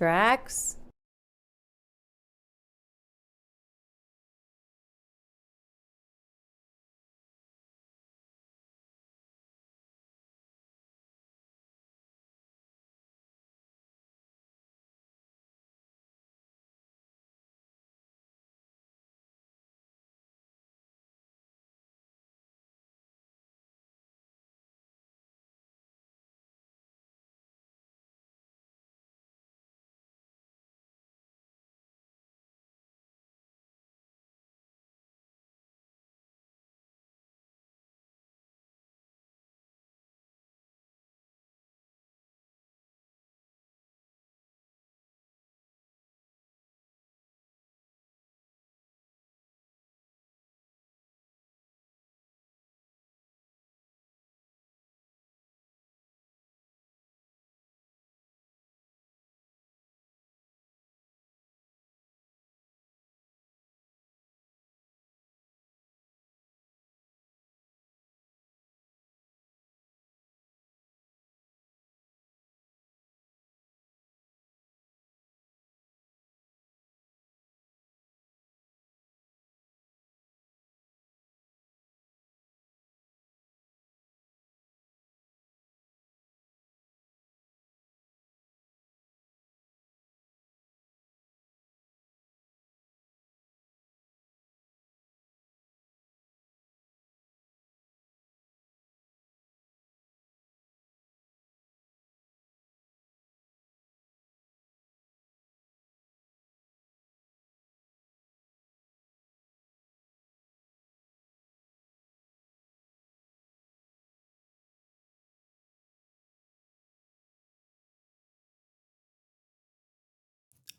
Drax?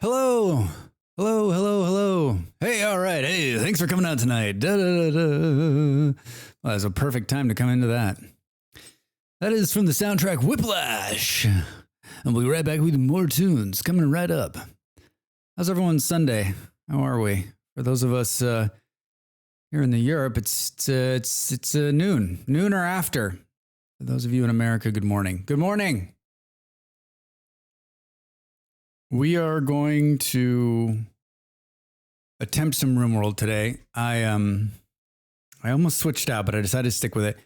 Hello. Hello, hello, hello. Hey, all right. Hey, thanks for coming out tonight. Da, da, da, da. Well, that's a perfect time to come into that. That is from the soundtrack Whiplash. And we'll be right back with more tunes coming right up. How's everyone's Sunday? How are we? For those of us here in the Europe, it's noon or after. For those of you in America, good morning. Good morning. We are going to attempt some RimWorld today. I almost switched out, but I decided to stick with it.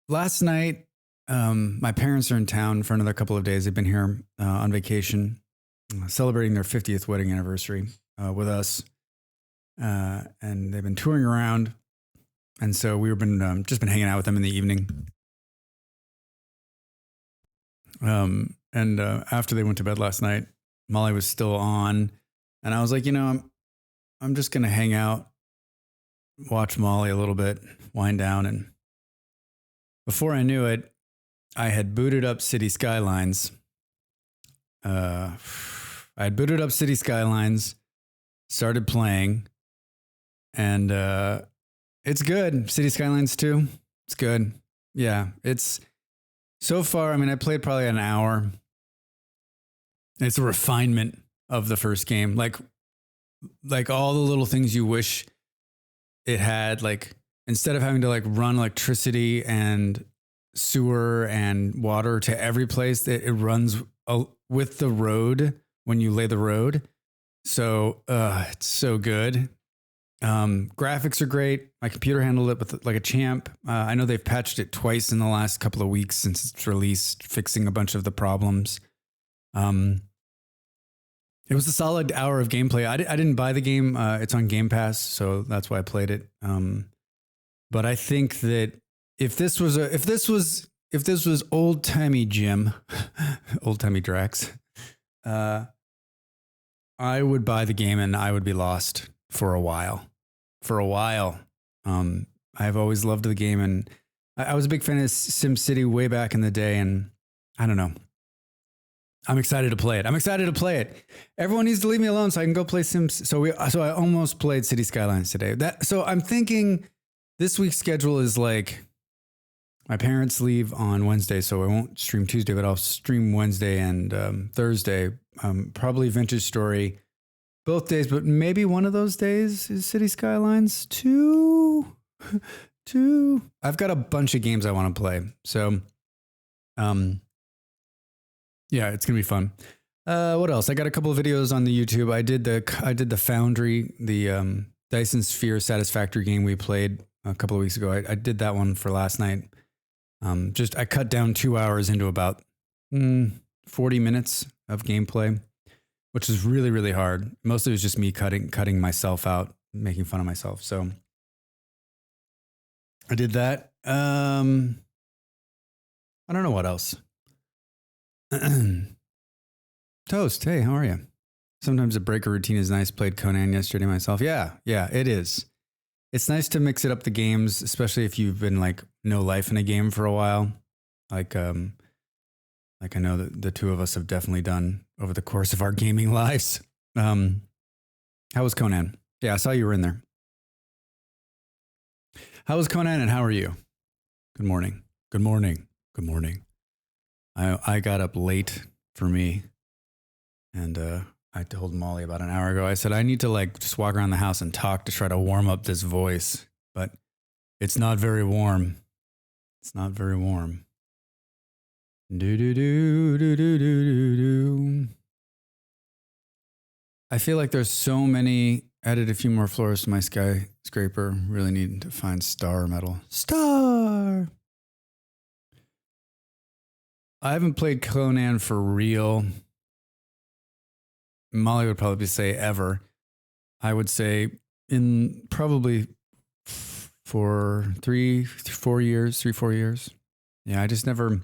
Last night, my parents are in town for another couple of days. They've been here on vacation, celebrating their 50th wedding anniversary with us, and they've been touring around. And so we've been just been hanging out with them in the evening. And after they went to bed last night, Molly was still on, and I was like, I'm just gonna hang out, watch Molly a little bit, wind down, and before I knew it, I had booted up City Skylines. Started playing, and it's good. City Skylines 2, it's good. Yeah, it's. So far, I played probably an hour. It's a refinement of the first game. Like all the little things you wish it had, like instead of having to run electricity and sewer and water to every place, it runs with the road when you lay the road. So it's so good. Graphics are great. My computer handled it with like a champ. I know they've patched it twice in the last couple of weeks since it's released, fixing a bunch of the problems. It was a solid hour of gameplay. I didn't buy the game. It's on Game Pass, so that's why I played it. But I think that if this was old timey Jim, old timey Drax, I would buy the game and I would be lost for a while. I've always loved the game, and I was a big fan of SimCity way back in the day, and I don't know. I'm excited to play it. Everyone needs to leave me alone so I can go play Sims. So I almost played City Skylines today. So I'm thinking this week's schedule is like my parents leave on Wednesday, so I won't stream Tuesday, but I'll stream Wednesday and Thursday. Probably Vintage Story. Both days, but maybe one of those days is City Skylines 2. I've got a bunch of games I want to play. So, Yeah, it's gonna be fun. What else? I got a couple of videos on the YouTube. I did the Foundry, the Dyson Sphere Satisfactory game we played a couple of weeks ago. I did that one for last night. I cut down 2 hours into about 40 minutes of gameplay, which is really, really hard. Mostly it was just me cutting myself out, making fun of myself. So I did that. I don't know what else. Toast, hey, how are you? Sometimes a break or routine is nice. Played Conan yesterday myself. Yeah, it is. It's nice to mix it up the games, especially if you've been like no life in a game for a while. Like I know that the two of us have definitely done over the course of our gaming lives. How was Conan? Yeah, I saw you were in there. How was Conan and how are you? Good morning. Good morning. Good morning. I got up late for me. And I told Molly about an hour ago, I said, I need to like just walk around the house and talk to try to warm up this voice. But it's not very warm. It's not very warm. Do. I feel like there's so many. Added a few more floors to my skyscraper. Really need to find star metal. Star! I haven't played Conan for real. Molly would probably say ever. I would say in probably for 3-4 years. Yeah, I just never.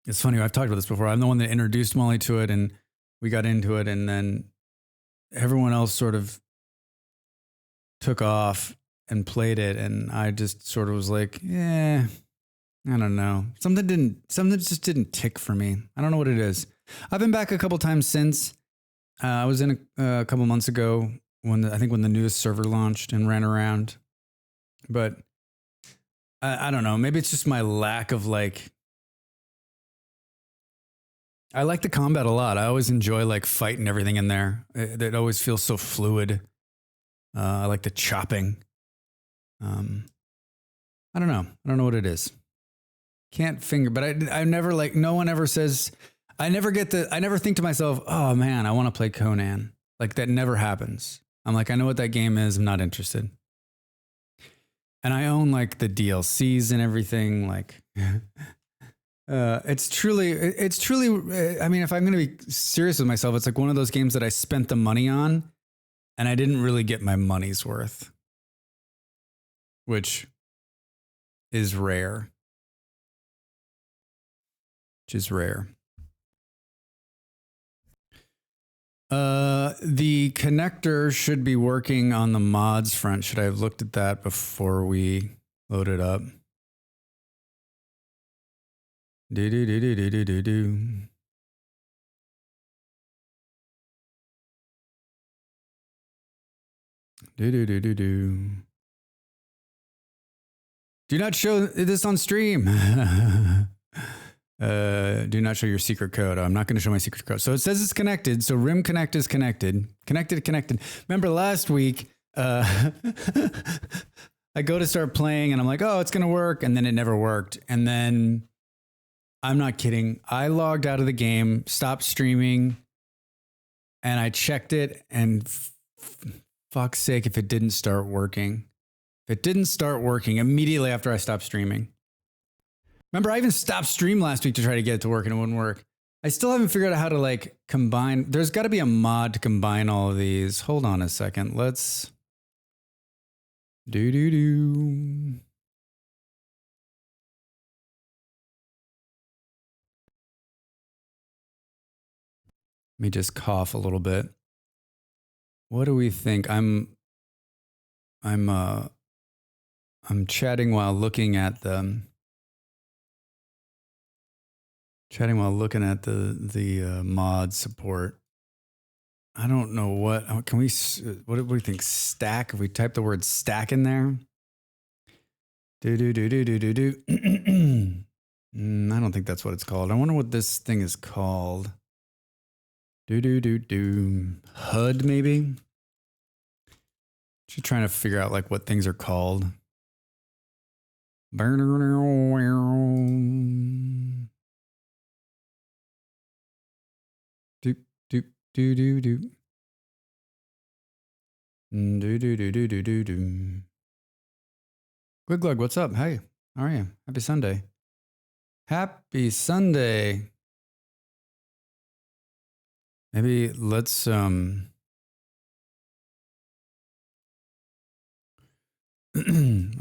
It's funny. I've talked about this before. I'm the one that introduced Molly to it and we got into it and then everyone else sort of took off and played it. And I just sort of was like, I don't know. Something just didn't tick for me. I don't know what it is. I've been back a couple times since. I was in a couple months ago when the newest server launched and ran around. But I don't know. Maybe it's just my lack of like. I like the combat a lot. I always enjoy like fighting everything in there. It always feels so fluid. I like the chopping. I don't know. I don't know what it is. Can't finger, but I never like. No one ever says. I never think to myself, oh man, I want to play Conan. Like that never happens. I'm like, I know what that game is. I'm not interested. And I own like the DLCs and everything. Like, it's truly, I mean, if I'm going to be serious with myself, it's like one of those games that I spent the money on and I didn't really get my money's worth, which is rare. The connector should be working on the mods front. Should I have looked at that before we load it up? Do. Do not show this on stream. Do not show your secret code. I'm not going to show my secret code. So it says it's connected. So Rim Connect is connected. Connected. Remember last week, I go to start playing and I'm like, oh, it's going to work. And then it never worked. And then I'm not kidding. I logged out of the game, stopped streaming, and I checked it. And fuck's sake, if it didn't start working. If it didn't start working immediately after I stopped streaming. Remember, I even stopped stream last week to try to get it to work and it wouldn't work. I still haven't figured out how to like combine. There's got to be a mod to combine all of these. Hold on a second. Let's do. Let me just cough a little bit. What do we think? I'm chatting while looking at the mod support. I don't know what do we think? Stack? If we type the word stack in there. I don't think that's what it's called. I wonder what this thing is called. HUD maybe? Just trying to figure out like what things are called. Do do do. Do do do do do do do. Glug, what's up? Hey, how are you? Happy Sunday. Happy Sunday. Maybe let's I'm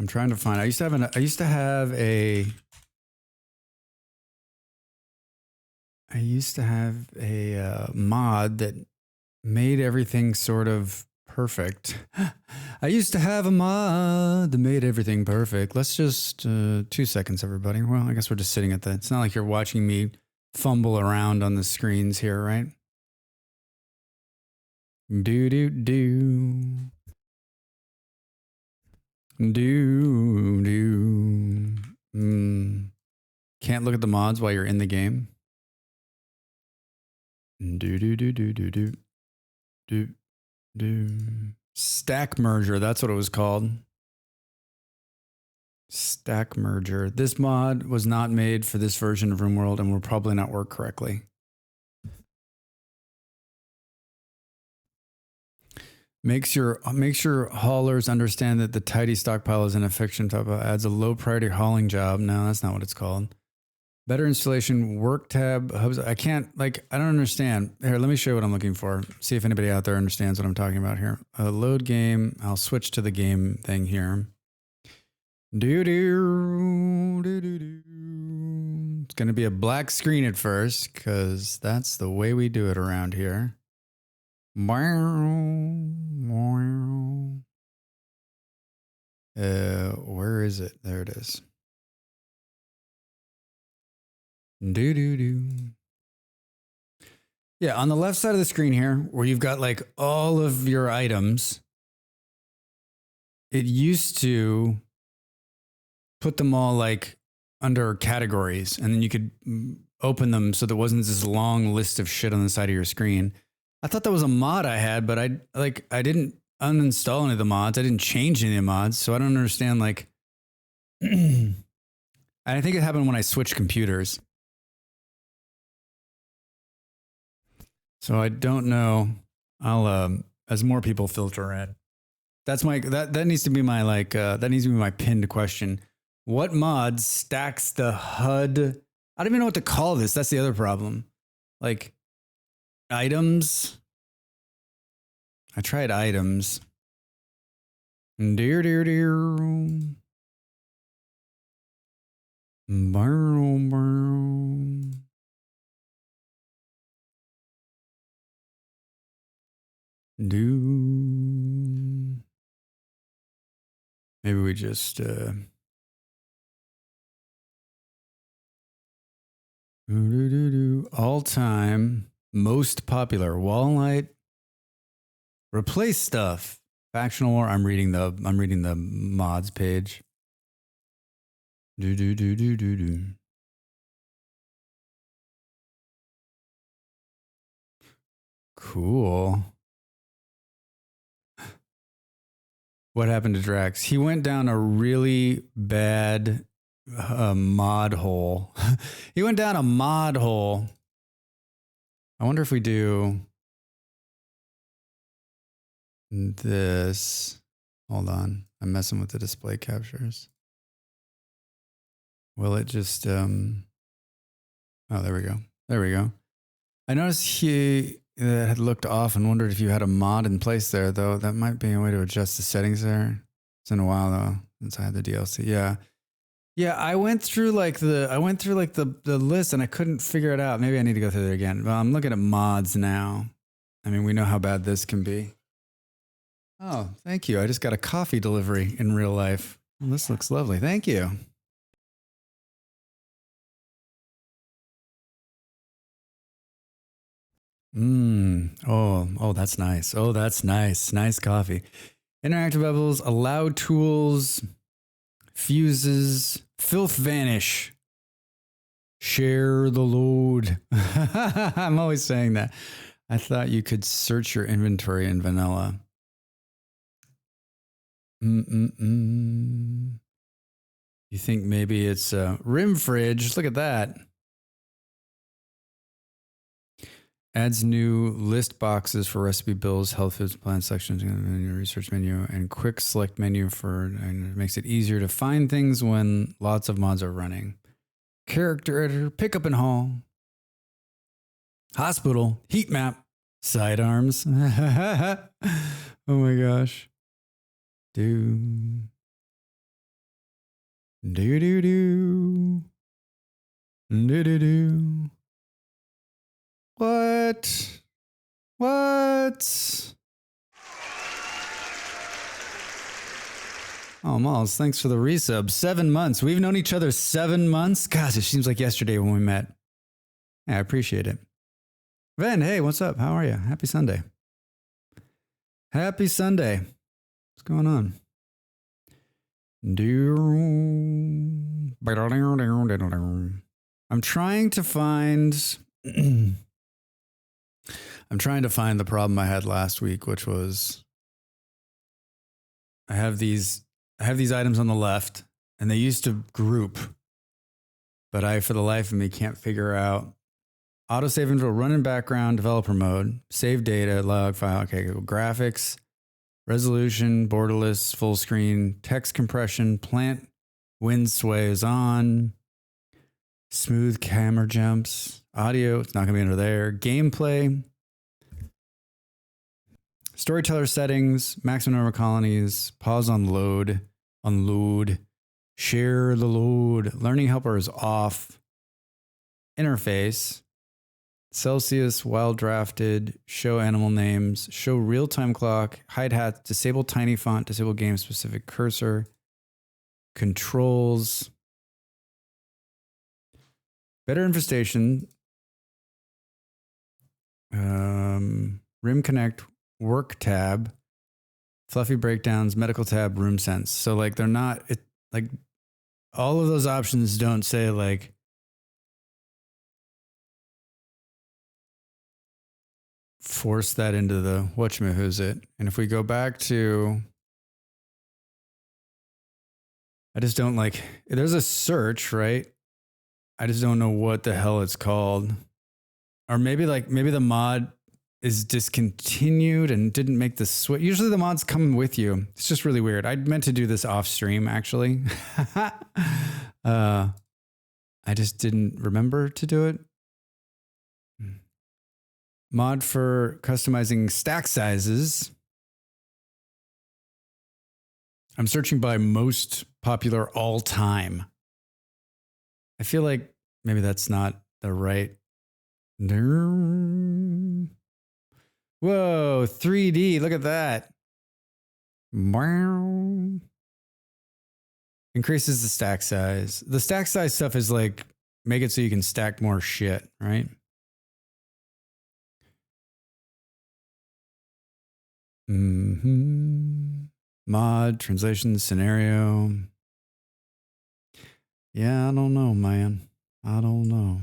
trying to find. I used to have a mod that made everything sort of perfect. I used to have a mod that made everything perfect. Let's just 2 seconds, everybody. Well, I guess we're just sitting at the. It's not like you're watching me fumble around on the screens here, right? Do do do. Do do. Can't look at the mods while you're in the game. Do do do do do do do do. Stack merger. That's what it was called. Stack merger. This mod was not made for this version of RimWorld and will probably not work correctly. Make sure haulers understand that the tidy stockpile is an fiction type of adds a low priority hauling job. No, that's not what it's called. Better installation, work tab, hubs. I don't understand. Here, let me show you what I'm looking for. See if anybody out there understands what I'm talking about here. Load game. I'll switch to the game thing here. Do do do do do. It's going to be a black screen at first because that's the way we do it around here. Where is it? There it is. Do do do. Yeah, on the left side of the screen here, where you've got like all of your items, it used to put them all like under categories, and then you could open them so there wasn't this long list of shit on the side of your screen. I thought that was a mod I had, but I didn't uninstall any of the mods. I didn't change any of the mods, so I don't understand. Like, I think it happened when I switched computers. So I don't know. I'll as more people filter in. That's my that needs to be my that needs to be my pinned question. What mod stacks the HUD? I don't even know what to call this. That's the other problem. Like items. I tried items. Dear. Maybe we just all time most popular Wallnight replace stuff. Factional War. I'm reading the mods page. Do. Cool. What happened to Drax? He went down a really bad mod hole. He went down a mod hole. I wonder if we do this. Hold on. I'm messing with the display captures. Will it just oh, there we go. There we go. I noticed he had looked off and wondered if you had a mod in place there, though. That might be a way to adjust the settings there. It's been a while though since I had the DLC. Yeah. Yeah, I went through the list and I couldn't figure it out. Maybe I need to go through it again. Well, I'm looking at mods now. I mean, we know how bad this can be. Oh, thank you. I just got a coffee delivery in real life. Well, this looks lovely. Thank you. Oh, that's nice. Oh, that's nice. Nice coffee. Interactive bubbles, allow tools, fuses, filth vanish. Share the load. I'm always saying that. I thought you could search your inventory in vanilla. You think maybe it's a rim fridge? Look at that. Adds new list boxes for recipe bills, health foods, plant sections, menu, research menu, and quick select menu and it makes it easier to find things when lots of mods are running. Character editor, pickup and haul, hospital, heat map, sidearms. Oh my gosh. Do. What? Oh, Malls, thanks for the resub. 7 months. We've known each other 7 months. Gosh, it seems like yesterday when we met. Yeah, I appreciate it. Ven, hey, what's up? How are you? Happy Sunday. Happy Sunday. What's going on? I'm trying to find the problem I had last week, which was I have these items on the left and they used to group, but I, for the life of me, can't figure out autosave info, run in background, developer mode, save data, log file. Okay, go graphics, resolution, borderless, full screen, text compression, plant wind sways on, smooth camera jumps, audio, it's not gonna be under there, gameplay, storyteller settings, maximum number of colonies, pause on load, unload, share the load, learning helper is off, interface, Celsius, wild drafted, show animal names, show real-time clock, hide hat, disable tiny font, disable game specific cursor, controls, better infestation, rim connect, work tab, fluffy breakdowns, medical tab, room sense. So like they're not, like all of those options don't say like, force that into the whatchamahoosit. And if we go back to, I just don't like, there's a search, right? I just don't know what the hell it's called. Or maybe the mod is discontinued and didn't make the switch. Usually the mods come with you. It's just really weird. I meant to do this off stream actually. I just didn't remember to do it. Mod for customizing stack sizes. I'm searching by most popular all time. I feel like maybe that's not the right. Whoa, 3D. Look at that. Increases the stack size. The stack size stuff is like, make it so you can stack more shit, right? Mod, translation, scenario. Yeah, I don't know, man. I don't know.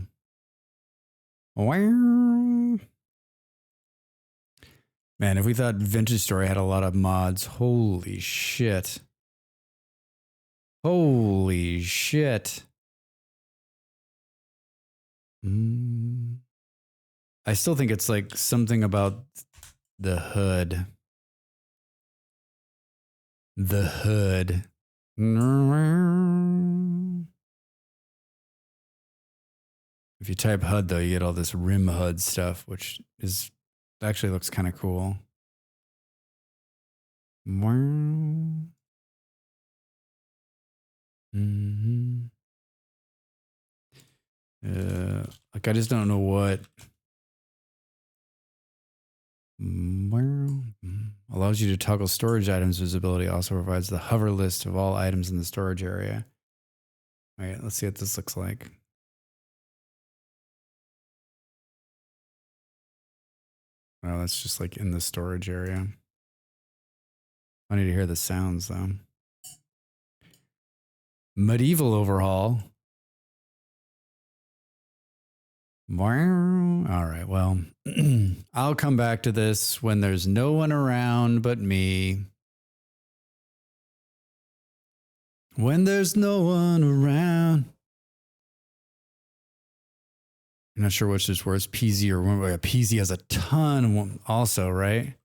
Man, if we thought Vintage Story had a lot of mods, holy shit. Holy shit. I still think it's like something about the hood. The hood. If you type HUD though, you get all this rim HUD stuff, which is actually looks kind of cool. Like I just don't know what. Allows you to toggle storage items visibility. Also provides the hover list of all items in the storage area. All right, let's see what this looks like. Well, that's just like in the storage area. I need to hear the sounds though. Medieval overhaul. All right, well, I'll come back to this when there's no one around but me. When there's no one around. I'm not sure which is worse, PZ or PZ has a ton also, right?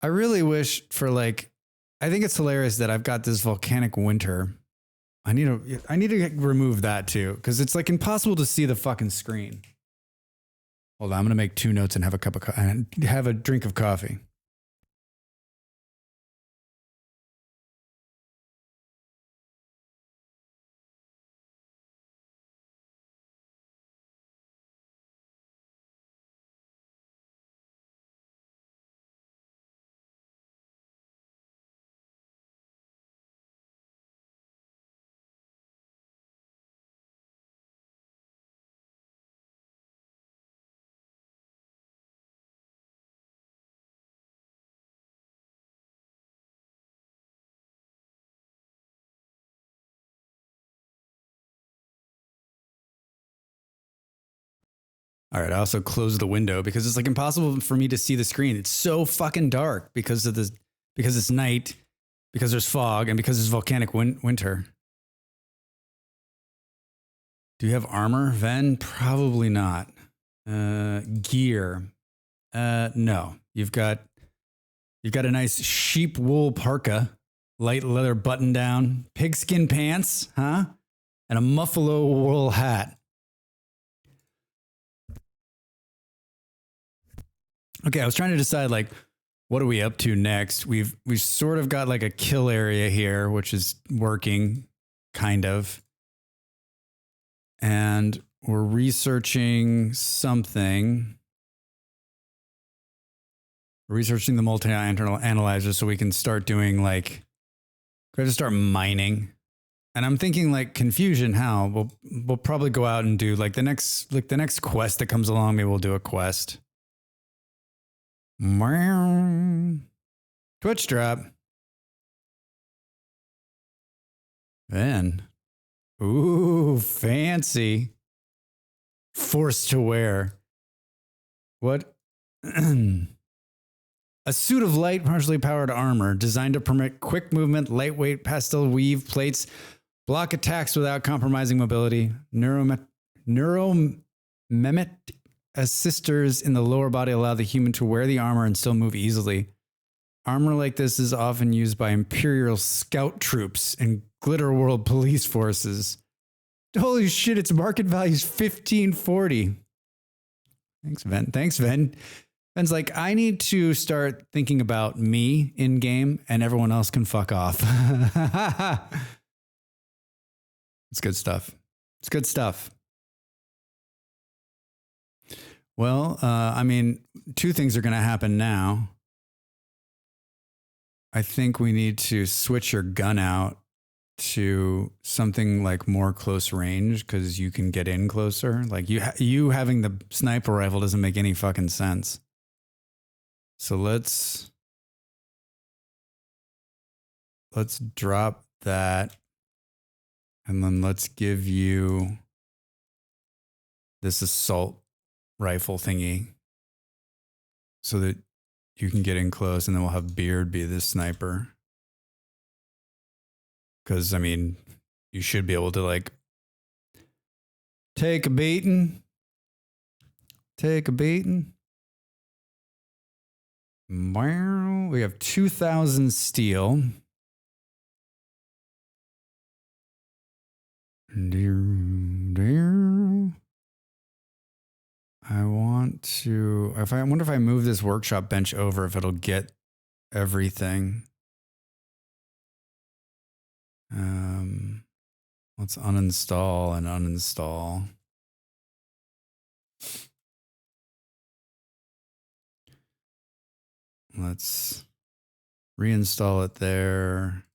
I really wish for like, I think it's hilarious that I've got this volcanic winter. I need to remove that too, because it's like impossible to see the fucking screen. Hold on, I'm gonna make 2 notes and have a drink of coffee. All right. I also closed the window because it's like impossible for me to see the screen. It's so fucking dark because it's night, because there's fog, and because it's volcanic winter. Do you have armor, Ven? Probably not. Gear. No. You've got a nice sheep wool parka, light leather button down, pigskin pants, huh? And a buffalo wool hat. Okay, I was trying to decide like what are we up to next? We've sort of got like a kill area here, which is working, kind of. And we're researching something. We're researching the multi-analyzer so we can start doing like, we have to start mining. And I'm thinking like confusion, how? We'll probably go out and do like the next quest that comes along, maybe we'll do a quest. Twitch drop. Then. Ooh, fancy. Forced to wear. What? A suit of light, partially powered armor designed to permit quick movement, lightweight pastel weave plates, block attacks without compromising mobility, neuromemet assisters in the lower body allow the human to wear the armor and still move easily. Armor like this is often used by Imperial scout troops and Glitter World police forces. Holy shit, its market value is $15.40. Thanks, Ven. Ven's like, I need to start thinking about me in game and everyone else can fuck off. It's good stuff. It's good stuff. Well, I mean, 2 things are going to happen now. I think we need to switch your gun out to something like more close range because you can get in closer. Like you having the sniper rifle doesn't make any fucking sense. So let's drop that, and then let's give you this assault rifle thingy so that you can get in close, and then we'll have Beard be the sniper. Because, I mean, you should be able to, like, take a beating. Take a beating. We have 2,000 steel. I want to, I wonder if I move this workshop bench over, if it'll get everything. Let's uninstall and uninstall. Let's reinstall it there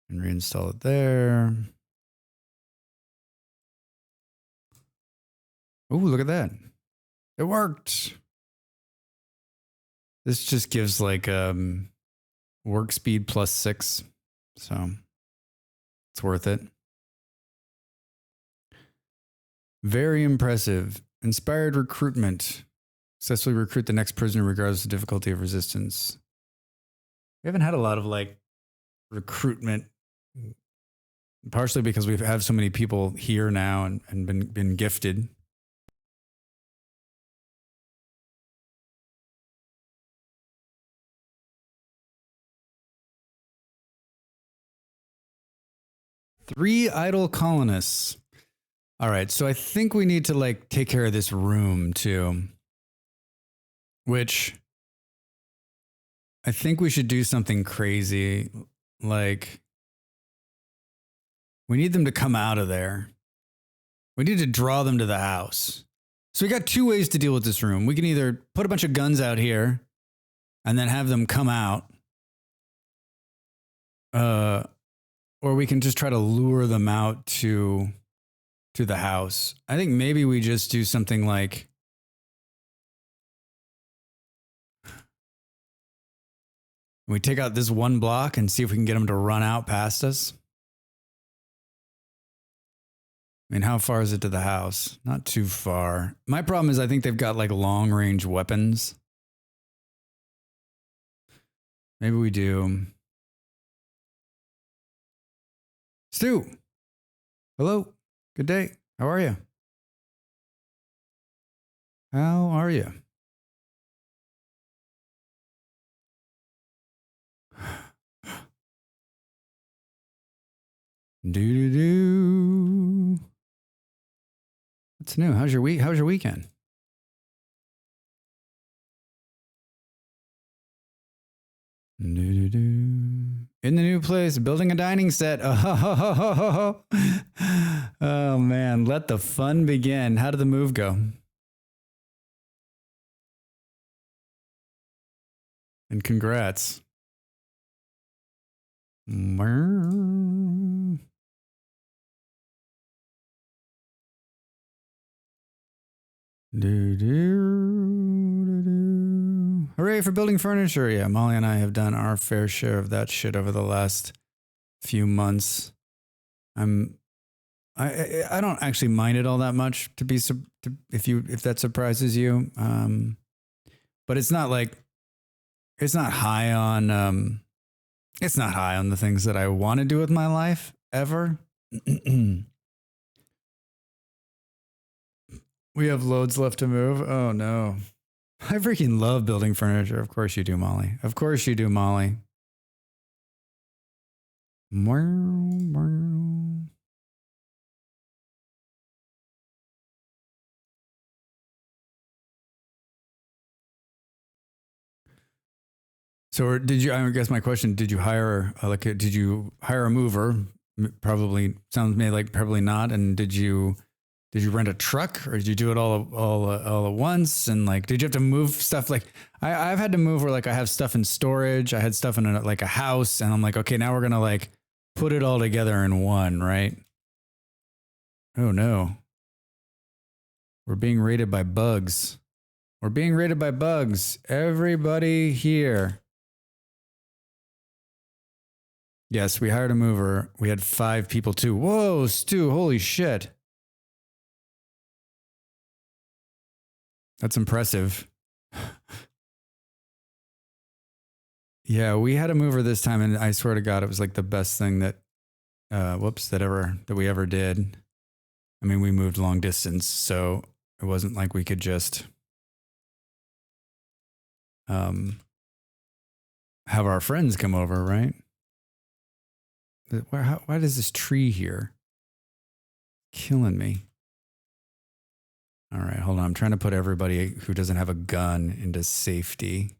and reinstall it there. Oh, look at that. It worked. This just gives like work speed +6. So it's worth it. Very impressive. Inspired recruitment. Successfully recruit the next prisoner regardless of difficulty of resistance. We haven't had a lot of like recruitment partially because we have so many people here now and been gifted. Three idle colonists. All right, so I think we need to like take care of this room too, which I think we should do something crazy. Like, we need them to come out of there. We need to draw them to the house. So we got two ways to deal with this room. We can either put a bunch of guns out here and then have them come out. Or we can just try to lure them out to the house. I think maybe we just do something like we take out this one block and see if we can get them to run out past us. I mean, how far is it to the house? Not too far. My problem is I think they've got like long range weapons. Maybe we do. Stu. Hello. Good day. How are you? How are you? Do. What's new? How's your week? How's your weekend? In the new place, building a dining set. Oh, oh man, let the fun begin. How did the move go? And congrats. Hooray for building furniture. Yeah, Molly and I have done our fair share of that shit over the last few months. I don't actually mind it all that much if that surprises you. But it's not like it's not high on the things that I want to do with my life ever. We have loads left to move. Oh no. I freaking love building furniture. Of course you do, Molly. Of course you do, Molly. So did you, I guess my question, did you hire a mover? Probably sounds me like probably not. And did you rent a truck or did you do it all at once? And like, did you have to move stuff? Like I've had to move where like I have stuff in storage. I had stuff in a house and I'm like, okay, now we're going to like put it all together in one, right? Oh no. We're being raided by bugs. We're being raided by bugs. Everybody here. Yes, we hired a mover. We had 5 people too. Whoa, Stu, holy shit. That's impressive. Yeah, we had a mover this time, and I swear to God, it was like the best thing that we ever did. I mean, we moved long distance, so it wasn't like we could just have our friends come over, right? Why does this tree here killing me? All right, hold on. I'm trying to put everybody who doesn't have a gun into safety.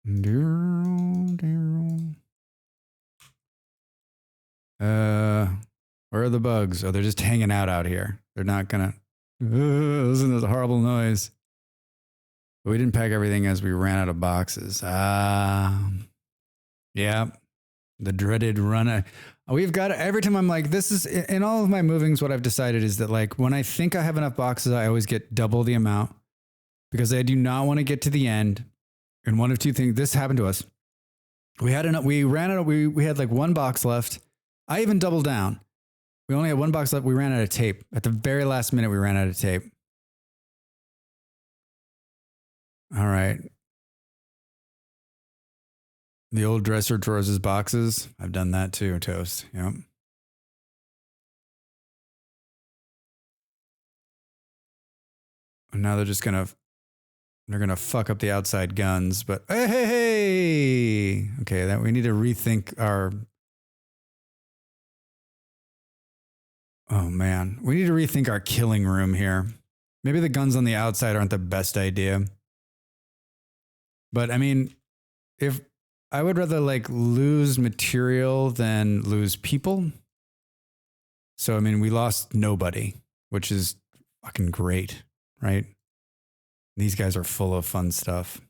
Where are the bugs? Oh, they're just hanging out here. They're not gonna. Listen to this horrible noise. But we didn't pack everything as we ran out of boxes. Yeah, the dreaded run. We've got every time I'm like, this is in all of my movings. What I've decided is that like when I think I have enough boxes, I always get double the amount because I do not want to get to the end. And one of two things, this happened to us. We had enough. We ran out. We had like one box left. I even doubled down. We only had one box left. We ran out of tape at the very last minute. We ran out of tape. All right. The old dresser drawers as boxes. I've done that too, Toast. Yep. And now they're gonna fuck up the outside guns, but hey. Okay, that we need to rethink our. Oh man, we need to rethink our killing room here. Maybe the guns on the outside aren't the best idea. But I mean, if I would rather like lose material than lose people. So I mean, we lost nobody, which is fucking great, right? These guys are full of fun stuff.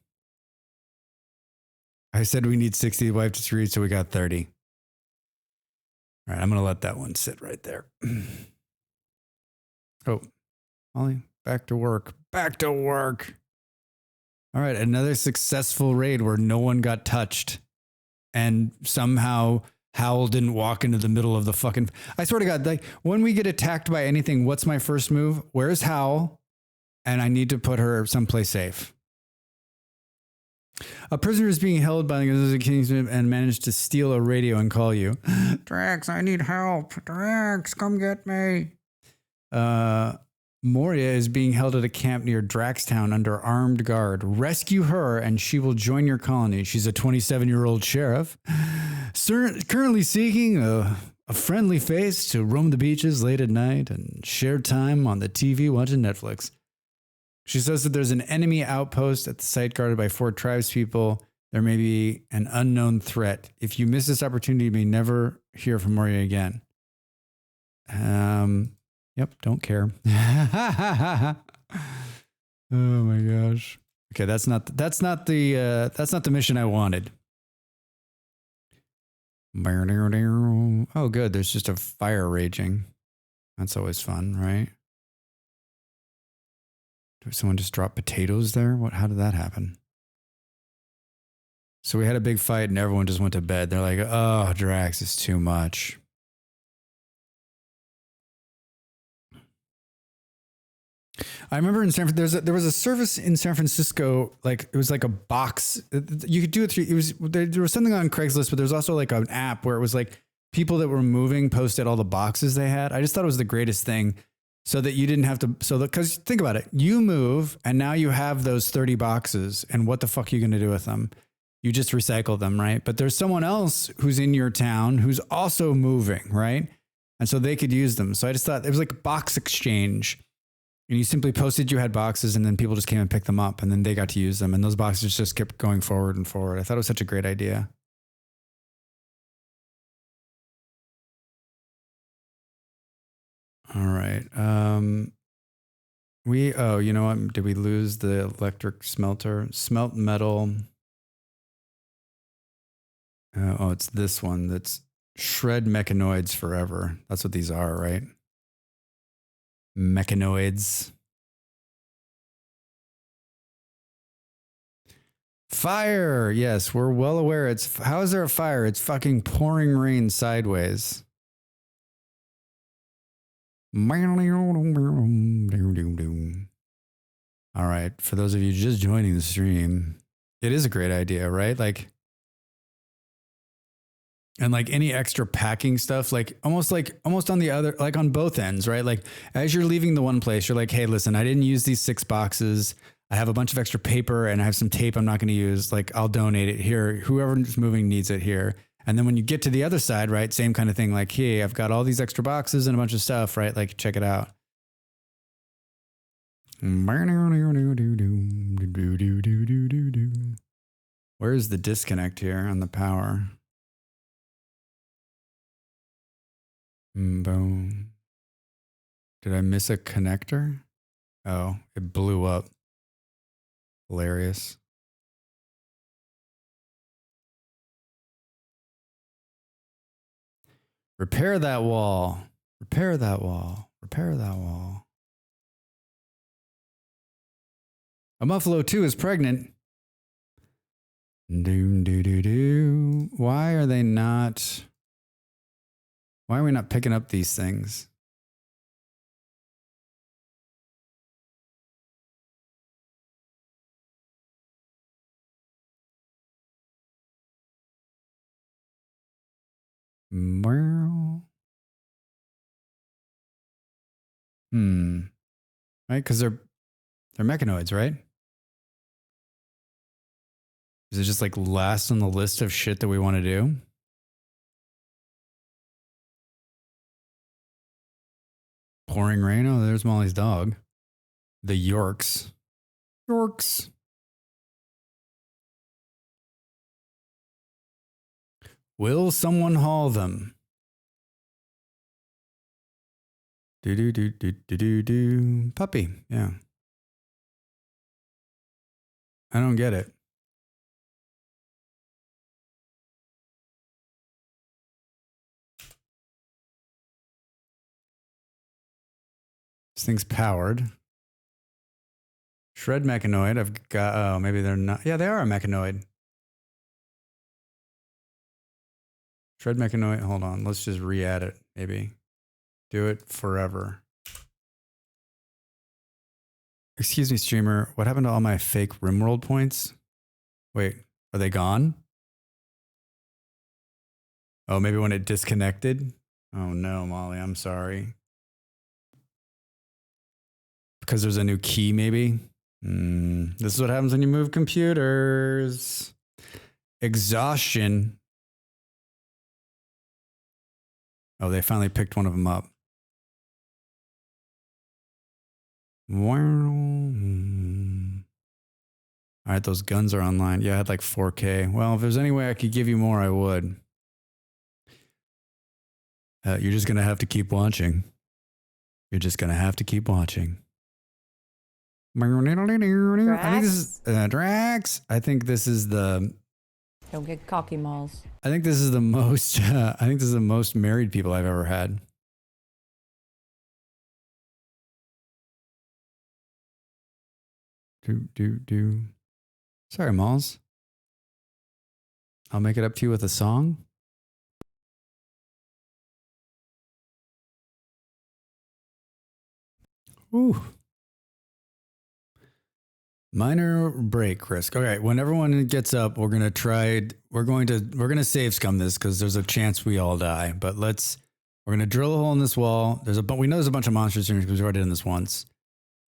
I said we need 60 to wipe to 3, so we got 30. All right, I'm going to let that one sit right there. Oh, Ollie, back to work. Back to work. All right, another successful raid where no one got touched. And somehow Howl didn't walk into the middle of the fucking... I swear to God, like when we get attacked by anything, what's my first move? Where's Howl? And I need to put her someplace safe. A prisoner is being held by the Kingsman and managed to steal a radio and call you. Drax, I need help. Drax, come get me. Moria is being held at a camp near Draxtown under armed guard. Rescue her and she will join your colony. She's a 27-year-old sheriff. Currently seeking a friendly face to roam the beaches late at night and share time on the TV watching Netflix. She says that there's an enemy outpost at the site guarded by 4 tribespeople. There may be an unknown threat. If you miss this opportunity, you may never hear from Moria again. Yep, don't care. Oh my gosh. Okay, that's not the mission I wanted. Oh, good. There's just a fire raging. That's always fun, right? Did someone just drop potatoes there? How did that happen? So we had a big fight and everyone just went to bed. They're like, oh, Drax is too much. I remember in there was a service in San Francisco, like it was like a box. You could do it through, there was something on Craigslist, but there's also like an app where it was like people that were moving posted all the boxes they had. I just thought it was the greatest thing. So that you didn't have to, because think about it, you move and now you have those 30 boxes and what the fuck are you going to do with them? You just recycle them, right? But there's someone else who's in your town who's also moving, right? And so they could use them. So I just thought it was like a box exchange and you simply posted you had boxes and then people just came and picked them up and then they got to use them. And those boxes just kept going forward and forward. I thought it was such a great idea. All right. You know what? Did we lose the electric smelter? Smelt metal. It's this one that's shred mechanoids forever. That's what these are, right? Mechanoids. Fire. Yes, we're well aware. How is there a fire? It's fucking pouring rain sideways. All right. For those of you just joining the stream, it is a great idea, right? Like, and like any extra packing stuff, like almost on the other, like on both ends, right? Like as you're leaving the one place, you're like, hey, listen, I didn't use these 6 boxes. I have a bunch of extra paper and I have some tape I'm not going to use. Like I'll donate it here. Whoever's moving needs it here. And then when you get to the other side, right, same kind of thing. Like, hey, I've got all these extra boxes and a bunch of stuff, right? Like, check it out. Where's the disconnect here on the power? Boom. Did I miss a connector? Oh, it blew up. Hilarious. Repair that wall. Repair that wall. Repair that wall. A Muffalo 2 is pregnant. Doom, doo, doo, doo. Why are we not picking up these things? Right, because they're mechanoids, right? Is it just like last on the list of shit that we want to do? Pouring rain. Oh, there's Molly's dog. The Yorks. Yorks. Will someone haul them? Do do do do do do do. Puppy. Yeah. I don't get it. This thing's powered. Shred mechanoid. I've got. Oh, maybe they're not. Yeah, they are a mechanoid. Shred mechanoid. Hold on. Let's just re-add it. Maybe. Do it forever. Excuse me, streamer. What happened to all my fake RimWorld points? Wait, are they gone? Oh, maybe when it disconnected? Oh no, Molly, I'm sorry. Because there's a new key, maybe? This is what happens when you move computers. Exhaustion. Oh, they finally picked one of them up. All right, those guns are online. Yeah, I had like 4K. Well, if there's any way I could give you more, I would. You're just going to have to keep watching. You're just going to have to keep watching. Drax? I think this is Drax. I think this is the. Don't get cocky, Malls. I think this is the most. I think this is the most married people I've ever had. Do. Sorry, Malls. I'll make it up to you with a song. Ooh. Minor break risk. Okay, when everyone gets up, we're gonna save scum this because there's a chance we all die. But we're gonna drill a hole in this wall. We know there's a bunch of monsters here because we've already done this once.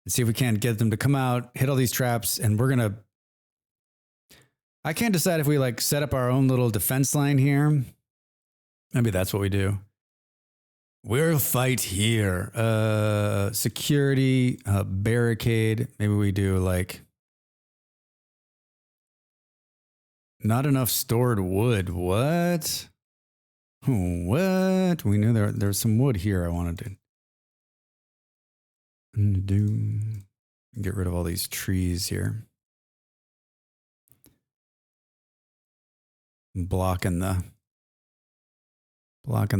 And see if we can't get them to come out, hit all these traps, and I can't decide if we like set up our own little defense line here. Maybe that's what we do. We'll fight here. Security, barricade. Maybe we do like not enough stored wood. What? What? We knew there's some wood here I wanted to do. Get rid of all these trees here. Blocking the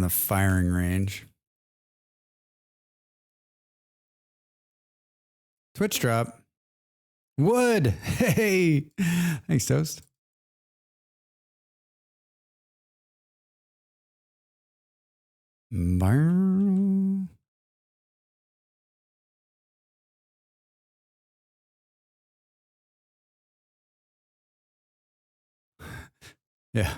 firing range. Twitch drop. Wood. Hey. Thanks, Toast. Yeah.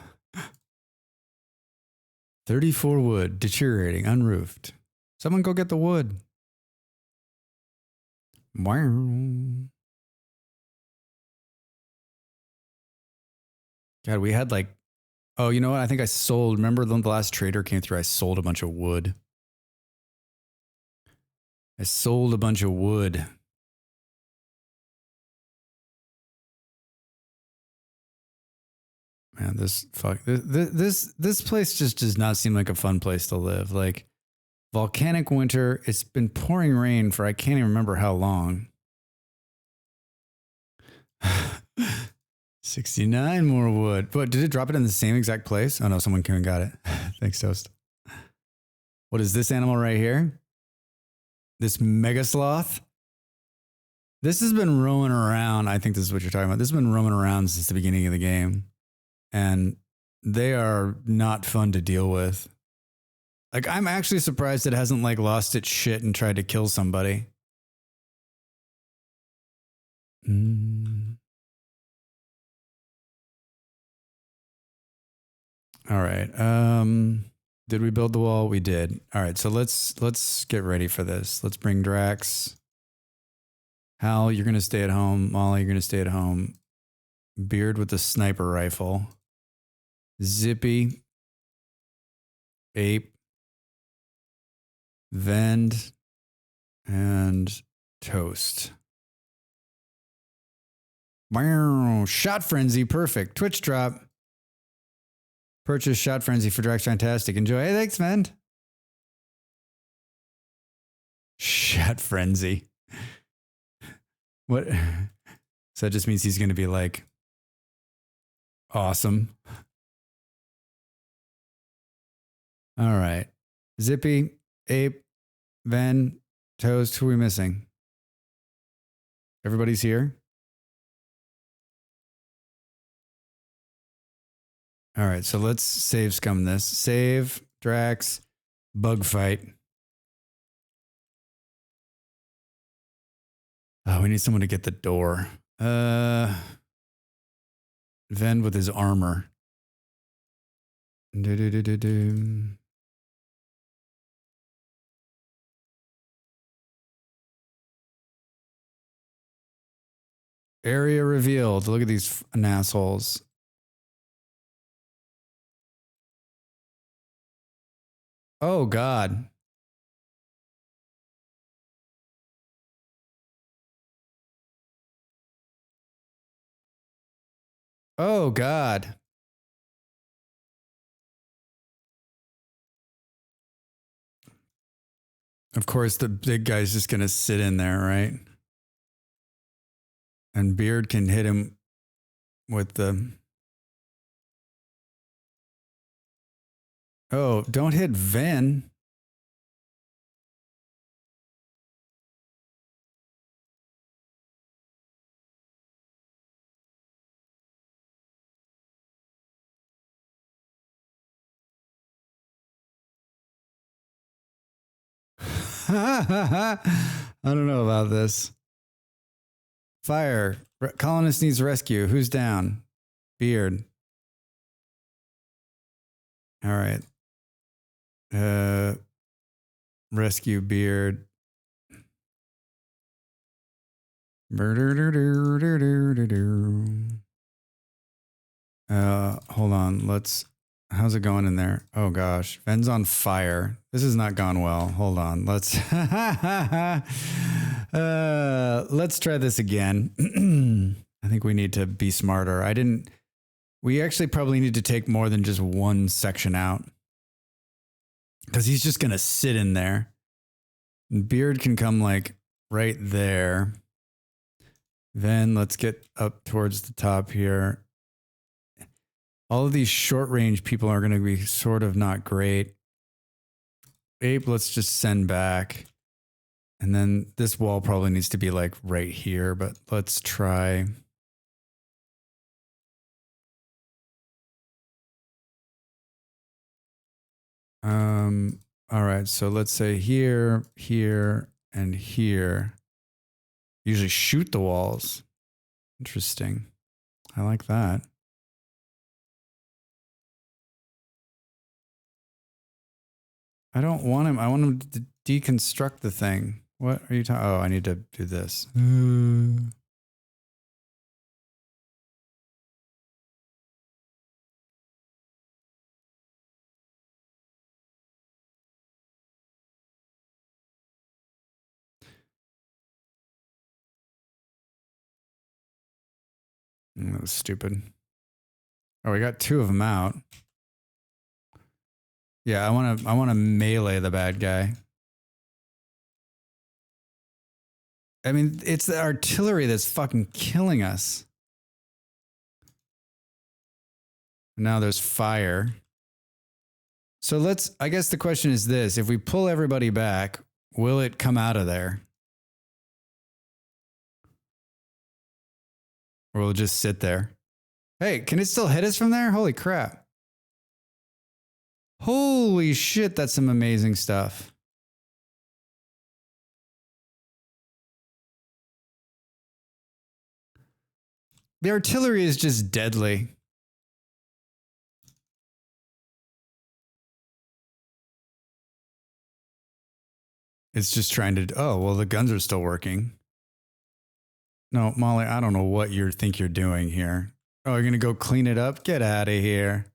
34 wood, deteriorating, unroofed. Someone go get the wood. God, we had like, oh, you know what? I think I sold, remember the last trader came through? I sold a bunch of wood. Man, this place just does not seem like a fun place to live. Like volcanic winter, it's been pouring rain for I can't even remember how long. 69 more wood. But did it drop it in the same exact place? Oh no, someone came and got it. Thanks, Toast. What is this animal right here? This mega sloth? This has been roaming around. I think this is what you're talking about. This has been roaming around since the beginning of the game. And they are not fun to deal with. Like, I'm actually surprised it hasn't like lost its shit and tried to kill somebody. All right. Did we build the wall? We did. All right, so let's get ready for this. Let's bring Drax. Hal, you're gonna stay at home. Molly, you're gonna stay at home. Beard with the sniper rifle. Zippy. Ape. Vend. And Toast. Wow, Shot Frenzy, perfect. Twitch drop. Purchase Shot Frenzy for Drax Fantastic. Enjoy. Hey, thanks, man. Shot Frenzy. What? So that just means he's going to be like awesome. All right. Zippy, Ape, Ven, Toast. Who are we missing? Everybody's here? All right, so let's save scum this. Save, Drax, bug fight. Oh, we need someone to get the door. Ven with his armor. Area revealed. Look at these assholes. Oh, God. Oh, God. Of course, the big guy's just going to sit in there, right? And Beard can hit him with the... Oh, don't hit Ven. I don't know about this. Fire. Colonist needs rescue. Who's down? Beard. All right. Rescue Beard. Hold on. How's it going in there? Oh gosh. Ven's on fire. This has not gone well. Hold on. Let's try this again. I think we need to be smarter. We actually probably need to take more than just one section out. Because he's just going to sit in there. And Beard can come like right there. Then let's get up towards the top here. All of these short range people are going to be sort of not great. Ape, let's just send back. And then this wall probably needs to be like right here, but let's try. All right, so let's say here, here, and here. Usually shoot the walls. Interesting. I like that. I don't want him. I want him to deconstruct the thing. What are you talking? Oh, I need to do this. That was stupid. Oh, we got two of them out. Yeah, I want to melee the bad guy. I mean, it's the artillery that's fucking killing us. Now there's fire. So I guess the question is this. If we pull everybody back, will it come out of there? Or will it just sit there? Hey, can it still hit us from there? Holy crap. Holy shit, that's some amazing stuff. The artillery is just deadly. It's just trying to, oh, well, the guns are still working. No, Molly, I don't know what you think you're doing here. Oh, you're going to go clean it up? Get out of here.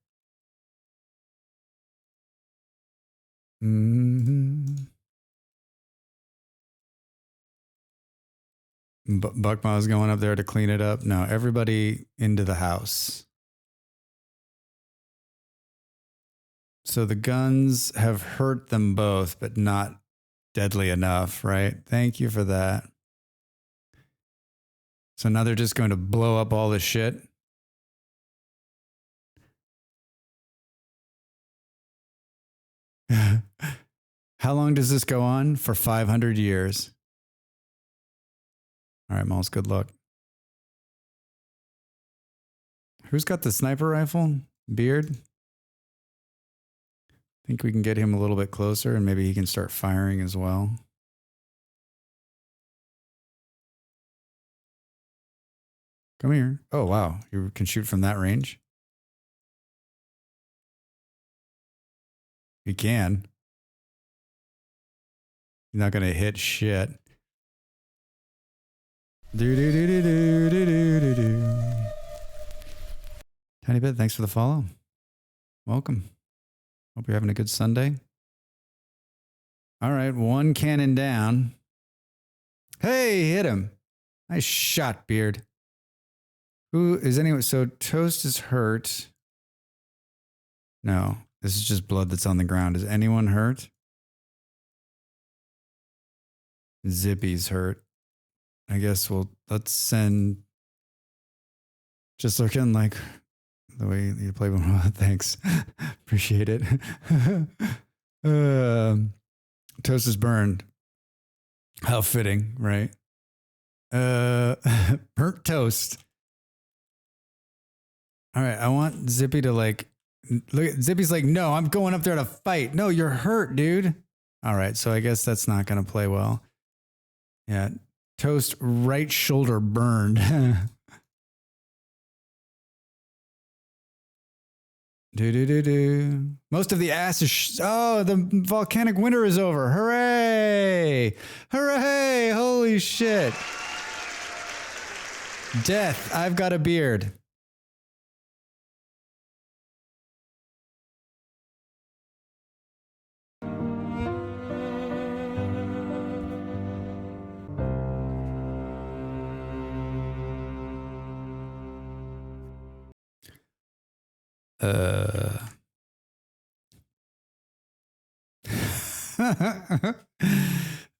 Mm-hmm. Buckmaw's going up there to clean it up. No, everybody into the house. So the guns have hurt them both, but not deadly enough, right? Thank you for that. So now they're just going to blow up all this shit. How long does this go on? For 500 years. All right, Malls, good luck. Who's got the sniper rifle? Beard? Think we can get him a little bit closer and maybe he can start firing as well. Come here. Oh, wow. You can shoot from that range? You can. You're not going to hit shit. Tiny bit, thanks for the follow. Welcome. Hope you're having a good Sunday. All right, one cannon down. Hey, hit him. Nice shot, Beard. Who is anyone? So Toast is hurt. No, this is just blood that's on the ground. Is anyone hurt? Zippy's hurt. I guess let's send. Just looking like the way you play one. Thanks. Appreciate it. Toast is burned. How fitting, right? Burnt toast. All right, I want Zippy to like look. Zippy's like, no, I'm going up there to fight. No, you're hurt, dude. All right, so I guess that's not going to play well. Yeah, Toast right shoulder burned. Do. Most of the ass is. Oh, the volcanic winter is over. Hooray! Hooray! Holy shit! Death. I've got a beard.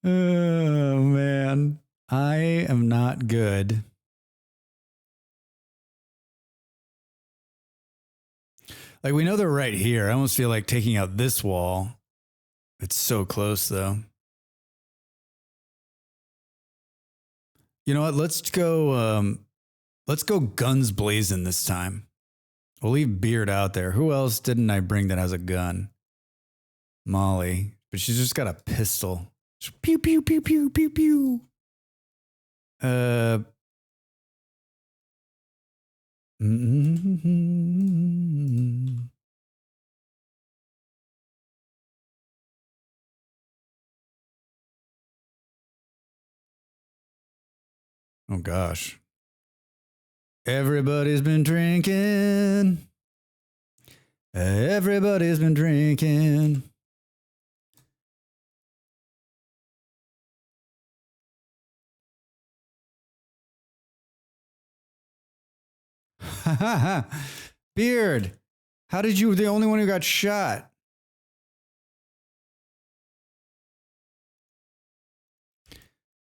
Oh man, I am not good. Like we know they're right here. I almost feel like taking out this wall. It's so close though. You know what? Let's go guns blazing this time. We'll leave Beard out there. Who else didn't I bring that has a gun? Molly, but she's just got a pistol. Pew pew pew pew pew pew. Oh gosh. Everybody's been drinking. Everybody's been drinking. Beard, how did you, the only one who got shot?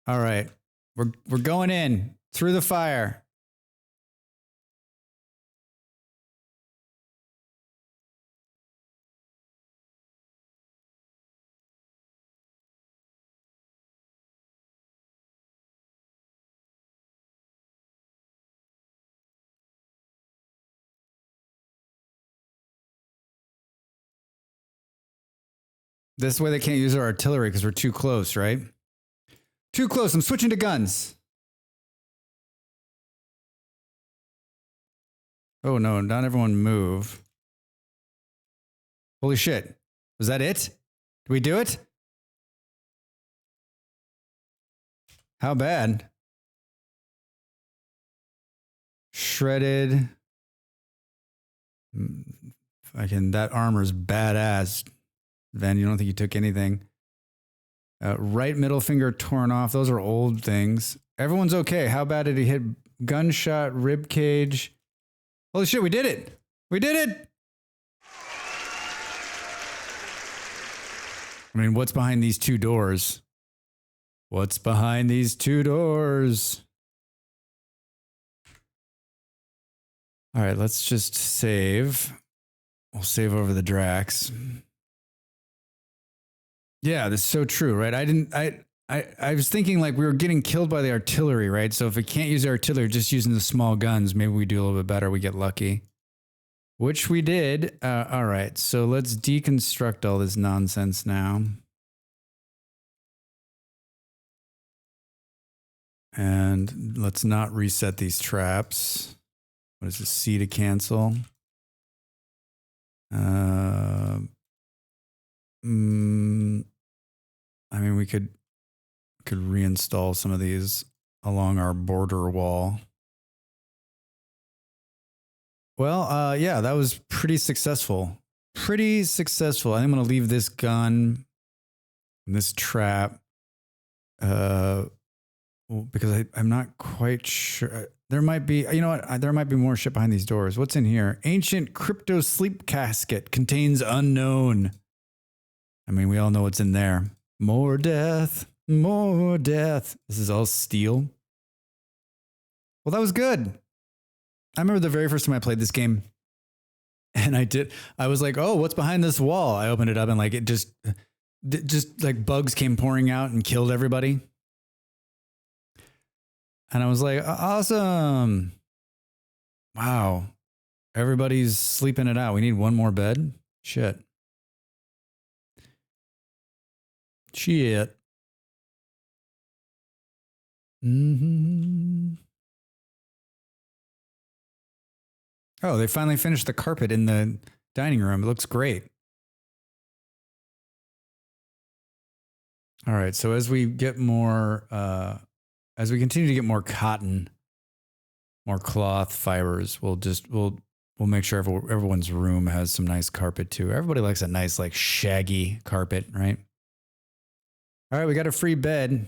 All right. We're going in through the fire. This way they can't use our artillery because we're too close, right? Too close. I'm switching to guns. Oh no, not everyone move. Holy shit. Was that it? Did we do it? How bad? Shredded. That armor's badass. Van, you don't think you took anything. Right middle finger torn off. Those are old things. Everyone's okay. How bad did he hit? Gunshot, rib cage. Holy shit, we did it. We did it. I mean, what's behind these two doors? What's behind these two doors? All right, let's just save. We'll save over the Drax. Yeah, that's so true, right? I was thinking like we were getting killed by the artillery, right? So if we can't use the artillery, just using the small guns, maybe we do a little bit better. We get lucky, which we did. All right, so let's deconstruct all this nonsense now. And let's not reset these traps. What is this? C to cancel. I mean, we could reinstall some of these along our border wall. Well, yeah, that was pretty successful. Pretty successful. I'm going to leave this gun, this trap, because I'm not quite sure. There might be, you know what? There might be more shit behind these doors. What's in here? Ancient crypto sleep casket contains unknown. I mean, we all know what's in there. More death, more death. This is all steel. Well, that was good. I remember the very first time I played this game, and I was like, oh, what's behind this wall? I opened it up and like it just like bugs came pouring out and killed everybody. And I was like, awesome. Wow. Everybody's sleeping it out. We need one more bed. Shit. Mm-hmm. Oh, they finally finished the carpet in the dining room. It looks great. All right. So as we get more, as we continue to get more cotton, more cloth fibers, we'll make sure everyone's room has some nice carpet too. Everybody likes a nice, like shaggy carpet, right? All right. We got a free bed.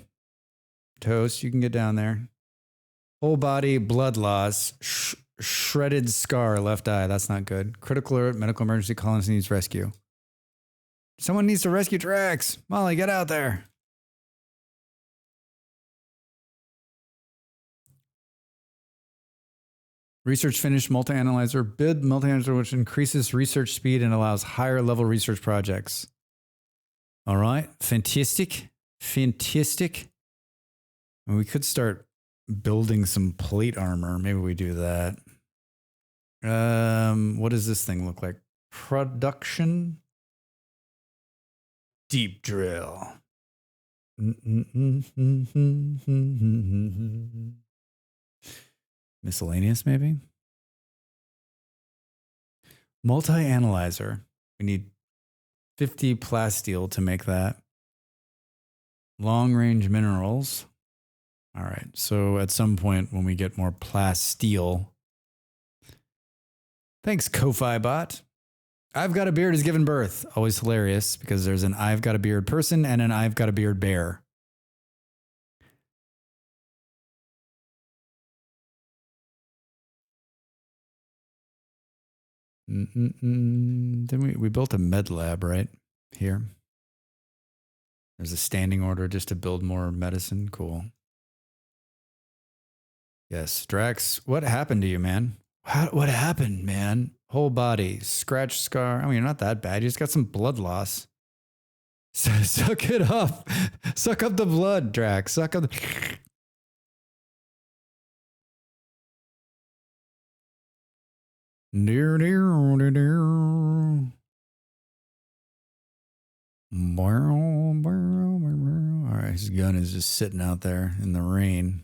Toast. You can get down there. Whole body blood loss. Shredded scar, left eye. That's not good. Critical alert, medical emergency, Collins needs rescue. Someone needs to rescue Drax. Molly, get out there. Research finished, multi-analyzer. Bid multi-analyzer, which increases research speed and allows higher level research projects. All right. Fantastic. Fantastic. And we could start building some plate armor. Maybe we do that. What does this thing look like? Production. Deep drill. Miscellaneous, maybe? Multi-analyzer. We need 50 plasteel to make that. Long-range minerals. All right. So at some point when we get more plasteel. Thanks, Kofi bot. I've got a beard has given birth. Always hilarious because there's an I've got a beard person and an I've got a beard bear. Then we built a med lab right here. There's a standing order just to build more medicine. Cool. Yes, Drax, what happened to you, man? What happened, man? Whole body, scratch, scar. I mean, you're not that bad. You just got some blood loss. Suck it up. Suck up the blood, Drax. Suck up the... All right, his gun is just sitting out there in the rain.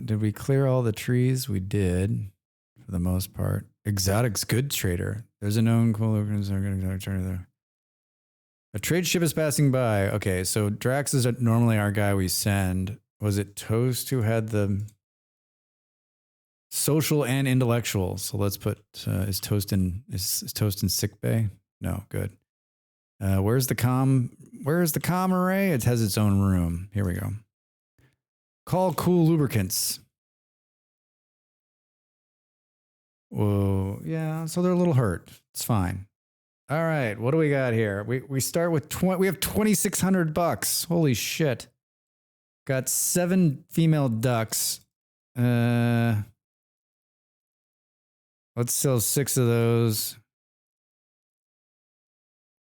Did we clear all the trees? We did, for the most part. Exotics goods trader. There's a known cool organism. A trade ship is passing by. Okay, so Drax is normally our guy we send. Was it Toast who had the social and intellectual? So let's put is Toast in sick bay? No, good. Where's the comm array? It has its own room. Here we go. Call cool lubricants. Whoa, yeah. So they're a little hurt. It's fine. All right, what do we got here? We start with we have $2,600. Holy shit! Got 7 female ducks. Let's sell 6 of those.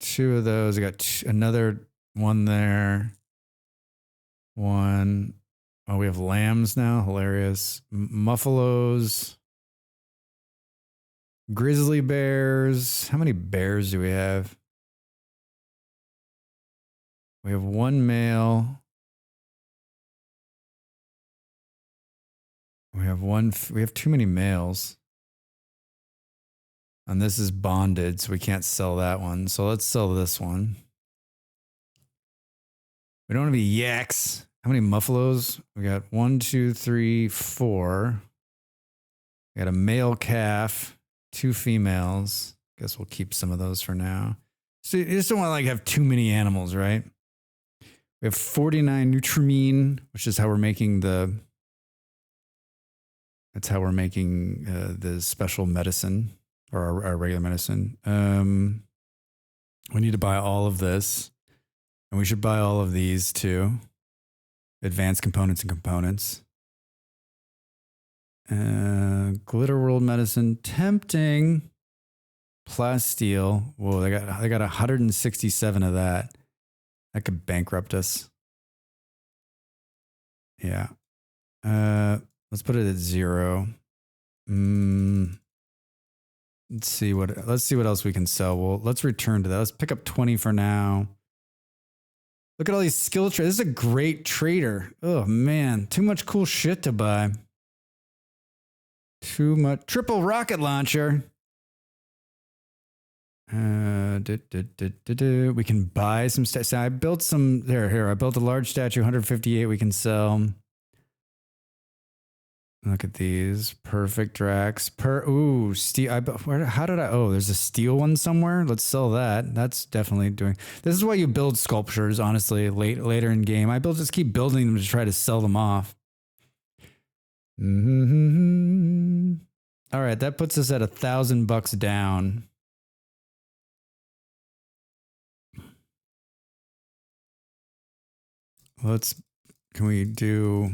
2 of those. I got another one there. 1. Oh, we have lambs now. Hilarious. Muffalos. Grizzly bears. How many bears do we have? We have 1 male. We have too many males. And this is bonded, so we can't sell that one. So let's sell this one. We don't have any yaks. How many muffalos? We got 1, 2, 3, 4. We got a male calf, 2 females. Guess we'll keep some of those for now. So you just don't want to like have too many animals, right? We have 49 Nutrimine, which is how we're making the. That's how we're making the special medicine or our regular medicine. We need to buy all of this, and we should buy all of these too. Advanced components and components. Glitter World Medicine, tempting. Plasteel. Whoa, they got 167 of that. That could bankrupt us. Yeah. Let's put it at 0. Let's see what else we can sell. Well, let's return to that. Let's pick up 20 for now. Look at all these skill trades. This is a great trader. Oh man, too much cool shit to buy. Too much. Triple rocket launcher. We can buy some stuff. So I built some here. I built a large statue, 158 we can sell. Look at these. Perfect Drax. Steel. How did I? Oh, there's a steel one somewhere. Let's sell that. That's definitely doing. This is why you build sculptures, honestly, later in game. I just keep building them to try to sell them off. Mm-hmm. All right, that puts us at $1,000 down. Can we do?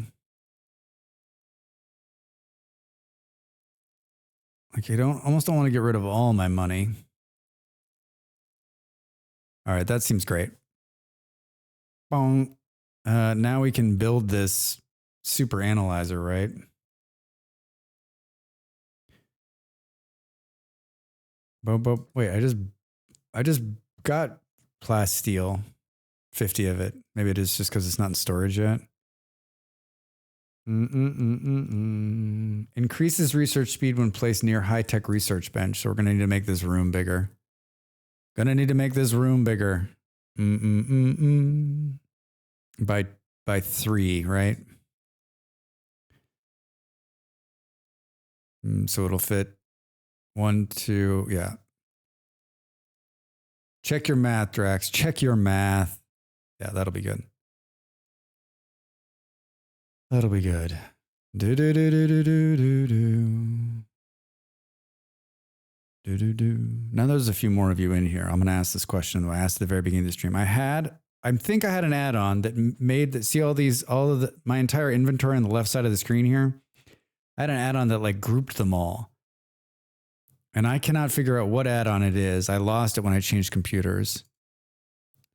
Like, almost don't want to get rid of all my money. All right, that seems great. Bong. Now we can build this super analyzer, right? Wait, I just got plasteel, 50 of it. Maybe it is just because it's not in storage yet. Increases research speed when placed near high-tech research bench. So we're going to need to make this room bigger. By 3, right? So it'll fit 1, 2, yeah. Check your math, Drax. Check your math. Yeah, that'll be good. That'll be good. Now there's a few more of you in here. I'm going to ask this question that I asked at the very beginning of the stream. I think I had an add-on that made that. See my entire inventory on the left side of the screen here. I had an add-on that like grouped them all, and I cannot figure out what add-on it is. I lost it when I changed computers.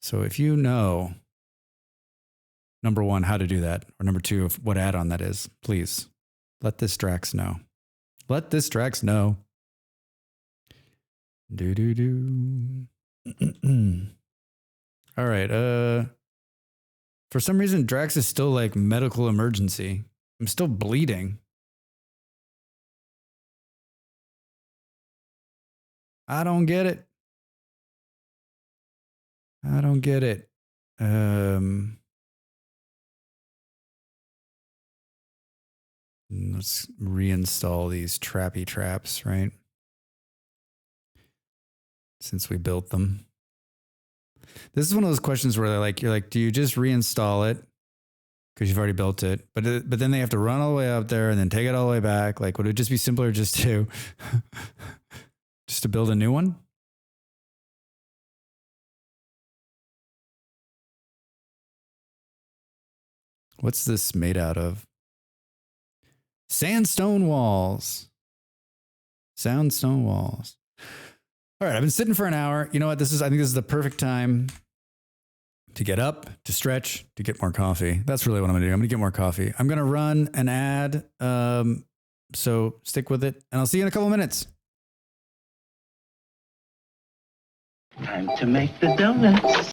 So if you know, number 1, how to do that, or number 2, what add-on that is, please let this Drax know. Let this Drax know. All right. For some reason, Drax is still like medical emergency. I'm still bleeding. I don't get it. I don't get it. Let's reinstall these trappy traps, right? Since we built them. This is one of those questions where you're like, do you just reinstall it because you've already built it? But then they have to run all the way up there and then take it all the way back. Like, would it just be simpler just to just to build a new one? What's this made out of? Sandstone walls. Soundstone walls. All right, I've been sitting for an hour. You know what? I think this is the perfect time to get up, to stretch, to get more coffee. That's really what I'm gonna do. I'm gonna get more coffee. I'm gonna run an ad. So stick with it, and I'll see you in a couple minutes. Time to make the donuts.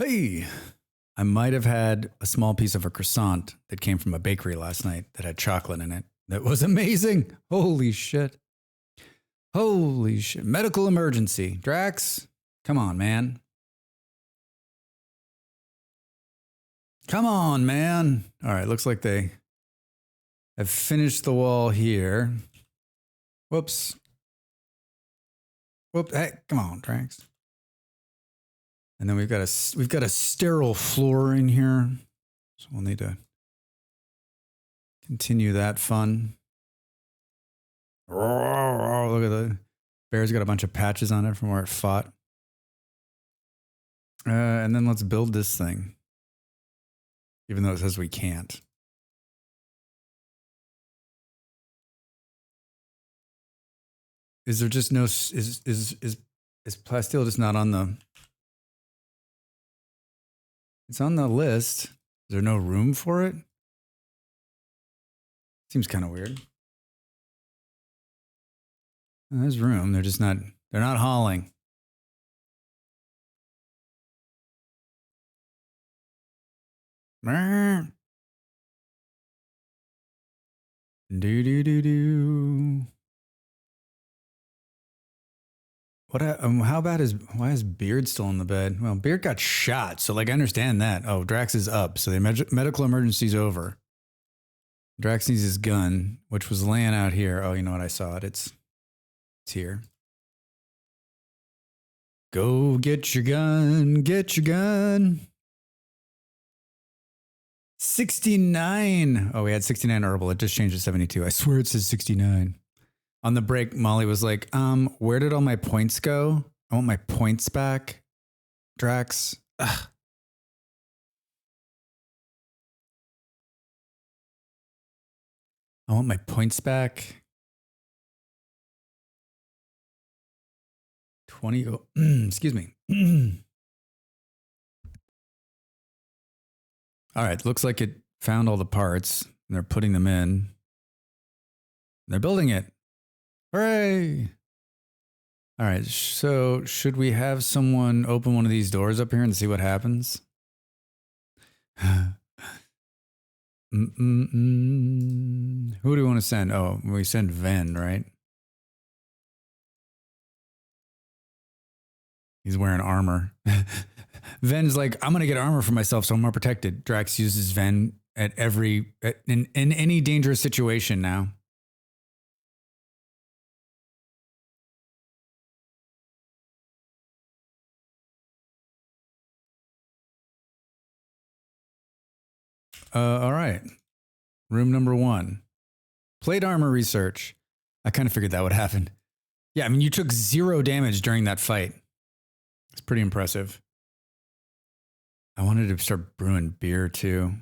Hey, I might have had a small piece of a croissant that came from a bakery last night that had chocolate in it. That was amazing. Holy shit. Holy shit. Medical emergency. Drax, come on, man. Come on, man. All right, looks like they have finished the wall here. Whoops. Whoop. Hey, come on, Drax. And then we've got a sterile floor in here. So we'll need to continue that fun. Look at the bear's got a bunch of patches on it from where it fought. And then let's build this thing. Even though it says we can't. Is there just no is plasteel just not on the? It's on the list. Is there no room for it? Seems kind of weird. There's room. They're just not. They're not hauling. Do do do do. What? How bad is? Why is Beard still in the bed? Well, Beard got shot, so like I understand that. Oh, Drax is up, so the medical emergency's over. Drax needs his gun, which was laying out here. Oh, you know what? I saw it. It's here. Go get your gun. Get your gun. 69. Oh, we had 69 herbal. It just changed to 72. I swear it says 69. On the break, Molly was like, where did all my points go? I want my points back. Drax. Ugh. I want my points back. 20. Excuse me. All right. Looks like it found all the parts and they're putting them in. They're building it. Hooray. All right. So should we have someone open one of these doors up here and see what happens? Who do we want to send? Oh, we send Ven, right? He's wearing armor. Ven's like, I'm going to get armor for myself so I'm more protected. Drax uses Ven at in any dangerous situation now. All right. Room number 1. Plate armor research. I kind of figured that would happen. Yeah, I mean, you took 0 damage during that fight. It's pretty impressive. I wanted to start brewing beer too.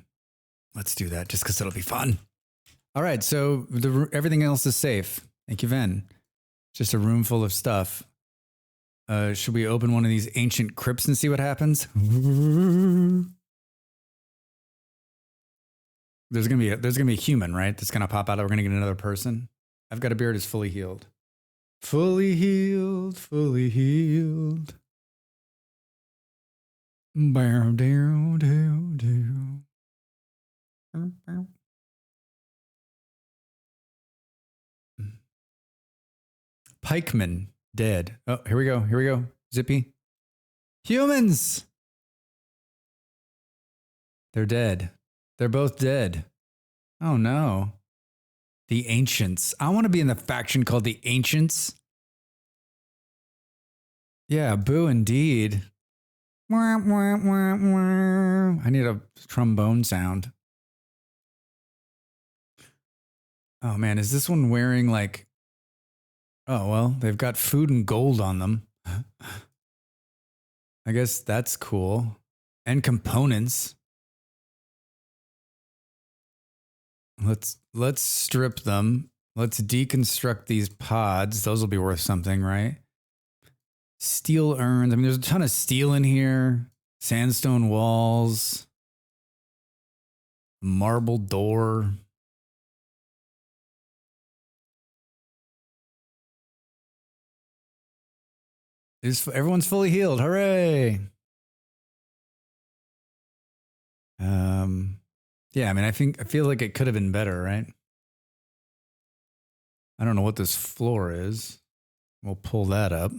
Let's do that just because it'll be fun. All right, so everything else is safe. Thank you, Ven. Just a room full of stuff. Should we open one of these ancient crypts and see what happens? There's gonna be a human, right? That's gonna pop out. We're gonna get another person. I've got a beard is fully healed. Fully healed, fully healed. Bow down, down, down. Pikeman dead. Oh, here we go. Here we go. Zippy. Humans. They're dead. They're both dead. Oh no. The Ancients. I want to be in the faction called the Ancients. Yeah, boo indeed. I need a trombone sound. Oh man, is this one wearing like... Oh, well, they've got food and gold on them. I guess that's cool. And components. Let's strip them. Let's deconstruct these pods. Those will be worth something, right? Steel urns. I mean, there's a ton of steel in here. Sandstone walls. Marble door. Everyone's fully healed. Hooray. Yeah, I mean, I feel like it could have been better, right? I don't know what this floor is. We'll pull that up.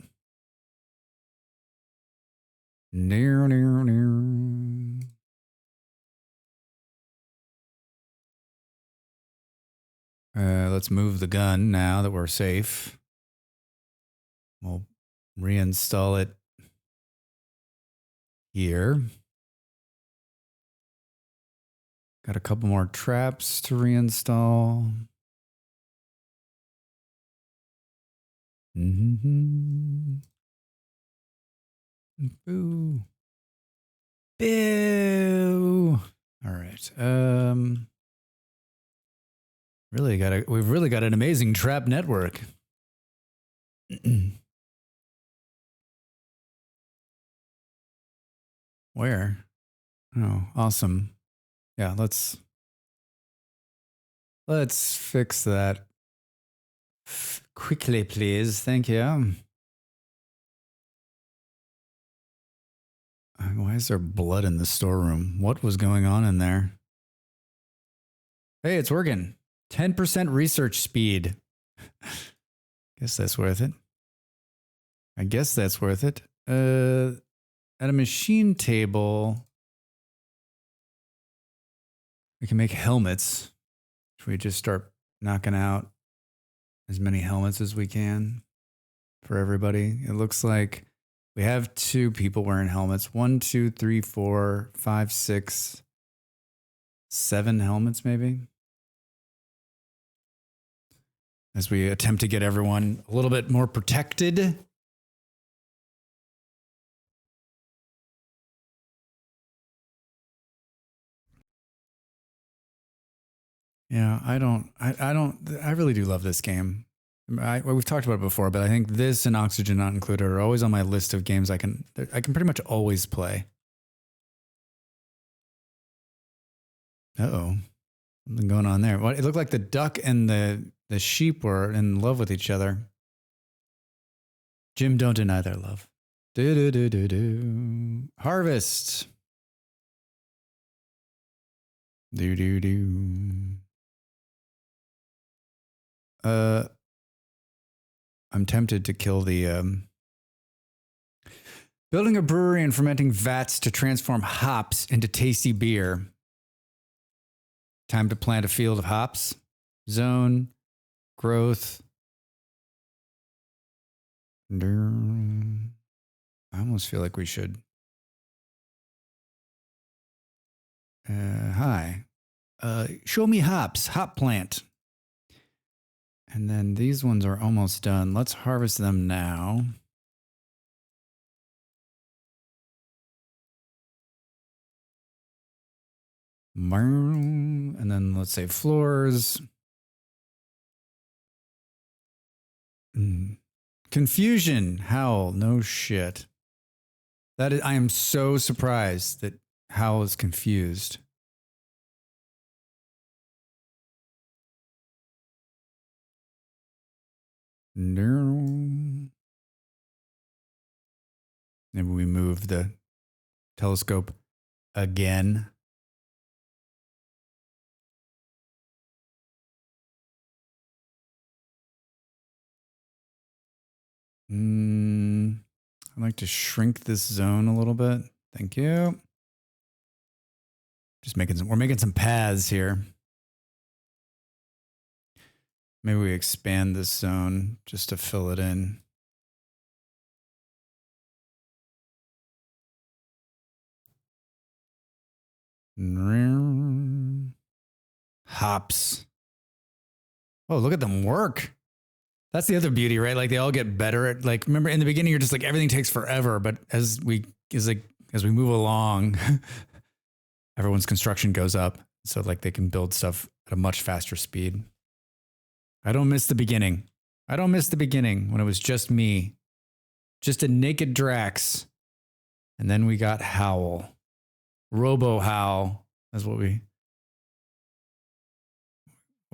Near, near, near. Let's move the gun now that we're safe. We'll reinstall it here. Got a couple more traps to reinstall. Mm-hmm. Boo. Boo. All right. We've really got an amazing trap network. Where? Oh, awesome. Yeah, let's fix that quickly, please. Thank you. Why is there blood in the storeroom? What was going on in there? Hey, it's working. 10% research speed. Guess that's worth it. I guess that's worth it. At a machine table, we can make helmets. Should we just start knocking out as many helmets as we can for everybody? It looks like we have 2 people wearing helmets. 1, 2, 3, 4, 5, 6, 7 helmets, maybe. As we attempt to get everyone a little bit more protected. Yeah, I really do love this game. We've talked about it before, but I think this and Oxygen Not Included are always on my list of games I can pretty much always play. Uh-oh. Something going on there. What? It looked like the duck and the sheep were in love with each other. Jim, don't deny their love. Do do do do do. Harvest. Do do do. I'm tempted to kill the building a brewery and fermenting vats to transform hops into tasty beer. Time to plant a field of hops. Zone. Growth. I almost feel like we should. Hi. Show me hops. Hop plant. And then these ones are almost done. Let's harvest them now. And then let's say floors. Confusion. Howl. No shit. I am so surprised that Howl is confused. No. Maybe we move the telescope again. I'd like to shrink this zone a little bit. Thank you. We're making some paths here. Maybe we expand this zone just to fill it in. Hops. Oh, look at them work. That's the other beauty, right? Like they all get better at remember in the beginning you're just like everything takes forever, but as we move along, everyone's construction goes up. So like they can build stuff at a much faster speed. I don't miss the beginning. I don't miss the beginning when it was just me. Just a naked Drax. And then we got Howl. Robo Howl. That's what we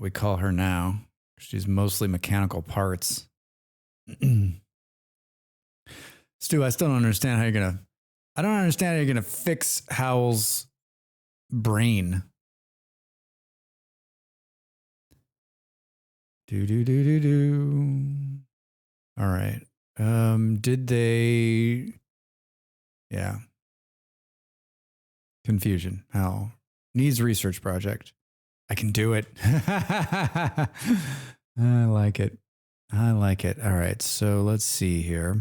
call her now. She's mostly mechanical parts. Stu, I still don't understand how I don't understand how you're gonna fix Howl's brain. Do do do do do. All right. Did they? Yeah. Confusion. How? Needs research project. I can do it. I like it. I like it. All right. So let's see here.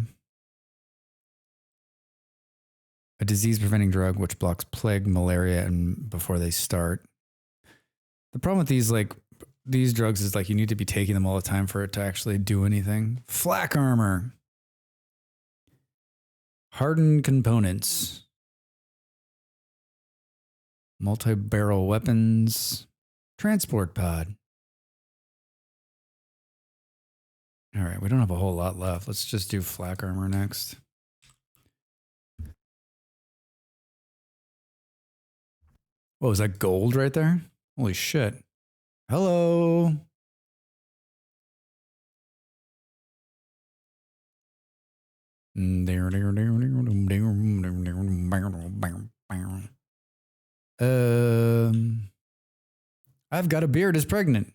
A disease preventing drug which blocks plague, malaria, and before they start. The problem with these drugs is like you need to be taking them all the time for it to actually do anything. Flak armor. Hardened components. Multi-barrel weapons. Transport pod. All right, we don't have a whole lot left. Let's just do flak armor next. What was that, gold right there? Holy shit. Hello. I've got a beard is pregnant.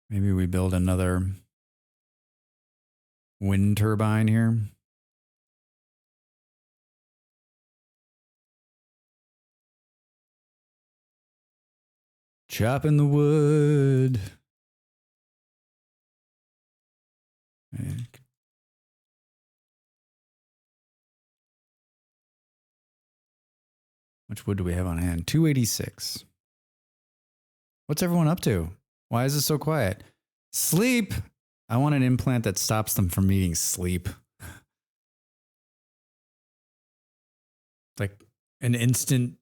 Maybe we build another wind turbine here. Chopping the wood. Which wood do we have on hand? 286. What's everyone up to? Why is it so quiet? Sleep. I want an implant that stops them from needing sleep. Like an instant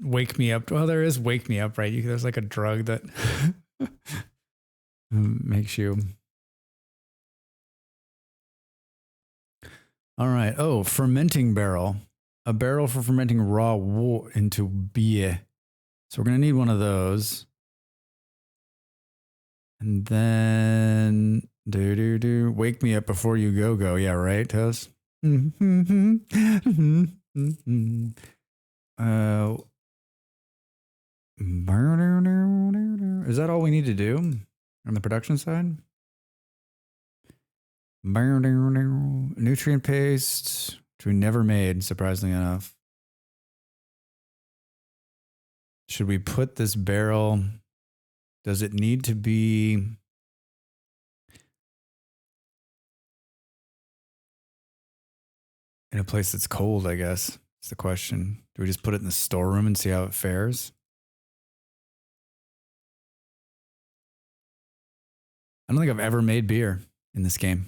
wake me up. Well, there is wake me up, right? There's like a drug that makes you. All right. Oh, fermenting barrel. A barrel for fermenting raw wool into beer. So we're going to need one of those. And then wake me up before you go. Yeah, right, Toast? Is that all we need to do on the production side? Nutrient paste, which we never made, surprisingly enough. Should we put this barrel? Does it need to be in a place that's cold, I guess? That's the question. Do we just put it in the storeroom and see how it fares? I don't think I've ever made beer in this game.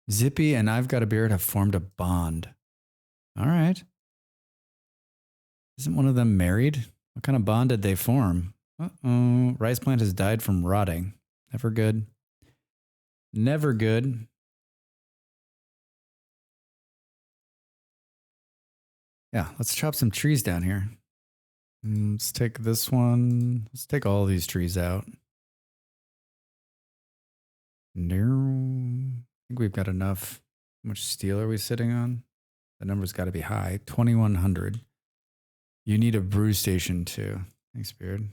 Zippy and I've Got a Beard have formed a bond. All right. Isn't one of them married? What kind of bond did they form? Uh-oh. Rice plant has died from rotting. Never good. Never good. Yeah, let's chop some trees down here. Let's take this one. Let's take all these trees out. No. I think we've got enough. How much steel are we sitting on? The number's got to be high. 2,100. You need a brew station too. Thanks, Beard.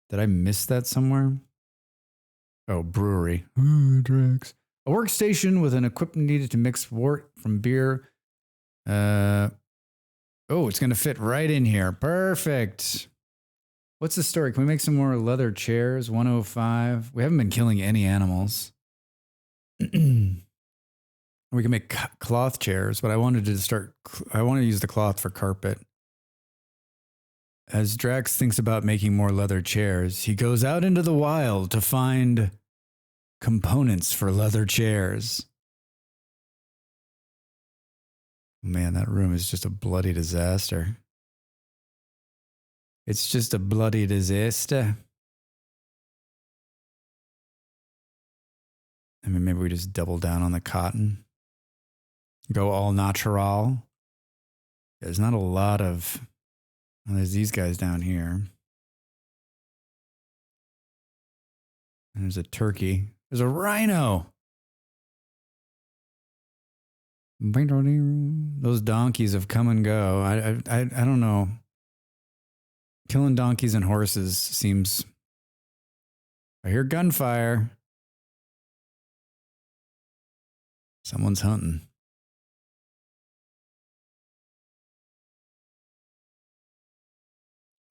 Did I miss that somewhere? Oh, brewery. Drax. A workstation with an equipment needed to mix wort from beer. Oh, it's going to fit right in here. Perfect. What's the story? Can we make some more leather chairs? 105. We haven't been killing any animals. We can make cloth chairs, but I wanted to use the cloth for carpet. As Drax thinks about making more leather chairs, he goes out into the wild to find components for leather chairs. Man, that room is just a bloody disaster. It's just a bloody disaster. I mean, maybe we just double down on the cotton. Go all natural. There's not a lot of... Well, there's these guys down here. And there's a turkey. There's a rhino. Those donkeys have come and go. I don't know. Killing donkeys and horses seems. I hear gunfire. Someone's hunting.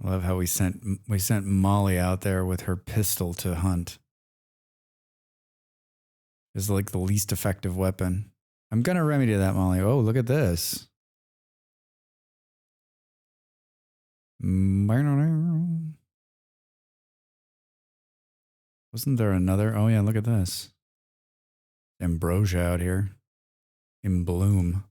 I love how we sent Molly out there with her pistol to hunt. It's like the least effective weapon. I'm gonna remedy that, Molly. Oh, look at this. Wasn't there another? Oh yeah, look at this. Ambrosia out here. In bloom.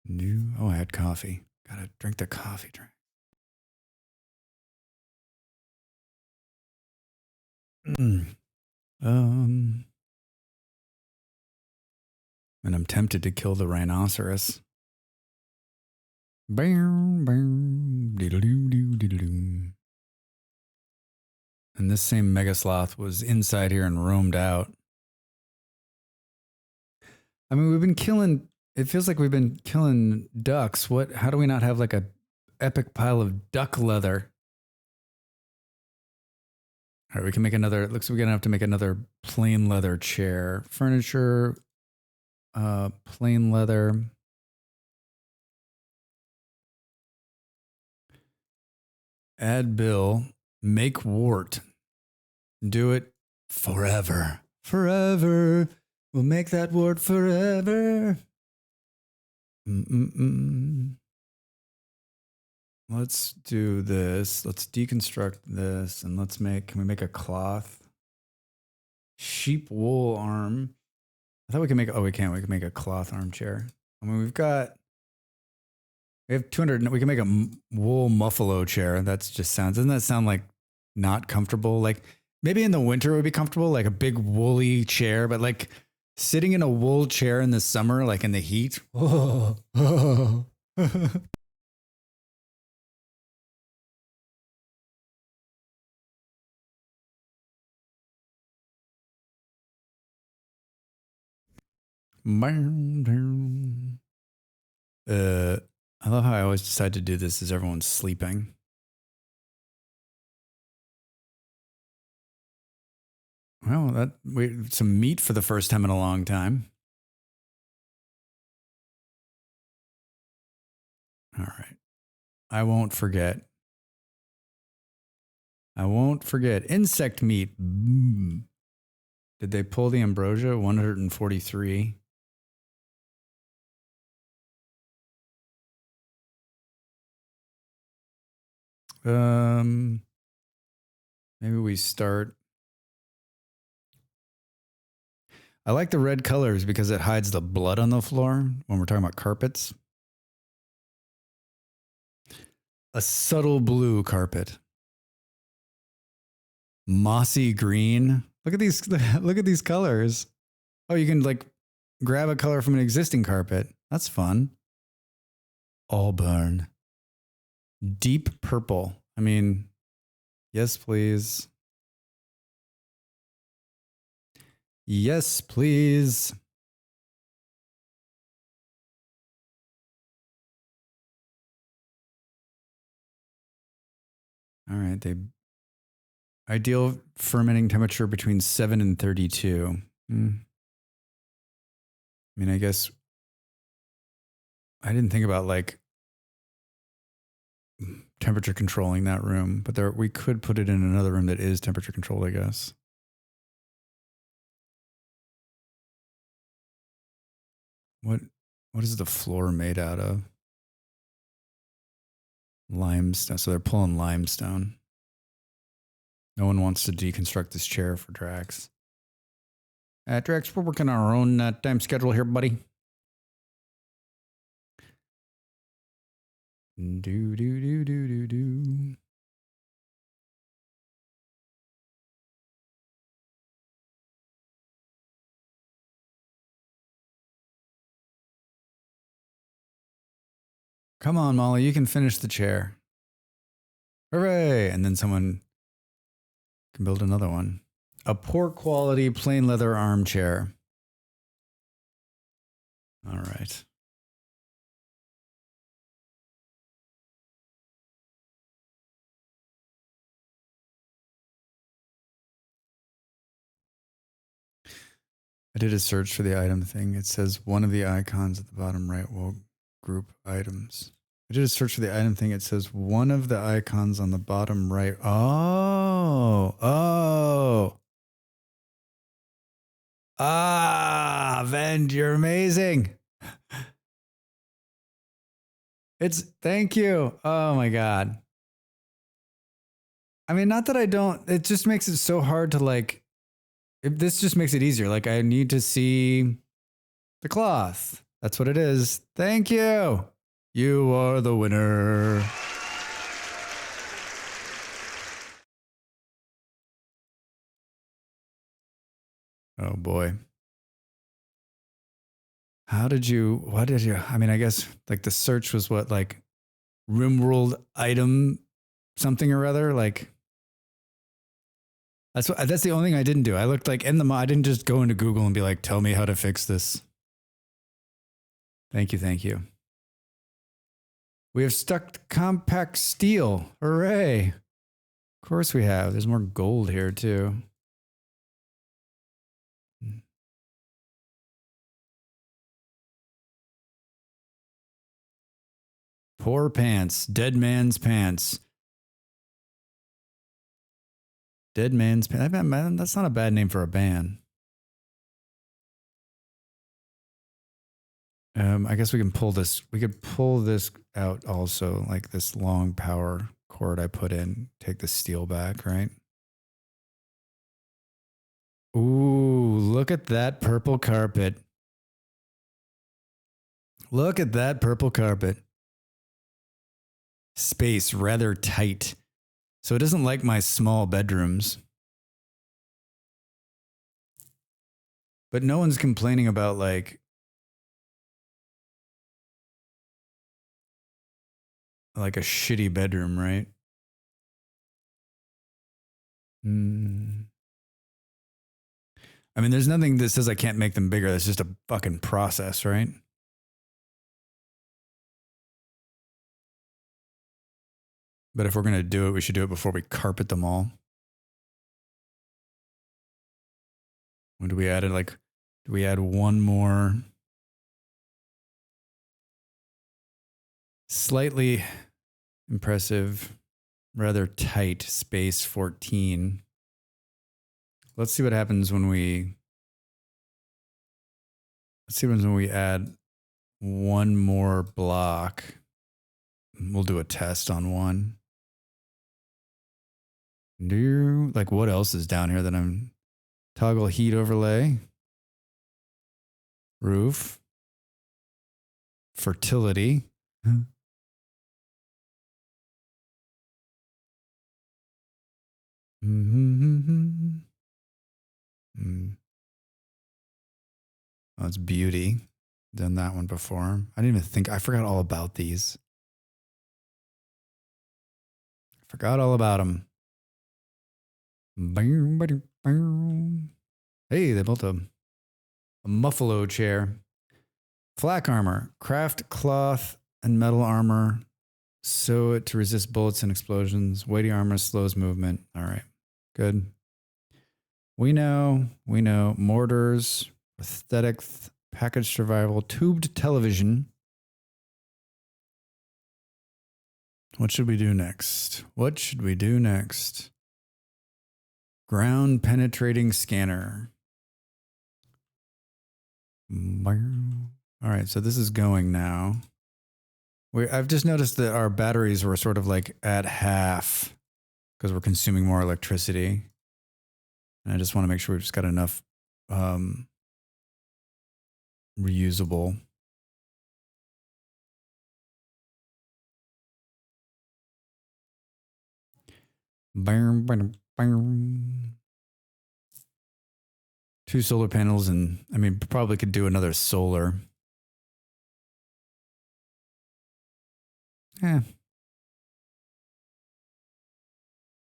New. Oh, I had coffee. Gotta drink the coffee drink. And I'm tempted to kill the rhinoceros. And this same megasloth was inside here and roamed out. I mean, we've been killing. It feels like we've been killing ducks. What? How do we not have like a epic pile of duck leather? All right, we can make another. It looks like we're gonna have to make another plain leather chair. Furniture, plain leather. Add bill. Make wart. Do it forever. Forever. We'll make that wart forever. Let's do this. Let's deconstruct this and let's make, can we make a cloth? Sheep wool arm. I thought we could make, oh, we can't. We can make a cloth armchair. I mean, we have 200, we can make a wool muffalo chair. That's just sounds, doesn't that sound like not comfortable? Like maybe in the winter it would be comfortable, like a big woolly chair, but like sitting in a wool chair in the summer, like in the heat. Oh. I love how I always decide to do this as everyone's sleeping. Well, some meat for the first time in a long time. All right. I won't forget. Insect meat. Did they pull the ambrosia? 143. Maybe we start. I like the red colors because it hides the blood on the floor when we're talking about carpets. A subtle blue carpet. Mossy green. Look at these. Look at these colors. Oh, you can like grab a color from an existing carpet. That's fun. Auburn. Deep purple. I mean, yes, please. Yes, please. All right. Ideal fermenting temperature between 7 and 32. I mean, I guess I didn't think about like temperature controlling that room, but we could put it in another room that is temperature controlled, I guess. What is the floor made out of? Limestone. So they're pulling limestone. No one wants to deconstruct this chair for Drax. Drax, we're working on our own time schedule here, buddy. Do. Come on, Molly, you can finish the chair. Hooray! And then someone can build another one. a poor quality plain leather armchair. All right. I did a search for the item thing. It says one of the icons at the bottom right will group items. I did a search for the item thing. It says one of the icons on the bottom right. Oh. Vend, you're amazing. Thank you. Oh my God. I mean, not that I don't, it just makes it so hard to like, this just makes it easier. Like I need to see the cloth. That's what it is. Thank you. You are the winner. Oh boy. What did you, I mean, I guess like the search was what, like RimWorld item something or other. Like that's the only thing I didn't do. I looked like I didn't just go into Google and be like, tell me how to fix this. Thank you. Thank you. We have stuck compact steel. Hooray. Of course we have. There's more gold here too. Poor pants. Dead man's pants. Dead man's pants. That's not a bad name for a band. I guess we can pull this. We could pull this out also, like this long power cord I put in. Take the steel back, right? Ooh, look at that purple carpet. Look at that purple carpet. Space rather tight. So it doesn't like my small bedrooms. But no one's complaining about like a shitty bedroom, right? I mean, there's nothing that says I can't make them bigger. That's just a fucking process, right? But if we're going to do it, we should do it before we carpet them all. When do we add it? Like, do we add one more slightly impressive, rather tight space 14? Let's see what happens when we add one more block. We'll do a test on one. Like what else is down here that I'm toggle heat overlay, roof, fertility. Oh, it's beauty. Done that one before. I didn't even think, I forgot all about these. Forgot all about them. Hey, they built a muffalo chair. Flak armor, craft cloth and metal armor. Sew it to resist bullets and explosions. Weighty armor slows movement. All right, good. We know. Mortars, aesthetic, package survival, tubed television. What should we do next? Ground penetrating scanner. All right, so this is going now. I've just noticed that our batteries were sort of like at half because we're consuming more electricity. And I just want to make sure we've just got enough reusable. Two solar panels, and I mean, probably could do another solar. Yeah.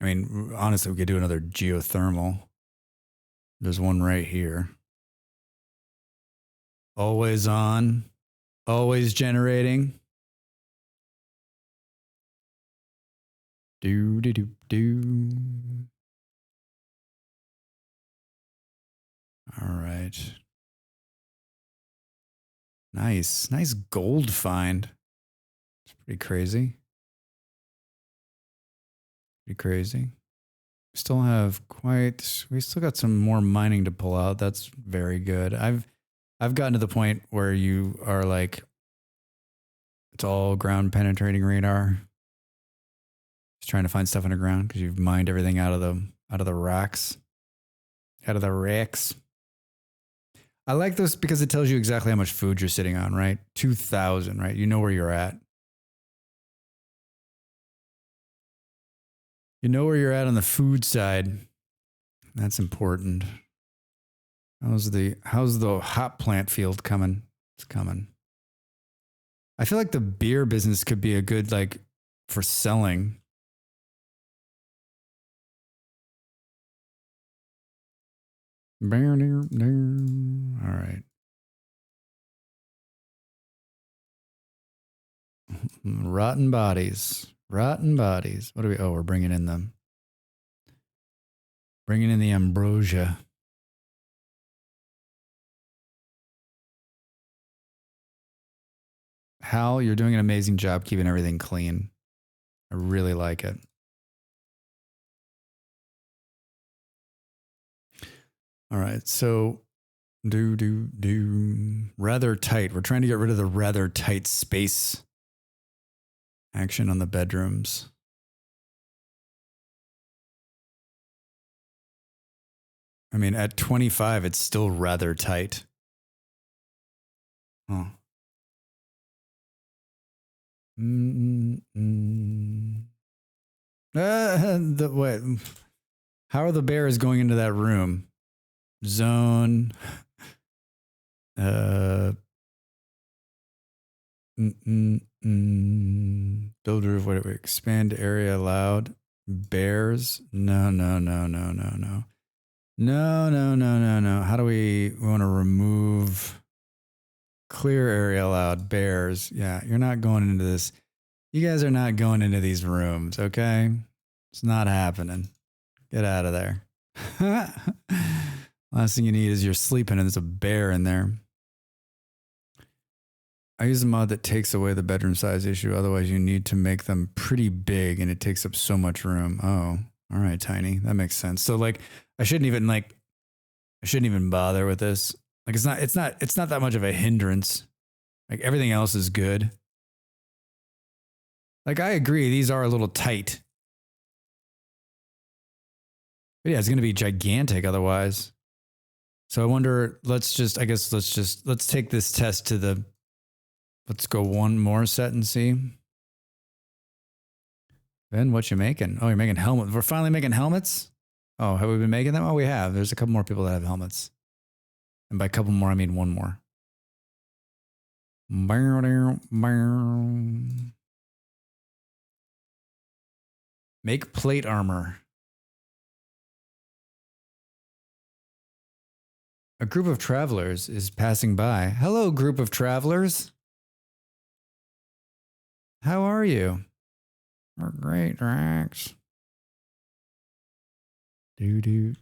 I mean, honestly, we could do another geothermal. There's one right here. Always on. Always generating. Do. All right. Nice gold find. It's pretty crazy. We still got some more mining to pull out. That's very good. I've gotten to the point where you are like, it's all ground penetrating radar. Just trying to find stuff underground because you've mined everything out of the racks. Out of the racks. I like this because it tells you exactly how much food you're sitting on, right? 2,000, right? You know where you're at. You know where you're at on the food side. That's important. How's the hop plant field coming? It's coming. I feel like the beer business could be a good, like, for selling. All right. Rotten bodies. What do we, we're bringing in them. Bringing in the ambrosia. Hal, you're doing an amazing job keeping everything clean. I really like it. All right, so rather tight. We're trying to get rid of the rather tight space action on the bedrooms. I mean, at 25, it's still rather tight. Oh. What? How are the bears going into that room? Zone. Builder of what? Expand area allowed. Bears. No. How do we want to remove clear area allowed? Bears. Yeah, you're not going into this. You guys are not going into these rooms, okay? It's not happening. Get out of there. Last thing you need is you're sleeping and there's a bear in there. I use a mod that takes away the bedroom size issue. Otherwise, you need to make them pretty big and it takes up so much room. Oh, all right, Tiny. That makes sense. So like, I shouldn't even bother with this. Like, it's not that much of a hindrance. Like, everything else is good. Like, I agree. These are a little tight. But yeah, it's going to be gigantic otherwise. So I wonder, let's take this test to the, let's go one more set and see. Ben, what you making? Oh, you're making helmets. We're finally making helmets? Oh, have we been making them? Oh, we have. There's a couple more people that have helmets. And by a couple more, I mean one more. Make plate armor. A group of travelers is passing by. Hello, group of travelers. How are you? We're great, Drax. Do.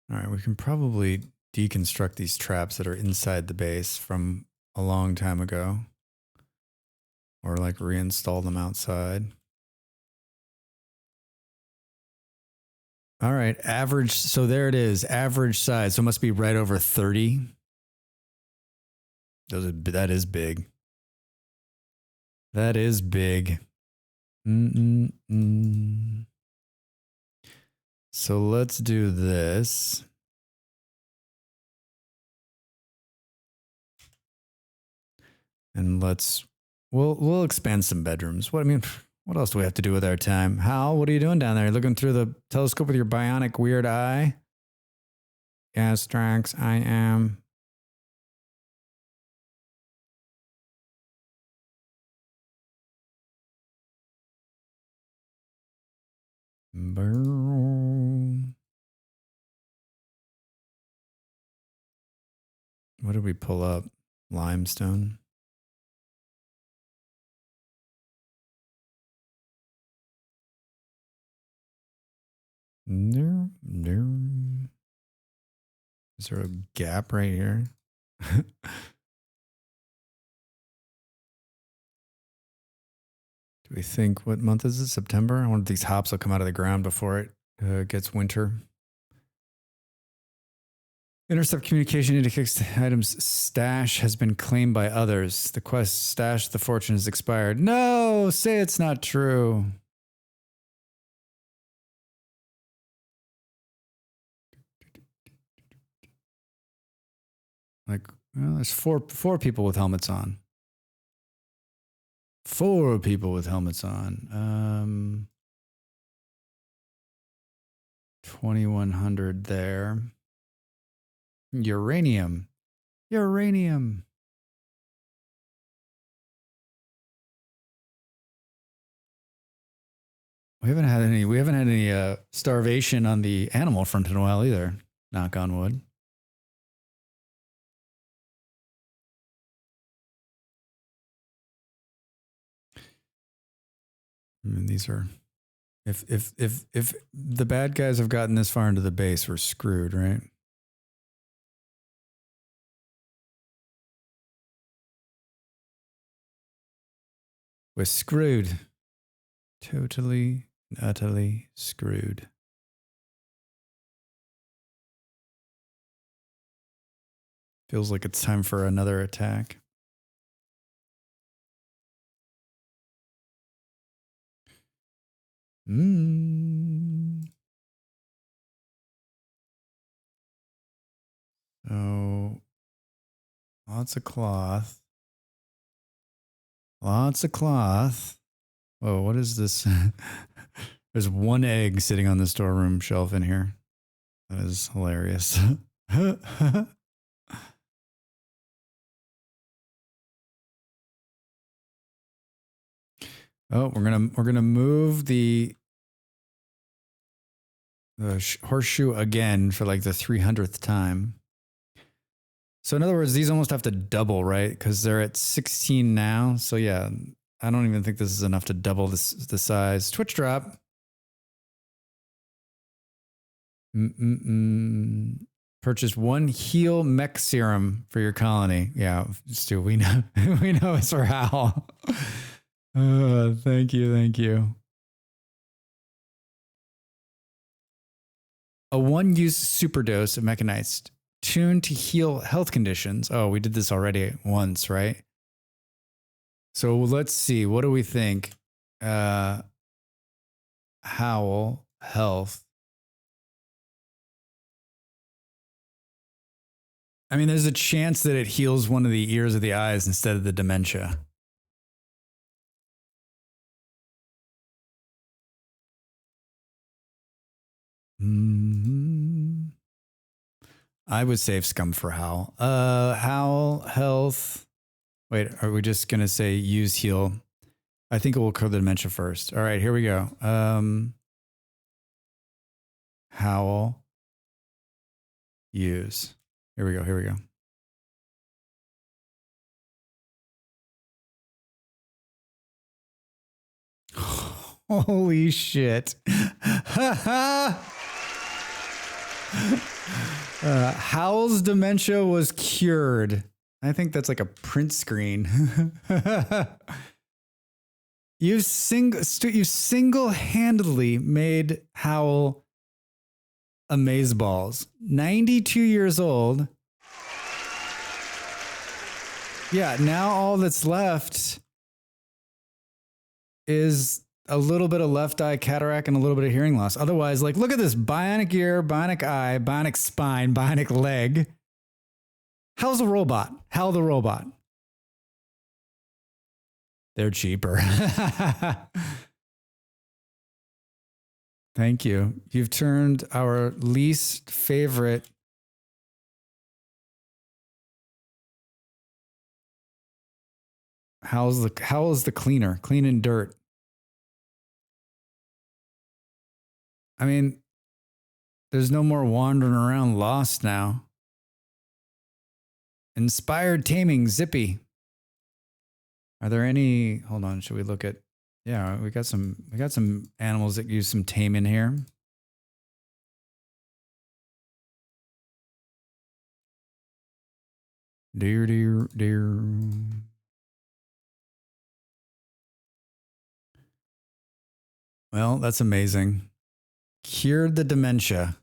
All right, we can probably deconstruct these traps that are inside the base from a long time ago. Or like reinstall them outside. All right, average. So there it is, average size. So it must be right over 30. That is big. That is big. So let's do this. And we'll expand some bedrooms. What else do we have to do with our time? Hal, what are you doing down there? Looking through the telescope with your bionic weird eye? Yes, Drax, I am. What did we pull up? Limestone. No, no. Is there a gap right here? Do we think, what month is it? September? I wonder if these hops will come out of the ground before it gets winter. Intercept communication indicates the item's stash has been claimed by others. The quest stash the fortune has expired. No, say it's not true. Like, well, there's four people with helmets on. 4 people with helmets on. 2100 there. Uranium. Uranium. We haven't had any starvation on the animal front in a while either. Knock on wood. I mean, these are if the bad guys have gotten this far into the base, we're screwed, right? We're screwed. Totally, utterly screwed. Feels like it's time for another attack. So, lots of cloth. Lots of cloth. Whoa, what is this? There's 1 egg sitting on the storeroom shelf in here. That is hilarious. Oh, we're gonna move the horseshoe again for like the 300th time. So in other words, these almost have to double, right? Because they're at 16 now. So yeah, I don't even think this is enough to double the size. Twitch drop. Purchase 1 heal mech serum for your colony. Yeah, Stu, we know we know it's for Hal. Thank you. A 1-use superdose of mechanized tuned to heal health conditions. Oh, we did this already once, right? So let's see. What do we think? Howl health. I mean, there's a chance that it heals one of the ears or the eyes instead of the dementia. I would save scum for Howl. Howl health. Wait, are we just gonna say use heal? I think it will code the dementia first. All right, here we go. Howl use. Here we go. Holy shit. Howl's dementia was cured. I think that's like a print screen. You single-handedly made Howl amazeballs. 92 years old. Yeah, now all that's left is a little bit of left eye cataract and a little bit of hearing loss. Otherwise, like, look at this: bionic ear, bionic eye, bionic spine, bionic leg. How's a robot? Hal the robot. They're cheaper. Thank you. You've turned our least favorite How's the cleaner? Cleaning dirt. I mean, there's no more wandering around lost now. Inspired taming, Zippy. Are there any? Hold on. Should we look at? Yeah, we got some animals that use some taming here. Deer, deer, deer. Well, that's amazing. Cured the dementia.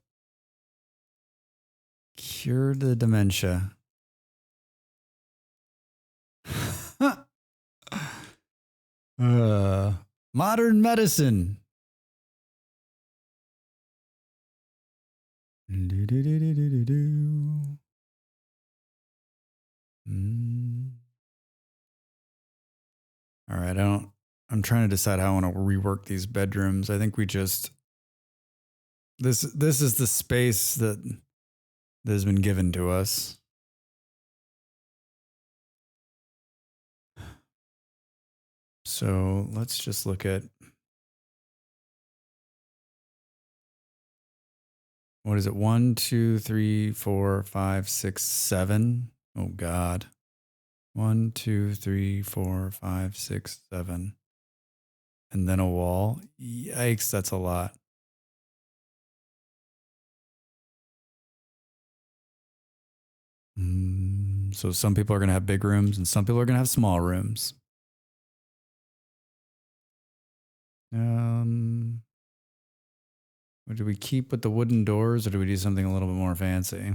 Cured the dementia. Modern medicine. All right, I'm trying to decide how I want to rework these bedrooms. I think we just this is the space that has been given to us. So let's just look at what is it? 1, 2, 3, 4, 5, 6, 7. Oh God. 1, 2, 3, 4, 5, 6, 7. And then a wall. Yikes, that's a lot. So some people are going to have big rooms and some people are going to have small rooms. What do we keep with the wooden doors or do we do something a little bit more fancy?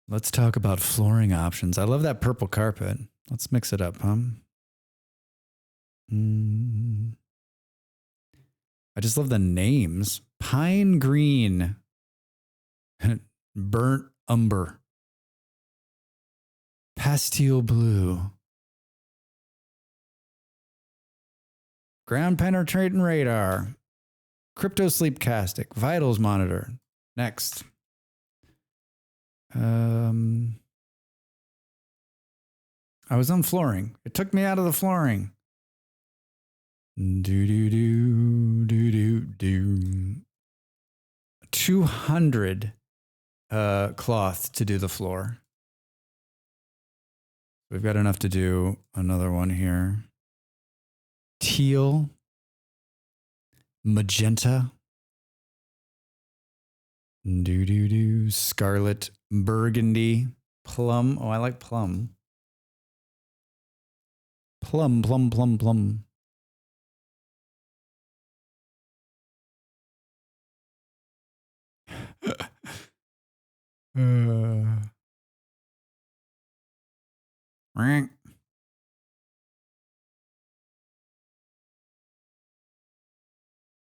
Let's talk about flooring options. I love that purple carpet. Let's mix it up, huh? I just love the names. Pine green. Burnt umber. Pastille blue. Ground penetrating radar. Crypto sleep castic. Vitals monitor. Next. I was on flooring. It took me out of the flooring. Do do do do do do. 200 cloth to do the floor. We've got enough to do another one here. Teal, magenta, scarlet, burgundy, plum. Oh, I like plum. Plum, plum, plum, plum.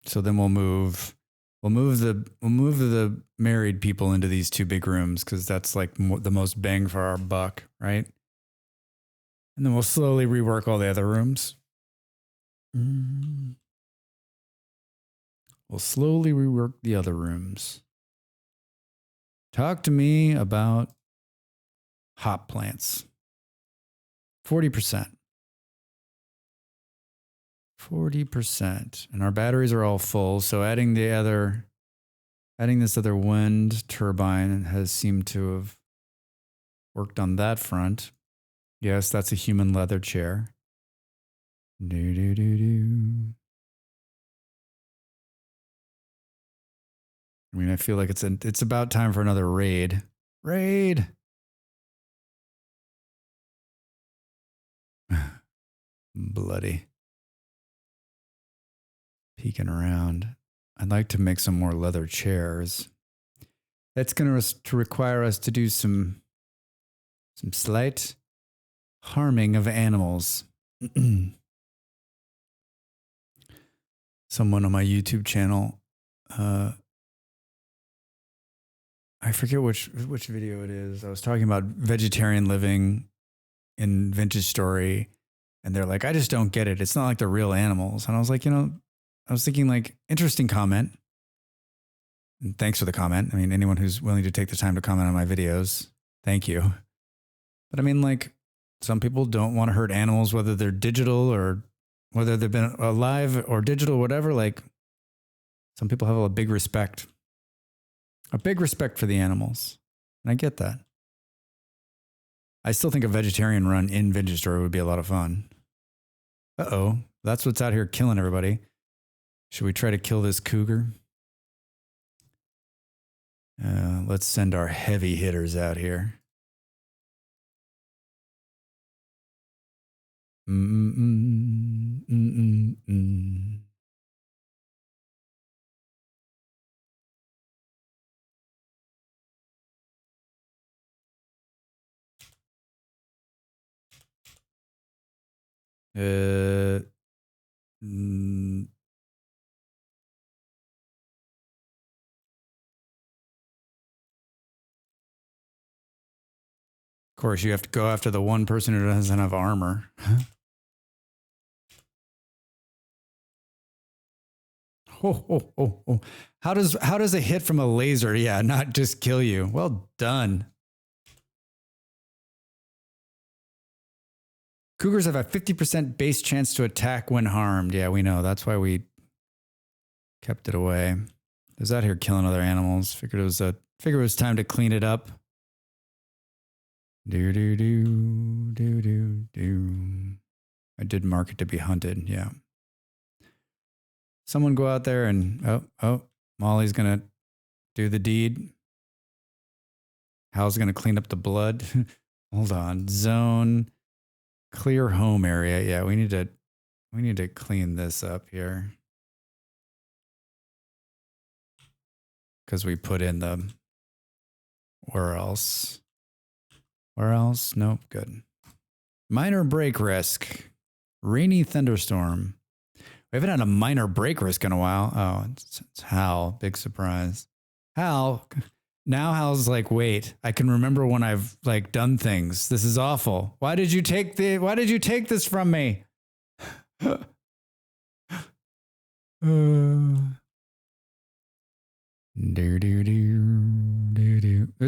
So then we'll move the married people into these two big rooms because that's like the most bang for our buck, right? And then we'll slowly rework all the other rooms. We'll slowly rework the other rooms. Talk to me about hop plants. 40%. 40%. And our batteries are all full. So adding this other wind turbine has seemed to have worked on that front. Yes, that's a human leather chair. Do, do, do, do. I mean, I feel like it's about time for another raid. Raid. Bloody. Peeking around. I'd like to make some more leather chairs. That's going to require us to do some slight harming of animals. Someone on my YouTube channel, I forget which video it is. I was talking about vegetarian living in Vintage Story, and they're like, I just don't get it. It's not like they're real animals. And I was like, I was thinking like, interesting comment. And thanks for the comment. I mean, anyone who's willing to take the time to comment on my videos, thank you. But I mean, like, some people don't want to hurt animals, whether they're digital or whether they've been alive or digital, whatever. Like, some people have a big respect for the animals. And I get that. I still think a vegetarian run in Vintage Store would be a lot of fun. Uh-oh, that's what's out here killing everybody. Should we try to kill this cougar? Let's send our heavy hitters out here. Of course, you have to go after the one person who doesn't have armor. Oh. How does a hit from a laser, not just kill you? Well done. Cougars have a 50% base chance to attack when harmed. Yeah, we know. That's why we kept it away. It was out here killing other animals. Figured it was time to clean it up. Do. I did mark it to be hunted. Yeah. Someone go out there and Molly's gonna do the deed. Hal's gonna clean up the blood. Hold on. Zone. Clear home area. Yeah, we need to clean this up here. Because we put in the where else? Nope, good. Minor break risk. Rainy thunderstorm. We haven't had a minor break risk in a while. Oh, it's Hal. Big surprise. Hal. Now Hal's like, wait, I can remember when I've like done things. This is awful. Why did you take this from me? There's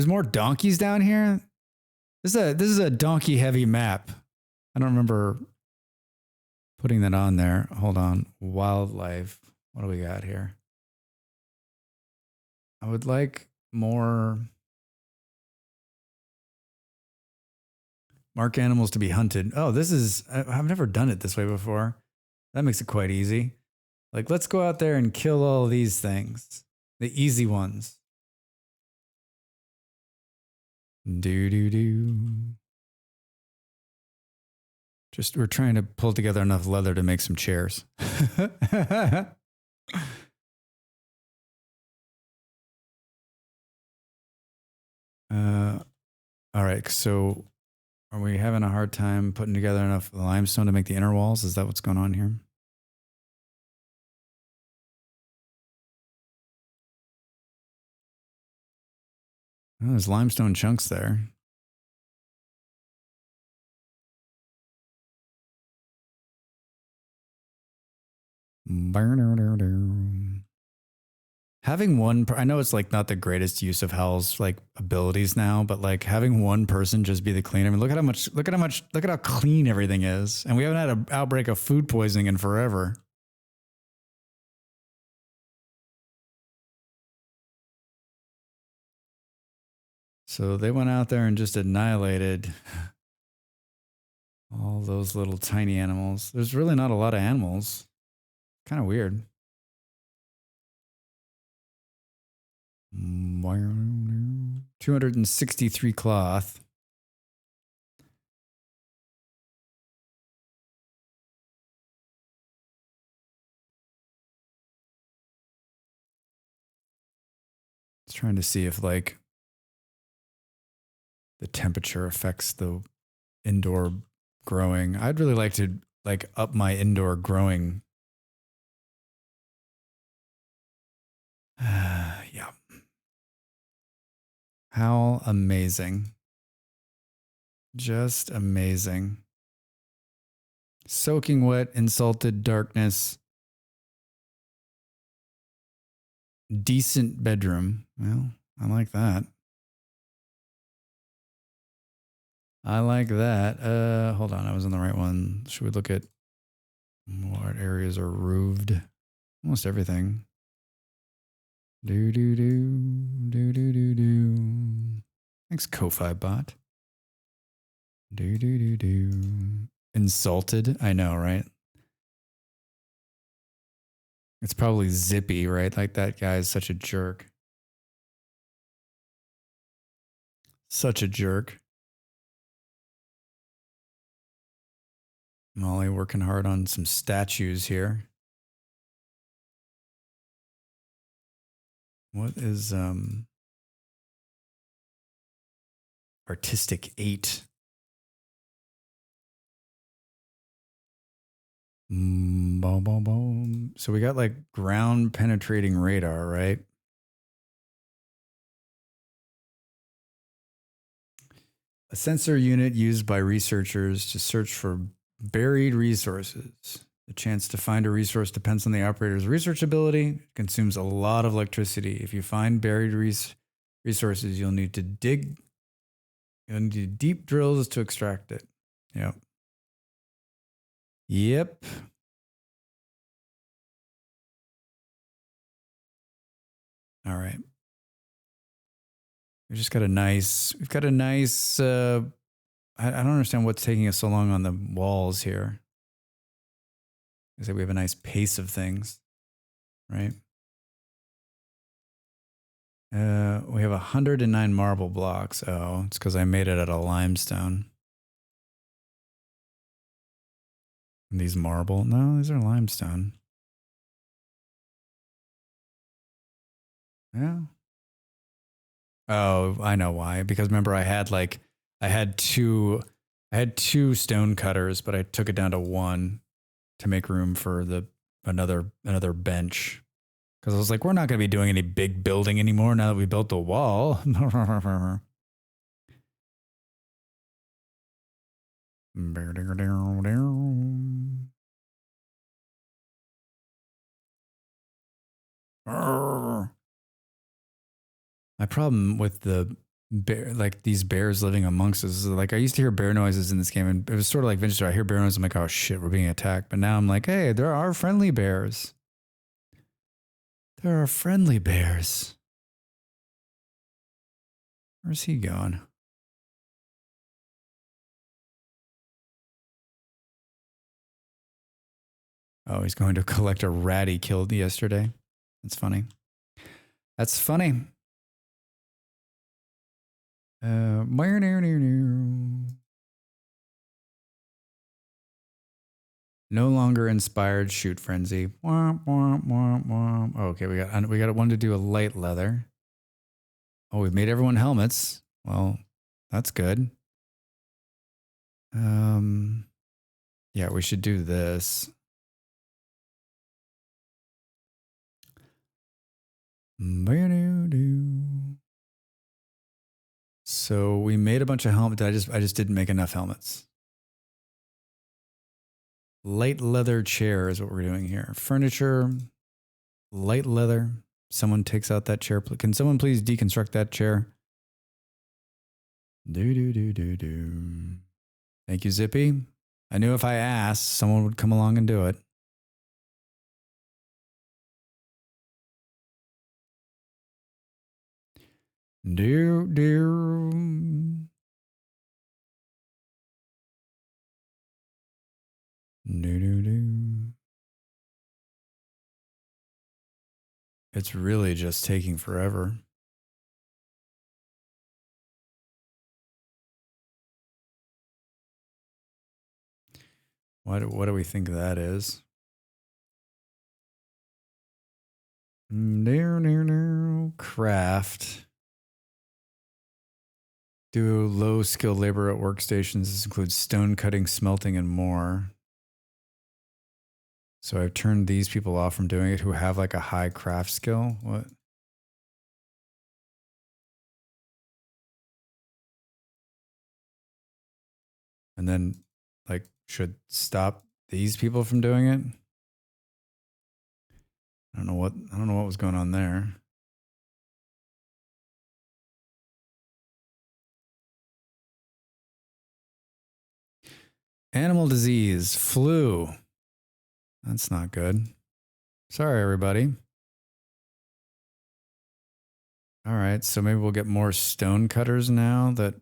more donkeys down here. This is a donkey heavy map. I don't remember putting that on there. Hold on. Wildlife. What do we got here? I would like more mark animals to be hunted. Oh, I've never done it this way before. That makes it quite easy. Like, let's go out there and kill all these things. The easy ones. Just, we're trying to pull together enough leather to make some chairs. All right, so are we having a hard time putting together enough limestone to make the inner walls? Is that what's going on here? Oh, there's limestone chunks there. Having one, I know it's like not the greatest use of Hal's like abilities now, but like having one person just be the cleaner. I mean, look at how clean everything is. And we haven't had an outbreak of food poisoning in forever. So they went out there and just annihilated all those little tiny animals. There's really not a lot of animals. Kind of weird. 263 cloth. It's trying to see if like the temperature affects the indoor growing. I'd really like to like up my indoor growing. Yeah. How amazing. Just amazing. Soaking wet, insulted darkness. Decent bedroom. Well, I like that. I like that. Hold on, I was on the right one. Should we look at what areas are roofed? Almost everything. Do do do do do do do. Thanks, Kofi bot. Do do do do. Insulted? I know, right? It's probably Zippy, right? Like that guy is such a jerk. Such a jerk. Molly working hard on some statues here. What is artistic 8? Boom, boom, boom. So we got like ground penetrating radar, right? A sensor unit used by researchers to search for buried resources. The chance to find a resource depends on the operator's research ability. It consumes a lot of electricity. If you find buried resources, you'll need to deep drills to extract it. Yep. Yep. All right. We've got a nice, I don't understand what's taking us so long on the walls here. I say we have a nice pace of things, right? We have 109 marble blocks. Oh, it's because I made it out of limestone. And these marble? No, these are limestone. Yeah. Oh, I know why. Because remember, I had two stone cutters, but I took it down to one to make room for another bench. Because I was like, we're not going to be doing any big building anymore now that we built the wall. My problem with the bear, like these bears living amongst us, is like I used to hear bear noises in this game, and it was sort of like vintage. I hear bear noises, I'm like, oh shit, we're being attacked. But now I'm like, hey, there are friendly bears. There are friendly bears. Where's he going? Oh, he's going to collect a rat he killed yesterday. That's funny. That's funny. No longer inspired shoot frenzy. Womp, womp, womp, womp. Okay, we got one to do a light leather. Oh, we've made everyone helmets. Well, that's good. Yeah, we should do this. So we made a bunch of helmets. I just didn't make enough helmets. Light leather chair is what we're doing here. Furniture, light leather. Someone takes out that chair. Can someone please deconstruct that chair? Do. Thank you, Zippy. I knew if I asked, someone would come along and do it. Do. It's really just taking forever. What do we think that is? Craft. Do low skill labor at workstations. This includes stone cutting, smelting, and more. So I've turned these people off from doing it who have like a high craft skill. What? And then like should stop these people from doing it. I don't know what was going on there. Animal disease, flu. That's not good. Sorry, everybody. All right, so maybe we'll get more stone cutters now that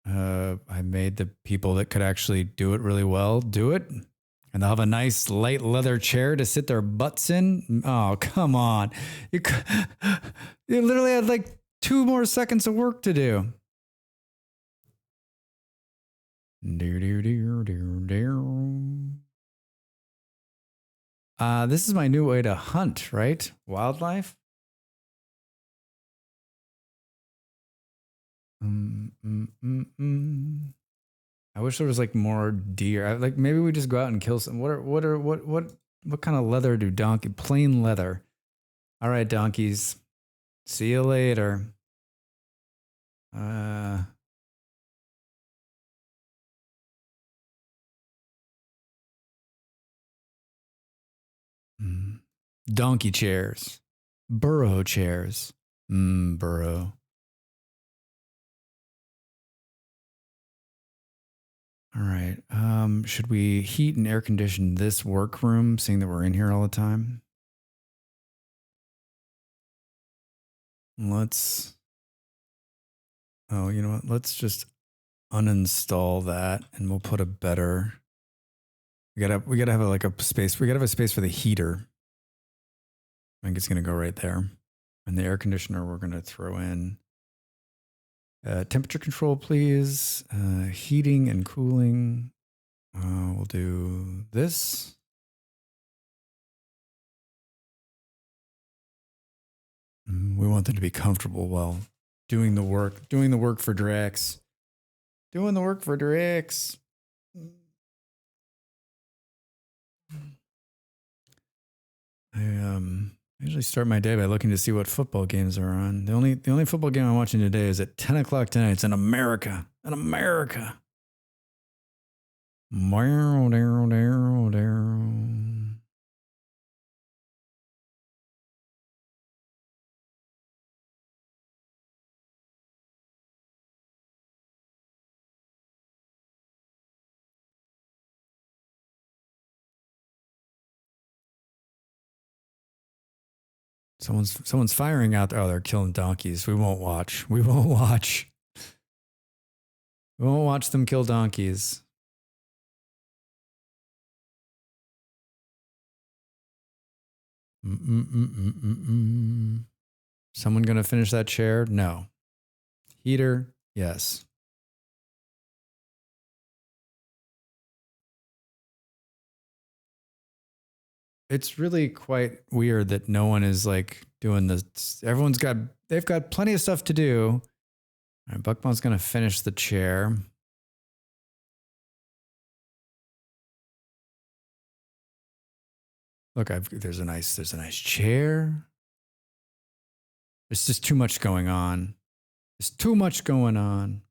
I made the people that could actually do it really well do it. And they'll have a nice light leather chair to sit their butts in. Oh, come on. You, you literally had like 2 more seconds of work to do. This is my new way to hunt, right? Wildlife. I wish there was like more deer. Like maybe we just go out and kill some. What kind of leather do donkey? Plain leather. All right, donkeys. See you later. Donkey chairs. Burrow chairs. Burrow. All right. Should we heat and air condition this workroom, seeing that we're in here all the time? Let's. Oh, you know what? Let's just uninstall that, and we'll put a better. We gotta have like a space. We gotta have a space for the heater. I think it's gonna go right there, and the air conditioner we're gonna throw in. Temperature control, please. Heating and cooling. We'll do this. We want them to be comfortable while doing the work. Doing the work for Drax. Doing the work for Drax. I usually start my day by looking to see what football games are on. The only football game I'm watching today is at 10 o'clock tonight. It's in America. In America. Someone's firing out there. Oh, they're killing donkeys. We won't watch. We won't watch. We won't watch them kill donkeys. Someone gonna finish that chair? No. Heater? Yes. It's really quite weird that no one is like doing this. They've got plenty of stuff to do. All right, Buckbone's gonna finish the chair. Look, there's a nice chair. There's just too much going on. There's too much going on.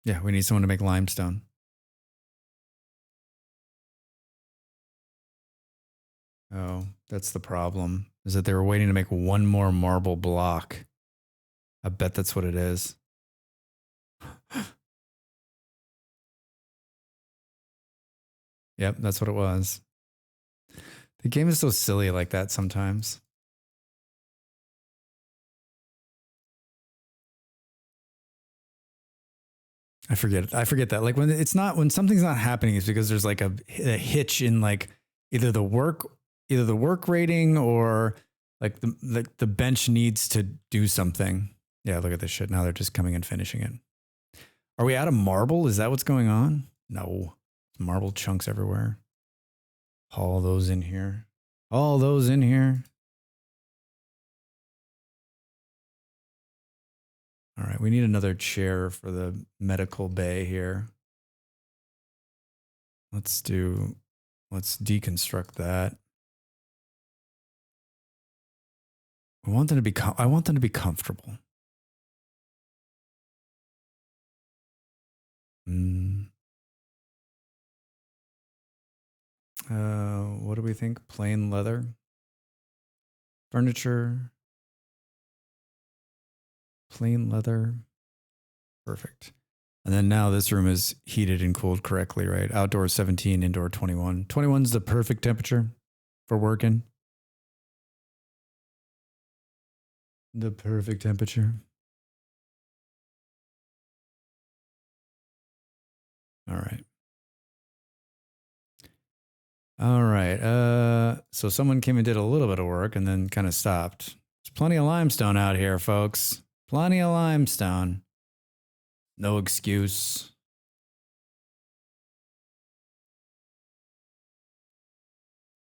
Yeah, we need someone to make limestone. Oh, that's the problem. Is that they were waiting to make one more marble block. I bet that's what it is. Yep, that's what it was. The game is so silly like that sometimes. I forget that. Like when something's not happening, it's because there's like a hitch in like either the work rating or like the bench needs to do something. Yeah, look at this shit. Now they're just coming and finishing it. Are we out of marble? Is that what's going on? No. Marble chunks everywhere. All those in here. All those in here. All right, we need another chair for the medical bay here. Let's deconstruct that. I want them to be comfortable. What do we think? Plain leather. Furniture. clean leather. Perfect. And then now this room is heated and cooled correctly, right? Outdoor 17, indoor 21. 21 is the perfect temperature for working. The perfect temperature. All right. All right. So someone came and did a little bit of work and then kind of stopped. There's plenty of limestone out here, folks. Plenty of limestone. No excuse.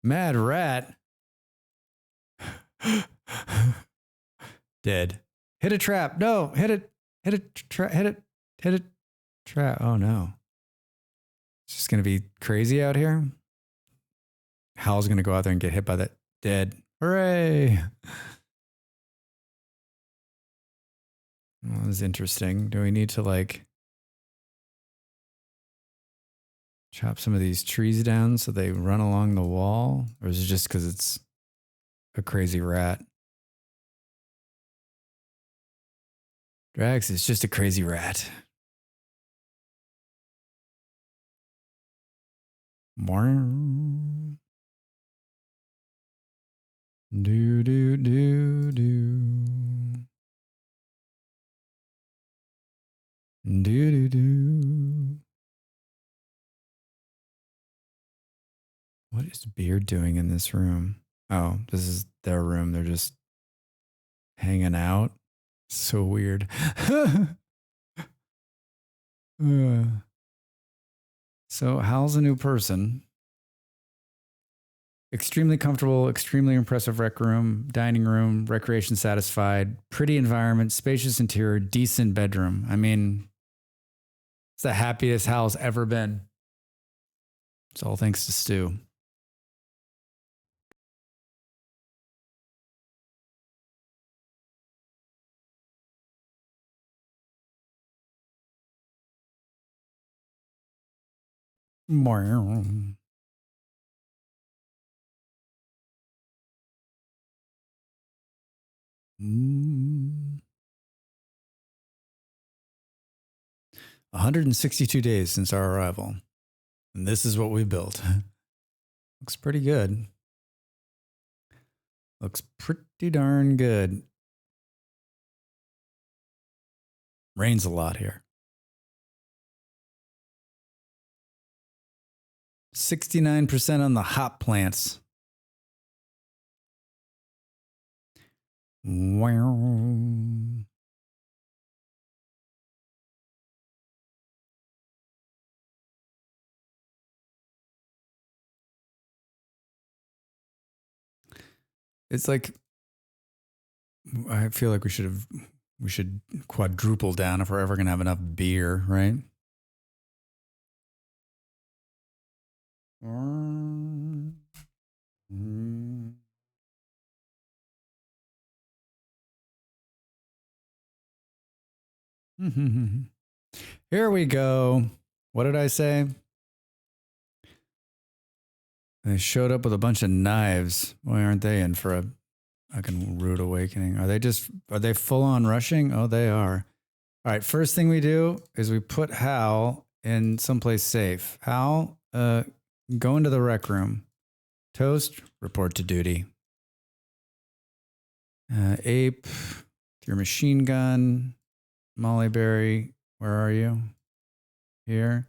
Mad rat. Dead. Hit a trap. No, hit it. Hit it. Hit it. Hit it. Trap. Oh no. It's just going to be crazy out here. Hal's going to go out there and get hit by that. Dead. Hooray. Well, this is interesting. Do we need to like chop some of these trees down so they run along the wall? Or is it just because it's a crazy rat? Drax is just a crazy rat. Do, do, do, do. Do, do, do. What is Beard doing in this room? Oh, this is their room. They're just hanging out. So weird. So Hal's a new person. Extremely comfortable, extremely impressive rec room, dining room, recreation satisfied, pretty environment, spacious interior, decent bedroom. I mean, it's the happiest Hal's ever been. It's all thanks to Stu. Mm. 162 days since our arrival. And this is what we built. Looks pretty good. Looks pretty darn good. Rains a lot here. 69% on the hop plants. Wow. It's like, I feel like we should quadruple down if we're ever going to have enough beer, right? Here we go. What did I say? They showed up with a bunch of knives. Why aren't they in for a fucking rude awakening? Are they full on rushing? Oh, they are. All right. First thing we do is we put Hal in someplace safe. Hal, go into the rec room. Toast, report to duty. Ape, your machine gun. Molly Berry, where are you? Here.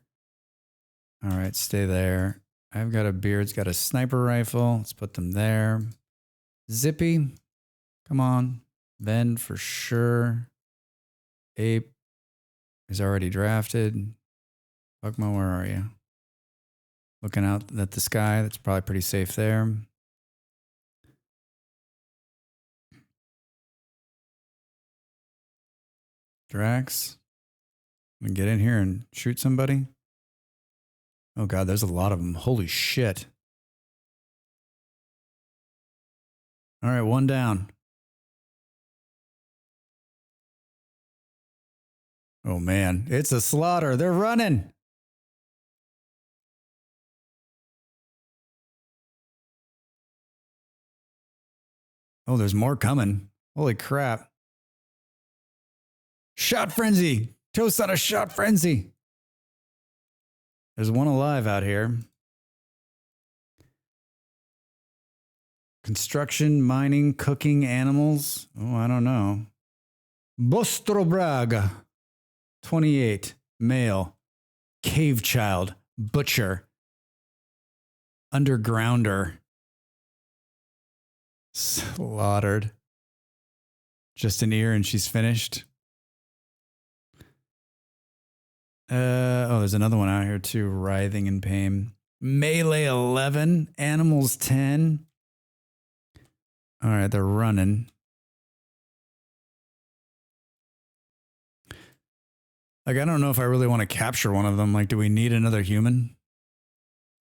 All right, stay there. I've got a Beard's got a sniper rifle. Let's put them there. Zippy, come on. Ben for sure. Ape is already drafted. Bugmo, where are you? Looking out at the sky. That's probably pretty safe there. Drax, we get in here and shoot somebody. Oh God, there's a lot of them. Holy shit. All right, one down. Oh man, it's a slaughter. They're running. Oh, there's more coming. Holy crap. Shot frenzy. Toast on a shot frenzy. There's one alive out here. Construction, mining, cooking, animals. Oh, I don't know. Bostro Braga. 28. Male. Cave child. Butcher. Undergrounder. Slaughtered. Just an ear and she's finished. There's another one out here too. Writhing in pain. Melee 11. Animals 10. All right, they're running. Like, I don't know if I really want to capture one of them. Like, do we need another human?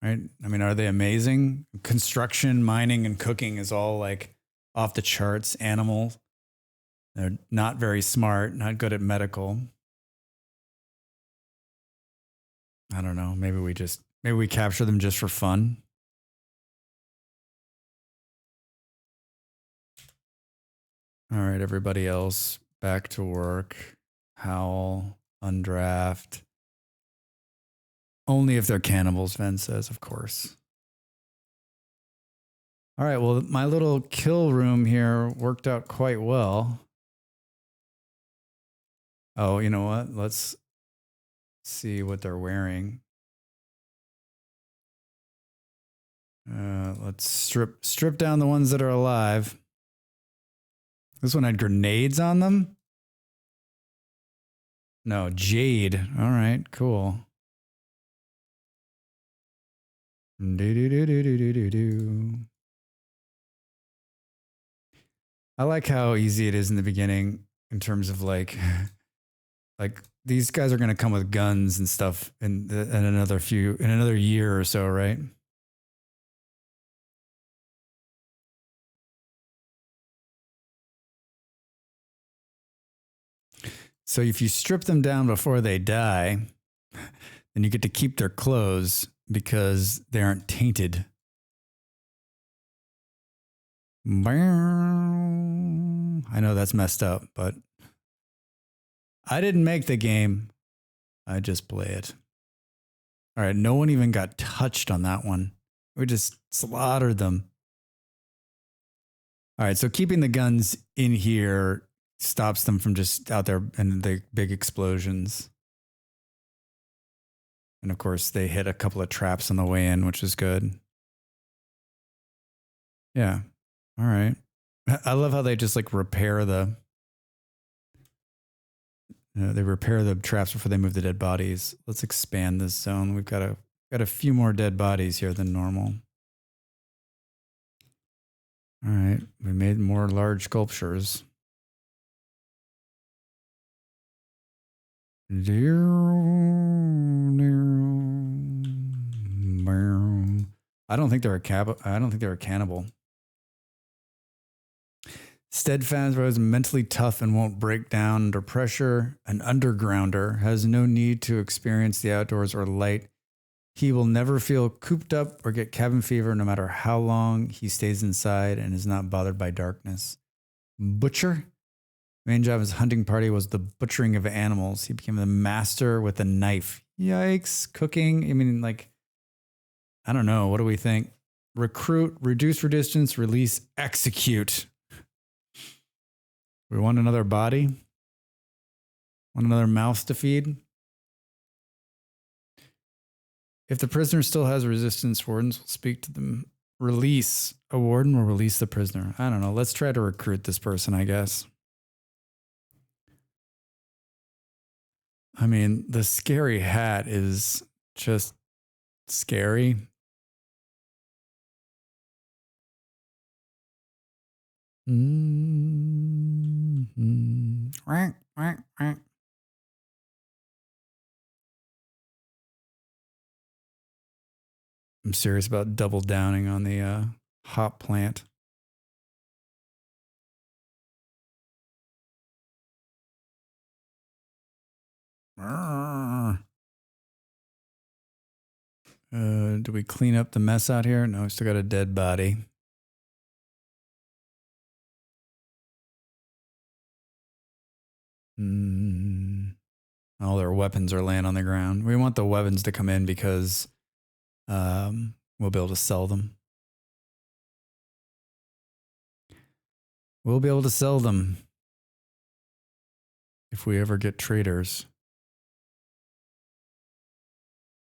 Right? I mean, are they amazing? Construction, mining, and cooking is all like off the charts. Animal. They're not very smart, not good at medical. I don't know. Maybe we capture them just for fun. All right, everybody else, back to work. Howl, undraft. Only if they're cannibals, Ven says, of course. All right, well, my little kill room here worked out quite well. Oh, you know what? Let's see what they're wearing. Let's strip down the ones that are alive. This one had grenades on them? No, jade. All right, cool. I like how easy it is in the beginning in terms of like these guys are going to come with guns and stuff in another year or so, right? So if you strip them down before they die, then you get to keep their clothes because they aren't tainted. I know that's messed up, but I didn't make the game. I just play it. All right, no one even got touched on that one. We just slaughtered them. All right, so keeping the guns in here stops them from just out there and the big explosions. And of course, they hit a couple of traps on the way in, which is good. Yeah. All right. I love how they just like repair they repair the traps before they move the dead bodies. Let's expand this zone. We've got a few more dead bodies here than normal. All right. We made more large sculptures. I don't think they're a cannibal. Steadfast was mentally tough and won't break down under pressure. An undergrounder has no need to experience the outdoors or light. He will never feel cooped up or get cabin fever no matter how long he stays inside and is not bothered by darkness. Butcher. Main job of his hunting party was the butchering of animals. He became the master with a knife. Yikes. Cooking. I mean, like, I don't know. What do we think? Recruit, reduce resistance, release, execute. We want another body. Want another mouth to feed. If the prisoner still has resistance, wardens will speak to them. Release. A warden will release the prisoner. I don't know. Let's try to recruit this person, I guess. I mean, the scary hat is just scary. I'm serious about double downing on the hop plant. Do we clean up the mess out here? No, we still got a dead body. Do All their weapons are laying on the ground. We want the weapons to come in because we'll be able to sell them. We'll be able to sell them if we ever get traders.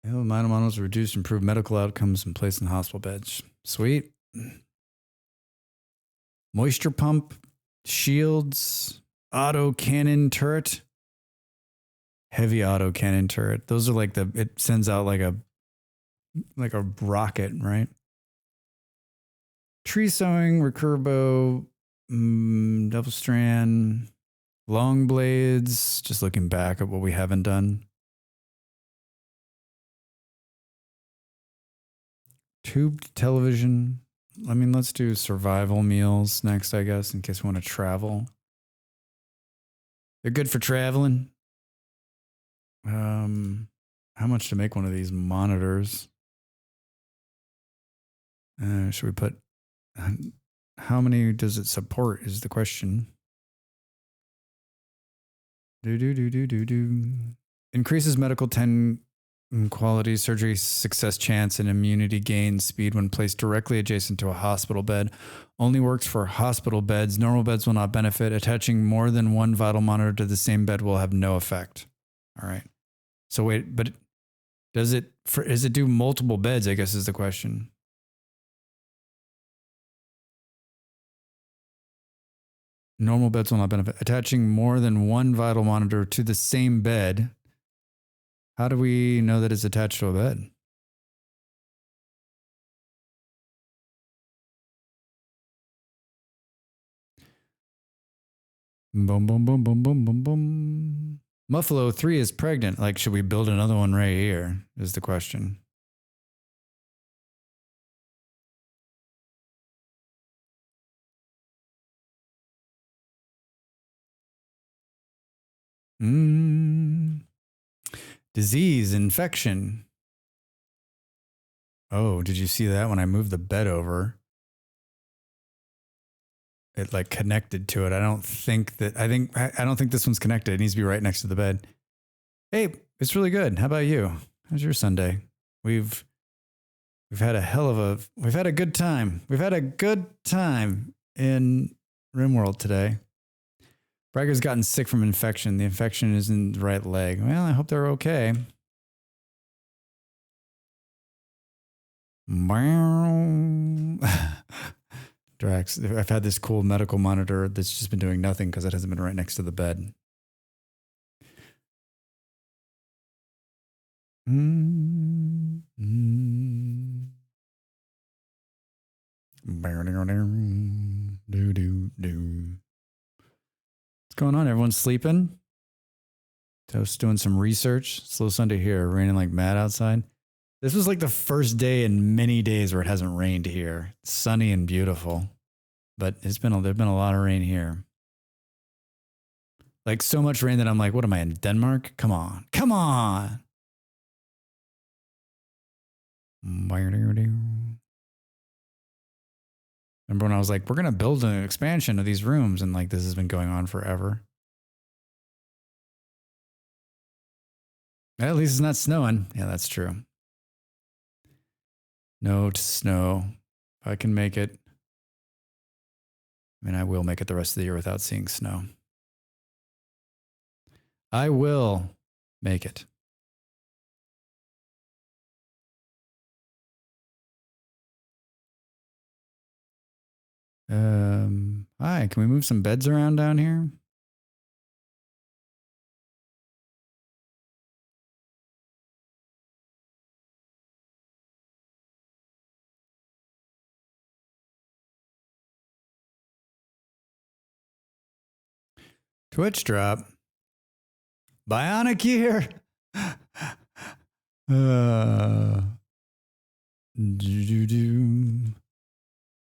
Minor models reduce improved medical outcomes and placed in hospital beds. Sweet. Moisture pump, shields, auto cannon turret. Heavy auto cannon turret. Those are like it sends out like a rocket, right? Tree sowing, recurve bow, double strand, long blades. Just looking back at what we haven't done. Tubed television. I mean, let's do survival meals next, I guess, in case we want to travel. They're good for traveling. How much to make one of these monitors? Should we put... How many does it support is the question. Increases medical 10 quality, surgery success chance, and immunity gain speed when placed directly adjacent to a hospital bed. Only works for hospital beds. Normal beds will not benefit. Attaching more than one vital monitor to the same bed will have no effect. All right. So wait, but does it do multiple beds, I guess is the question. Normal beds will not benefit. Attaching more than one vital monitor to the same bed. How do we know that it's attached to a bed? Boom, boom, boom, boom, boom, boom, boom. Muffalo 3 is pregnant. Like, should we build another one right here? Is the question. Disease, infection. Oh, did you see that when I moved the bed over? It like connected to it. I don't think this one's connected. It needs to be right next to the bed. Hey, it's really good. How about you? How's your Sunday? We've had a good time. We've had a good time in RimWorld today. Bragger's gotten sick from infection. The infection is in the right leg. Well, I hope they're okay. Drax, I've had this cool medical monitor that's just been doing nothing because it hasn't been right next to the bed. What's going on? Everyone's sleeping? Toast doing some research. Slow Sunday here, raining like mad outside. This was like the first day in many days where it hasn't rained here. It's sunny and beautiful, but there's been a lot of rain here. Like so much rain that I'm like, what am I in Denmark? Come on. Remember when I was like, we're going to build an expansion of these rooms, and like this has been going on forever. At least it's not snowing. Yeah, that's true. No to snow. If I can make it. I mean, I will make it the rest of the year without seeing snow. I will make it. Hi, can we move some beds around down here? Twitch drop. Bionic ear.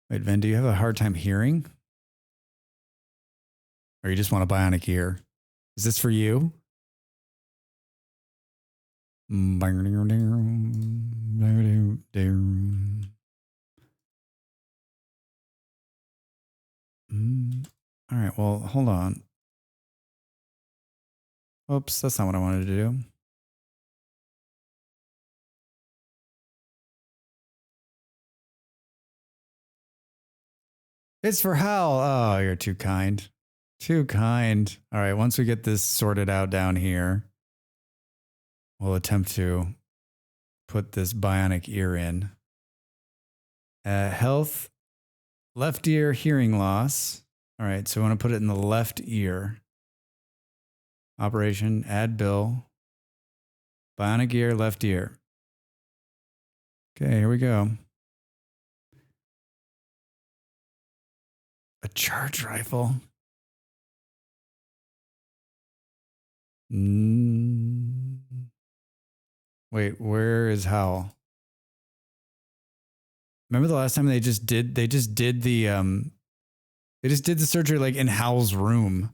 Wait, Ven, do you have a hard time hearing? Or you just want a bionic ear? Is this for you? All right, well, hold on. Oops, that's not what I wanted to do. It's for Hal. Oh, you're too kind. Too kind. All right, once we get this sorted out down here, we'll attempt to put this bionic ear in. Health, left ear, hearing loss. All right, so I want to put it in the left ear. Operation, add bill. Bionic ear, left ear. Okay, here we go. A charge rifle. Wait, where is Hal? Remember the last time they just did the surgery like in Hal's room.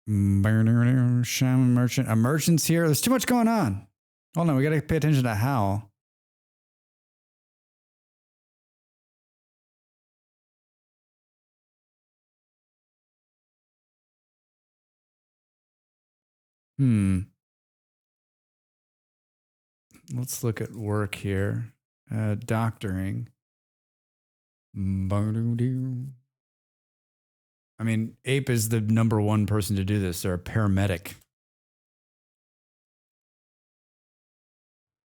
Shaman merchant. A merchant's here. There's too much going on. Hold on, we gotta pay attention to Hal. Let's look at work here. Doctoring. I mean, Ape is the number one person to do this. They're a paramedic.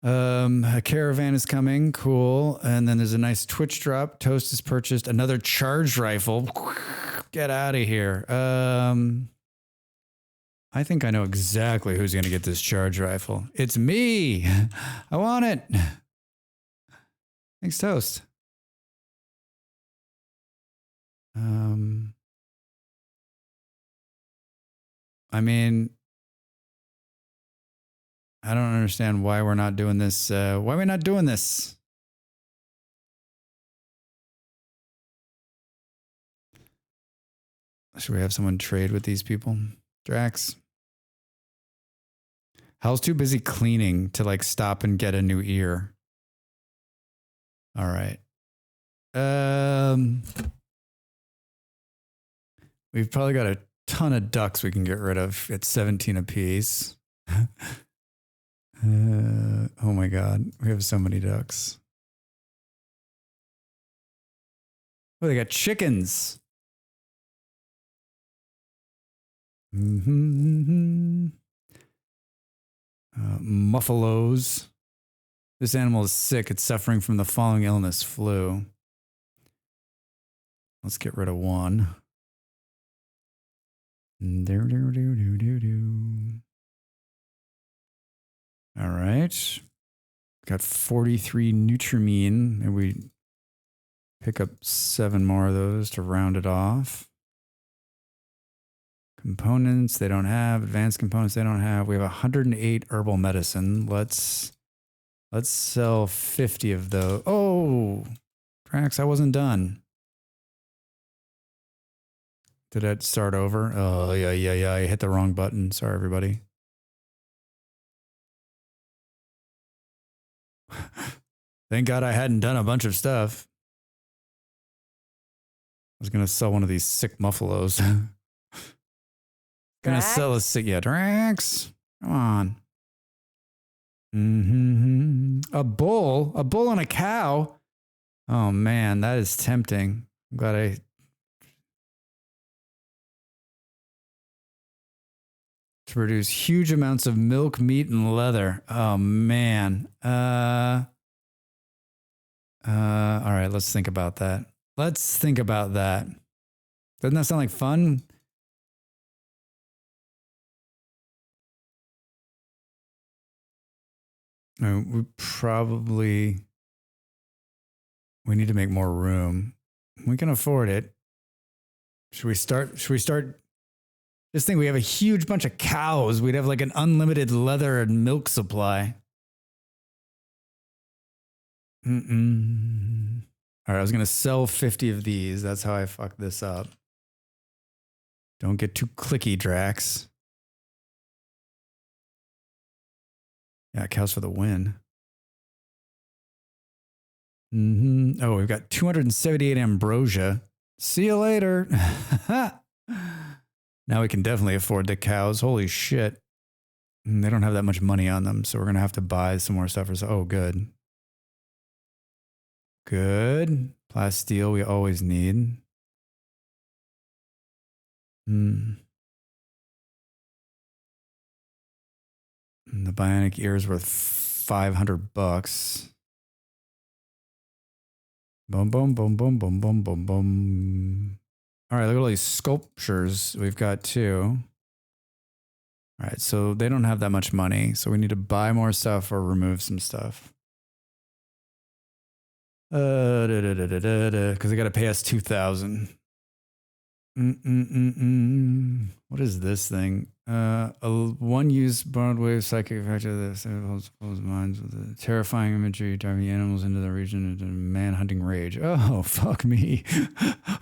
A caravan is coming. Cool. And then there's a nice Twitch drop. Toast is purchased. Another charge rifle. Get out of here. I think I know exactly who's going to get this charge rifle. It's me. I want it. Thanks, Toast. I mean, I don't understand why we're not doing this. Why are we not doing this? Should we have someone trade with these people? Drax. Hal's too busy cleaning to like stop and get a new ear. All right. We've probably got a ton of ducks we can get rid of. It's 17 apiece. Oh my God. We have so many ducks. Oh, they got chickens. Muffalos. This animal is sick. It's suffering from the following illness, flu. Let's get rid of one. All right. Got 43 Nutrimine, and we pick up 7 more of those to round it off. Components they don't have. Advanced components they don't have. We have 108 herbal medicine. Let's sell 50 of those. Oh, Drax, I wasn't done. Did it start over? Oh, yeah. I hit the wrong button. Sorry, everybody. Thank God I hadn't done a bunch of stuff. I was going to sell one of these sick muffalos. Gonna sell a sick, yeah, Drax. Come on. A bull and a cow. Oh man, that is tempting. I'm glad I. To produce huge amounts of milk, meat, and leather. Oh man. All right, let's think about that. Doesn't that sound like fun? We need to make more room. We can afford it. Should we start? Just think we have a huge bunch of cows. We'd have like an unlimited leather and milk supply. All right, I was going to sell 50 of these. That's how I fucked this up. Don't get too clicky, Drax. Yeah, cows for the win. Oh, we've got 278 ambrosia. See you later. Now we can definitely afford the cows. Holy shit. They don't have that much money on them, so we're going to have to buy some more stuff. Oh, good. Good. Plasteel we always need. The bionic ear is worth $500. Boom, boom, boom, boom, boom, boom, boom, boom. All right, look at all these sculptures we've got too. All right, so they don't have that much money, so we need to buy more stuff or remove some stuff. Because they got to pay us $2,000. What is this thing? A one-use borrowed wave psychic effect of this holds minds with a terrifying imagery, driving animals into the region into man-hunting rage. Oh, fuck me!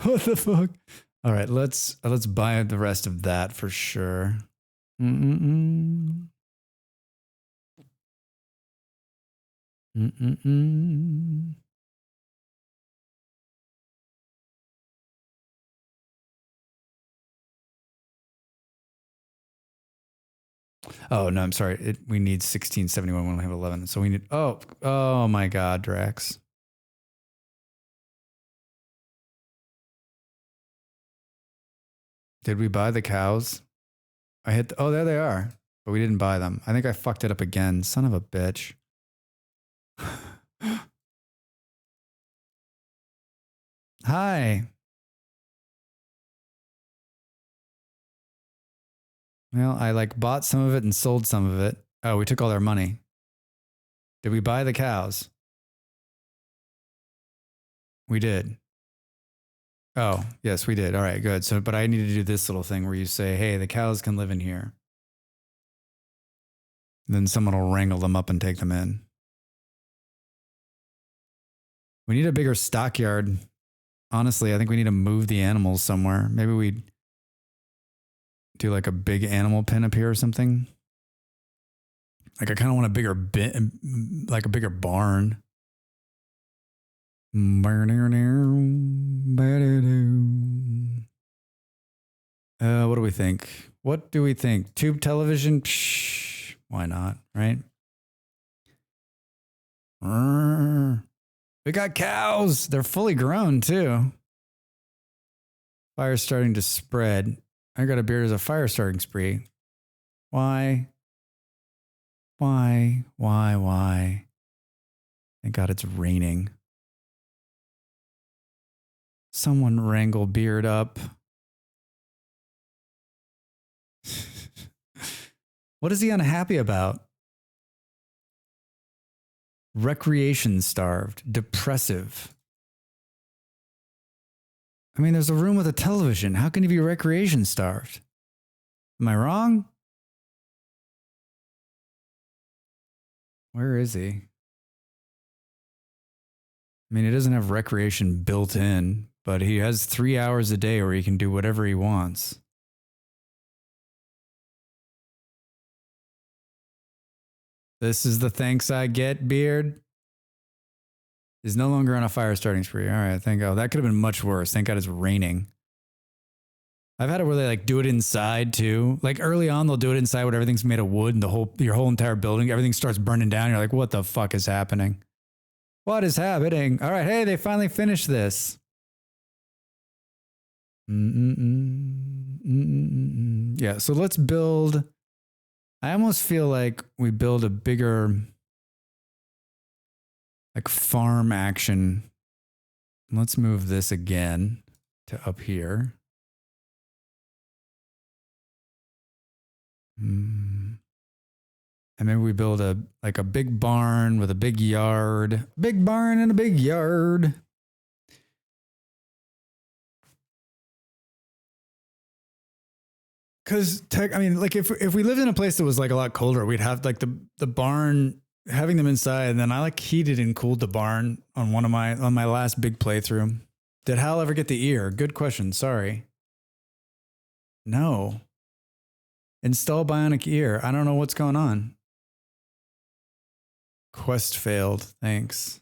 What the fuck? All right, let's buy the rest of that for sure. Oh no, I'm sorry. We need 1671 when we have 11. So we need. Oh my God, Drax. Did we buy the cows? I hit. Oh, there they are. But we didn't buy them. I think I fucked it up again. Son of a bitch. Hi. Well, I like bought some of it and sold some of it. Oh, we took all their money. Did we buy the cows? We did. Oh, yes, we did. All right, good. So, but I need to do this little thing where you say, hey, the cows can live in here. Then someone will wrangle them up and take them in. We need a bigger stockyard. Honestly, I think we need to move the animals somewhere. Maybe we do like a big animal pen up here or something. Like I kind of want a bigger like a bigger barn. What do we think? What do we think? Tube television? Psh, why not, right? We got cows. They're fully grown too. Fire's starting to spread. I got a beard as a fire starting spree. Why? Why? Thank God it's raining. Someone wrangle beard up. What is he unhappy about? Recreation starved, depressive. I mean, there's a room with a television. How can you be recreation starved? Am I wrong? Where is he? I mean, he doesn't have recreation built in, but he has 3 hours a day where he can do whatever he wants. This is the thanks I get, beard. Is no longer on a fire starting spree. All right, thank God. That could have been much worse. Thank God it's raining. I've had it where they like do it inside too. Like early on, they'll do it inside when everything's made of wood and your whole entire building, everything starts burning down. You're like, what the fuck is happening? What is happening? All right, hey, they finally finished this. Yeah, so let's build. I almost feel like we build a bigger like farm action. Let's move this again to up here. And maybe we build a big barn with a big yard. Big barn and a big yard. Because I mean, like if we lived in a place that was like a lot colder, we'd have like the barn, having them inside, and then I like heated and cooled the barn on my last big playthrough. Did Hal ever get the ear? Good question. Sorry. No. Install bionic ear. I don't know what's going on. Quest failed. Thanks.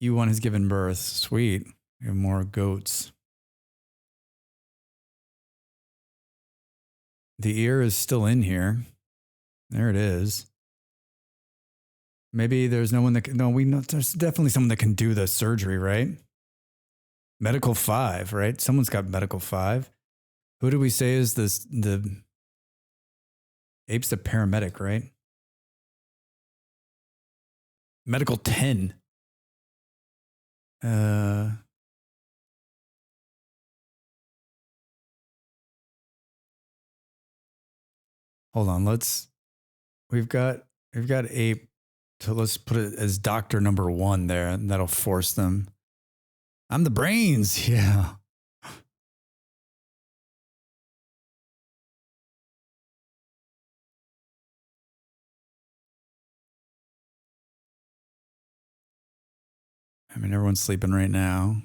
U1 has given birth. Sweet. We have more goats. The ear is still in here. There it is. Maybe there's no one that can, no, we know there's definitely someone that can do the surgery, right? Medical 5, right? Someone's got medical 5. Who do we say is the ape's the paramedic, right? Medical 10. Hold on, we've got ape, so let's put it as doctor number 1 there, and that'll force them. I'm the brains, yeah. I mean, everyone's sleeping right now.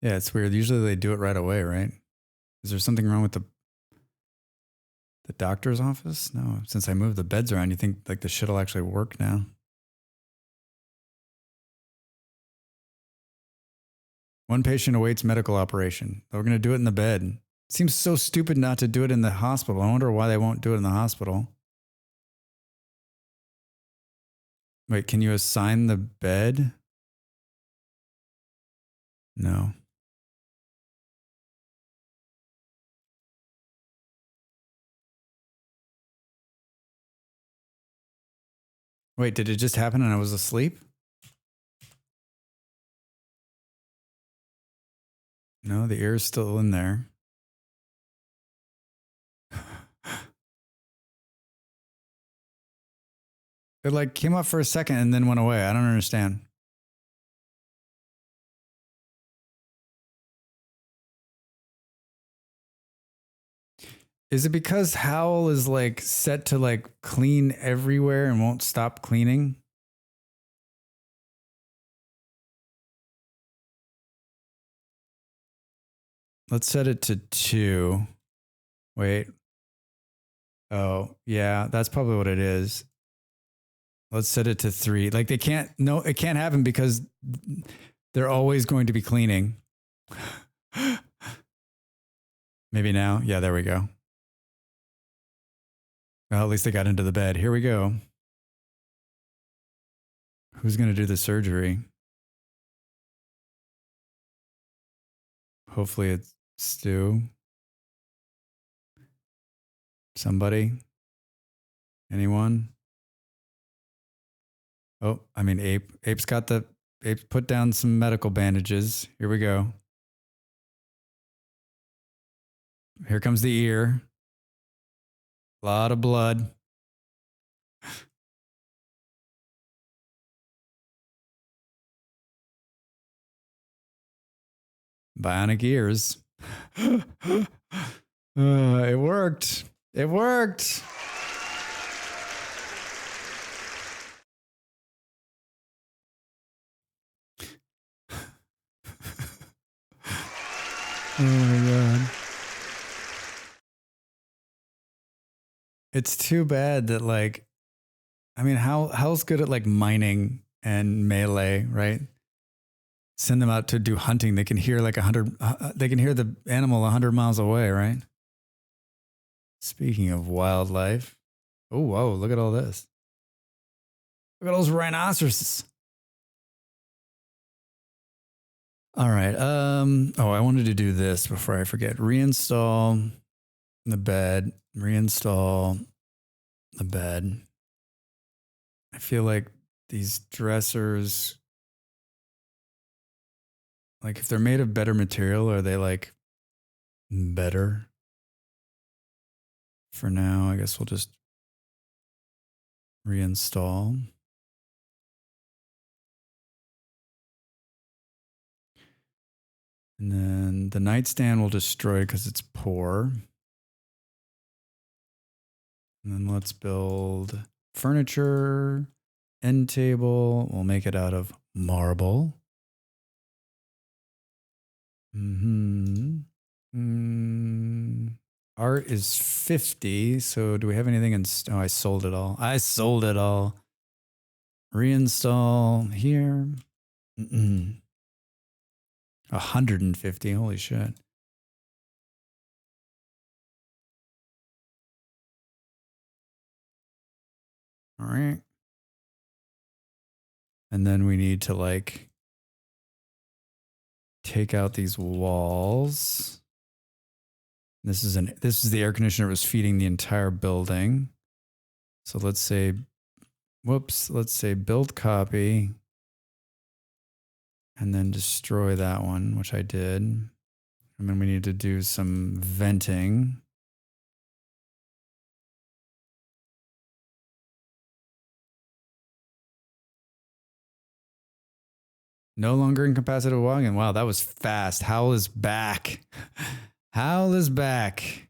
Yeah, it's weird. Usually they do it right away, right? Is there something wrong with the doctor's office? No, since I moved the beds around, you think like the shit will actually work now? One patient awaits medical operation. We're going to do it in the bed. Seems so stupid not to do it in the hospital. I wonder why they won't do it in the hospital. Wait, can you assign the bed? No. Wait, did it just happen and I was asleep? No, the ear is still in there. It like came up for a second and then went away. I don't understand. Is it because Howl is like set to like clean everywhere and won't stop cleaning? Let's set it to 2. Wait. Oh, yeah, that's probably what it is. Let's set it to 3. Like they can't, no, it can't happen because they're always going to be cleaning. Maybe now. Yeah, there we go. Well, at least they got into the bed. Here we go. Who's going to do the surgery? Hopefully it's Stu. Somebody? Anyone? Oh, I mean, Ape. Ape's put down some medical bandages. Here we go. Here comes the ear. A lot of blood. Bionic ears. It worked. It worked. Oh my God. It's too bad that like, I mean, how's good at like mining and melee, right? Send them out to do hunting. They can hear like 100, they can hear the animal 100 miles away, right? Speaking of wildlife. Oh, whoa, look at all this. Look at those rhinoceroses. All right. Oh, I wanted to do this before I forget. Reinstall the bed. Reinstall the bed. I feel like these dressers, like if they're made of better material, are they like better? For now, I guess we'll just reinstall. And then the nightstand will destroy because it's poor. And then let's build furniture, end table. We'll make it out of marble. Art is 50. So do we have anything in? Oh, I sold it all. I sold it all. Reinstall here. 150. Holy shit. All right. And then we need to like take out these walls. This is the air conditioner that was feeding the entire building. So let's say build copy and then destroy that one, which I did. And then we need to do some venting. No longer incapacitated walking. Wow, that was fast. Howl is back. Howl is back.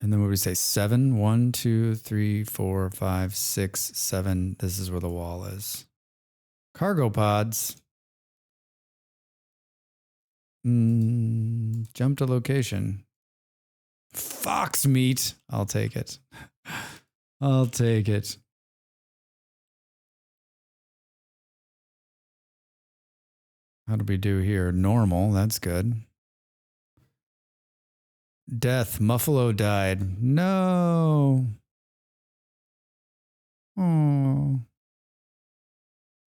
And then what would we say? 7? 1, 2, 3, 4, 5, 6, 7. This is where the wall is. Cargo pods. Jump to location. Fox meat. I'll take it. I'll take it. How do we do here? Normal. That's good. Death. Muffalo died. No. Oh.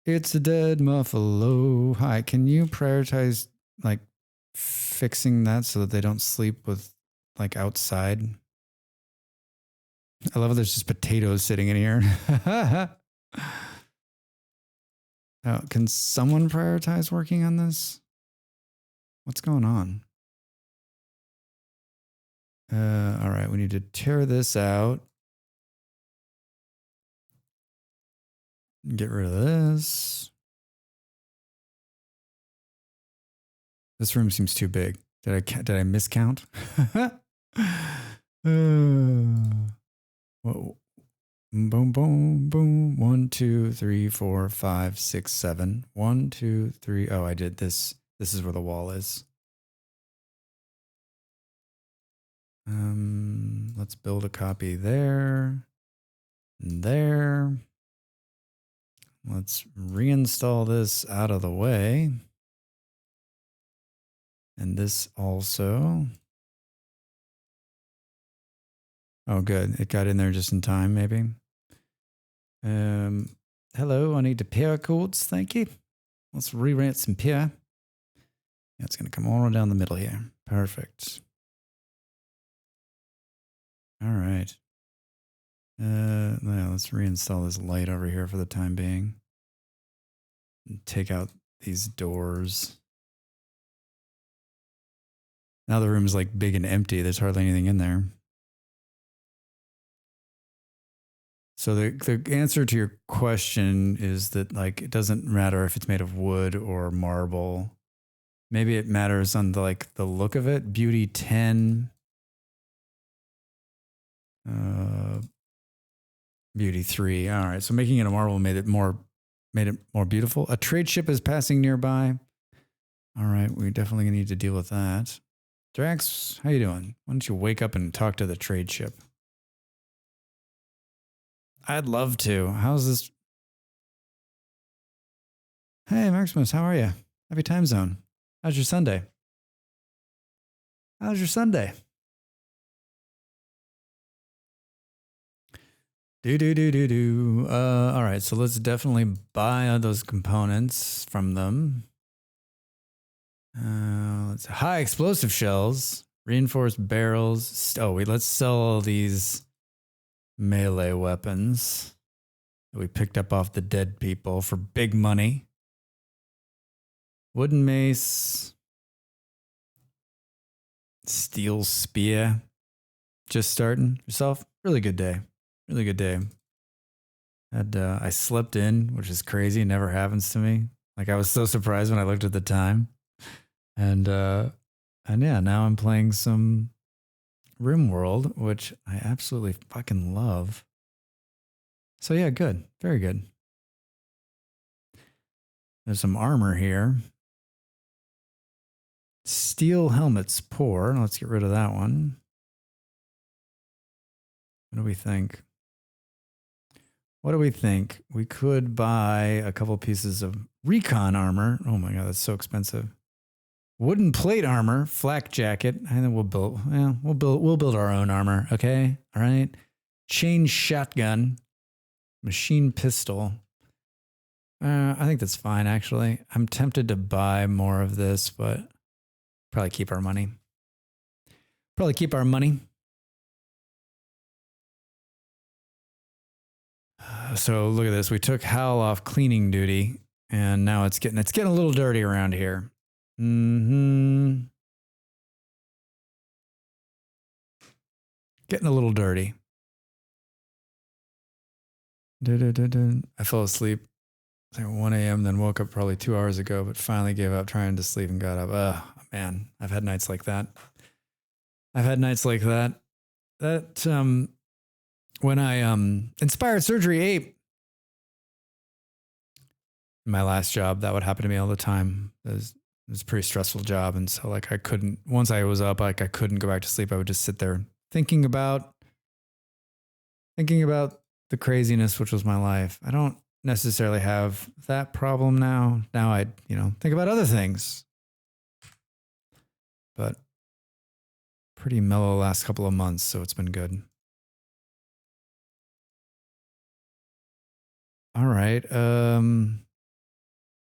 It's a dead Muffalo. Hi, can you prioritize like fixing that so that they don't sleep with like outside? I love how there's just potatoes sitting in here. Oh, can someone prioritize working on this? What's going on? All right, we need to tear this out. Get rid of this. This room seems too big. Did I miscount? Whoa. Boom, boom, boom. 1, 2, 3, 4, 5, 6, 7. 1, 2, 3. Oh, I did this. This is where the wall is. Let's build a copy there. And there. Let's reinstall this out of the way. And this also. Oh, good. It got in there just in time, maybe. Hello, I need the power cords. Thank you. Let's re-rent some power. Yeah, it's going to come all down the middle here. Perfect. All right. Yeah, let's reinstall this light over here for the time being. And take out these doors. Now the room's like big and empty. There's hardly anything in there. So the answer to your question is that like it doesn't matter if it's made of wood or marble. Maybe it matters on the like the look of it. Beauty 10. Beauty 3. All right. So making it a marble made it more beautiful. A trade ship is passing nearby. All right. We definitely need to deal with that. Drax, how you doing? Why don't you wake up and talk to the trade ship? I'd love to. How's this? Hey, Maximus, how are you? Happy time zone. How's your Sunday? How's your Sunday? All right, so let's definitely buy those components from them. Let's high explosive shells, reinforced barrels. Oh, wait, let's sell all these melee weapons that we picked up off the dead people for big money. Wooden mace, steel spear. Just starting yourself. Really good day. Really good day. I slept in, which is crazy. It never happens to me. Like I was so surprised when I looked at the time. And yeah, now I'm playing some RimWorld, which I absolutely fucking love. So yeah, good. Very good. There's some armor here. Steel helmets poor. Let's get rid of that one. What do we think? What do we think? We could buy a couple pieces of recon armor. Oh my god, that's so expensive. Wooden plate armor, flak jacket. And then we'll build our own armor. Okay, all right. Chain shotgun, machine pistol. I think that's fine. Actually, I'm tempted to buy more of this, but probably keep our money. Probably keep our money. So look at this. We took Hal off cleaning duty, and now it's getting a little dirty around here. Getting a little dirty. I fell asleep at 1 a.m., then woke up probably 2 hours ago, but finally gave up trying to sleep and got up. Oh, man, I've had nights like that. When I Inspired Surgery 8, my last job, that would happen to me all the time. It was a pretty stressful job. And so like once I was up, like I couldn't go back to sleep. I would just sit there thinking about the craziness, which was my life. I don't necessarily have that problem now. Now I, think about other things. But pretty mellow last couple of months, so it's been good. All right.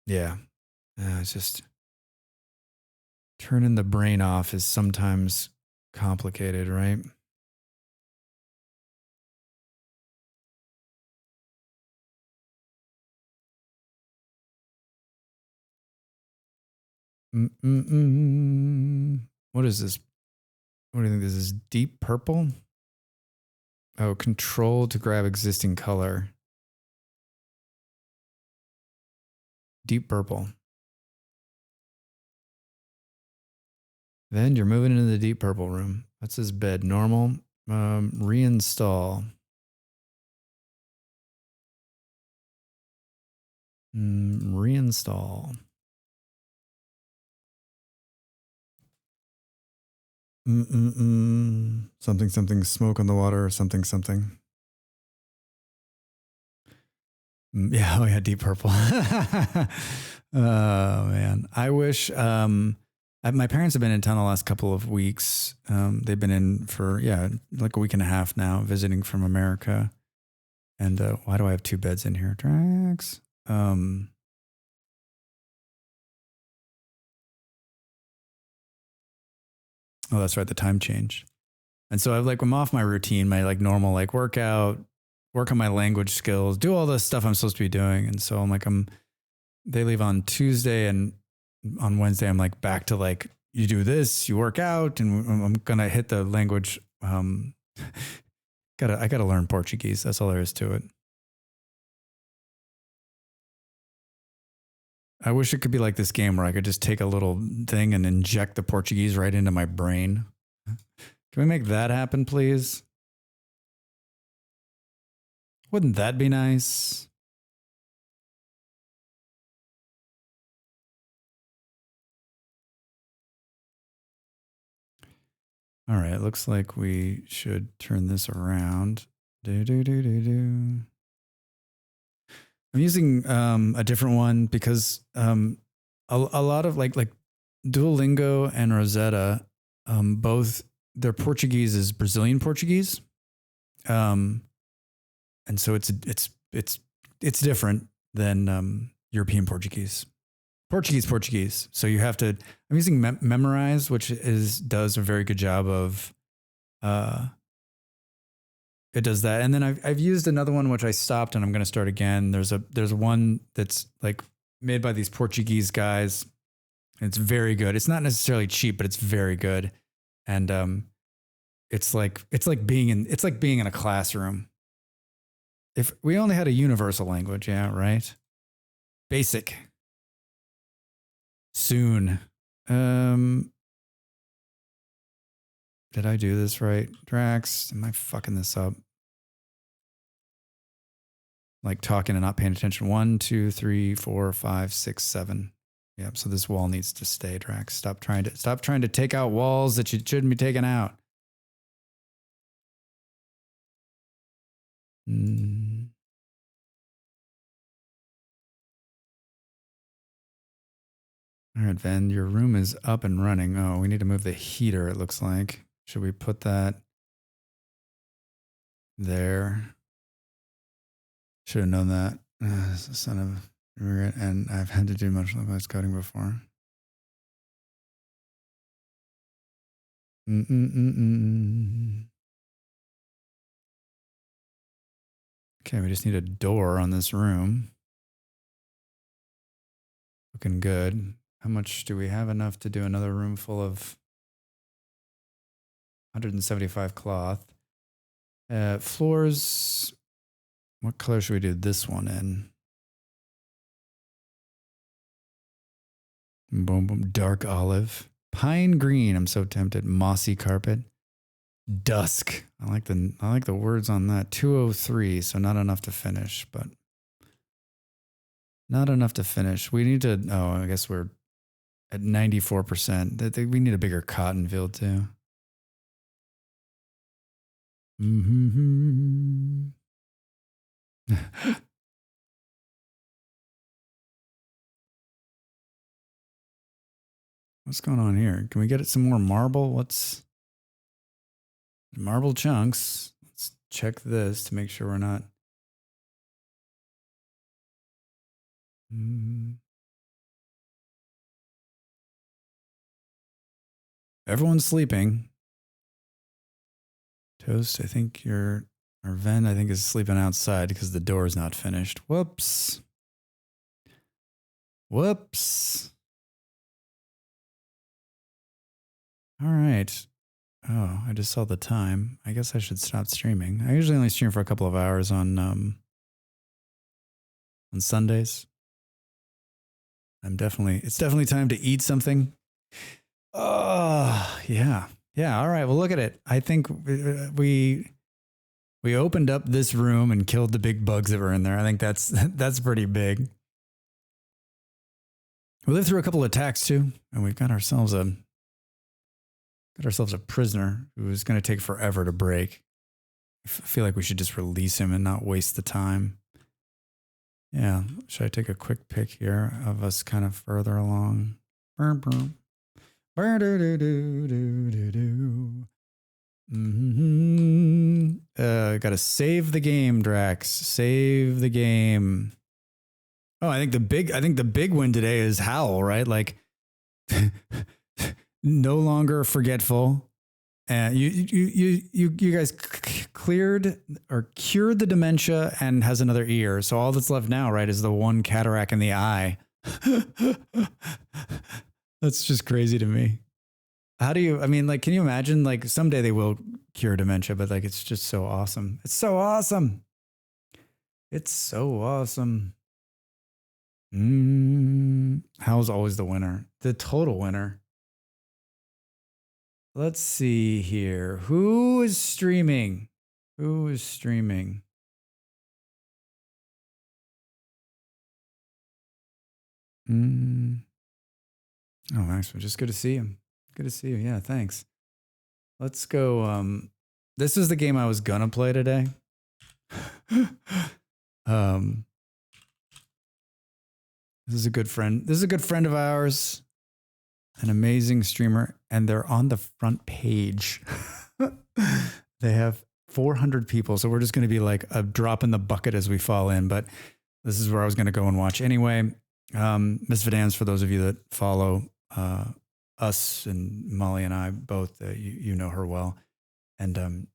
Yeah. It's just turning the brain off is sometimes complicated, right? What is this? What do you think this is? Deep purple? Oh, control to grab existing color. Deep purple. Then you're moving into the deep purple room. That's his bed. Normal. Reinstall. Reinstall. Something, smoke on the water or something. Yeah, oh yeah, deep purple. Oh man. I wish my parents have been in town the last couple of weeks. They've been in for like a week and a half now, visiting from America. And why do I have two beds in here? Drax. Oh, that's right, the time change. And so I'm off my routine, my like normal like workout, work on my language skills, do all the stuff I'm supposed to be doing. And so they leave on Tuesday, and on Wednesday I'm like back to like, you do this, you work out, and I'm gonna hit the language. I gotta learn Portuguese. That's all there is to it. I wish it could be like this game where I could just take a little thing and inject the Portuguese right into my brain. Can we make that happen, please? Wouldn't that be nice? All right, looks like we should turn this around. I'm using a different one because a lot of like Duolingo and Rosetta, both their Portuguese is Brazilian Portuguese, and so it's different than European Portuguese. Portuguese. So you have to. I'm using Memorize, which does a very good job of. It does that, and then I've used another one which I stopped, and I'm going to start again. There's one that's like made by these Portuguese guys. It's very good. It's not necessarily cheap, but it's very good, and it's like being in a classroom. If we only had a universal language, yeah, right. Basic. Soon. Did I do this right? Drax, am I fucking this up? Like talking and not paying attention. 1, 2, 3, 4, 5, 6, 7. Yep. So this wall needs to stay, Drax. Stop trying to take out walls that you shouldn't be taking out. Mm. All right, Van, your room is up and running. Oh, we need to move the heater, it looks like. Should we put that there? Should have known that. Son of regret, and I've had to do much localized coding before. Okay, we just need a door on this room. Looking good. How much do we have enough to do another room full of 175 cloth? Floors. What color should we do this one in? Boom, boom. Dark olive. Pine green. I'm so tempted. Mossy carpet. Dusk. I like the words on that. 203. So not enough to finish, but not enough to finish. We need to. Oh, I guess we're at 94%. We need a bigger cotton field too. Mm-hmm. What's going on here? Can we get some more marble? What's marble chunks? Let's check this to make sure we're not. Everyone's sleeping. Toast, I think or Ven, I think, is sleeping outside because the door is not finished. Whoops. Whoops. All right. Oh, I just saw the time. I guess I should stop streaming. I usually only stream for a couple of hours on Sundays. It's definitely time to eat something. Oh, yeah. Yeah, all right. Well, look at it. I think we opened up this room and killed the big bugs that were in there. I think that's pretty big. We lived through a couple of attacks too, and we've got ourselves a prisoner who is going to take forever to break. I feel like we should just release him and not waste the time. Yeah. Should I take a quick pic here of us kind of further along? Mm-hmm. Gotta save the game, Drax. Save the game. Oh, I think the big win today is Howl, right? Like no longer forgetful. And you guys cleared or cured the dementia and has another ear. So all that's left now, right, is the one cataract in the eye. That's just crazy to me. Can you imagine, like, someday they will cure dementia, but like, it's just so awesome. It's so awesome. It's so awesome. How's always the winner? The total winner. Let's see here. Who is streaming? Who is streaming? Oh, Max, just good to see you. Good to see you. Yeah, thanks. Let's go. This is the game I was gonna play today. This is a good friend. This is a good friend of ours. An amazing streamer, and they're on the front page. They have 400 people, so we're just going to be like a drop in the bucket as we fall in, but this is where I was going to go and watch anyway. Miss Vidans, for those of you that follow us, and Molly and I both, you know her well, and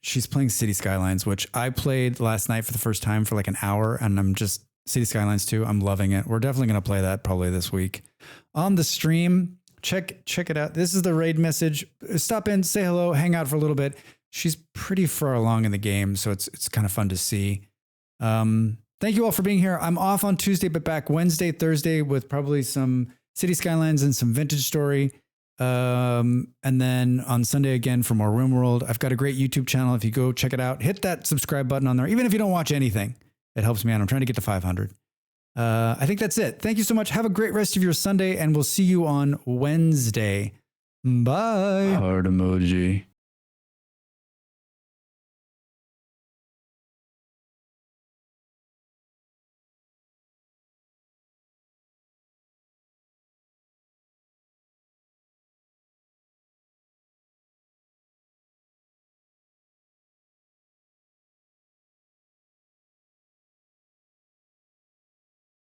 she's playing City Skylines, which I played last night for the first time for like an hour, and I'm just City Skylines 2. I'm loving it. We're definitely going to play that probably this week on the stream. Check it out. This is the raid message. Stop in, say hello, hang out for a little bit. She's pretty far along in the game, so it's kind of fun to see. Thank you all for being here. I'm off on Tuesday, but back Wednesday, Thursday with probably some City Skylines and some Vintage Story. And then on Sunday again for more RimWorld. I've got a great YouTube channel. If you go check it out, hit that subscribe button on there. Even if you don't watch anything, it helps me out. I'm trying to get to 500. I think that's it. Thank you so much. Have a great rest of your Sunday, and we'll see you on Wednesday. Bye. Heart emoji.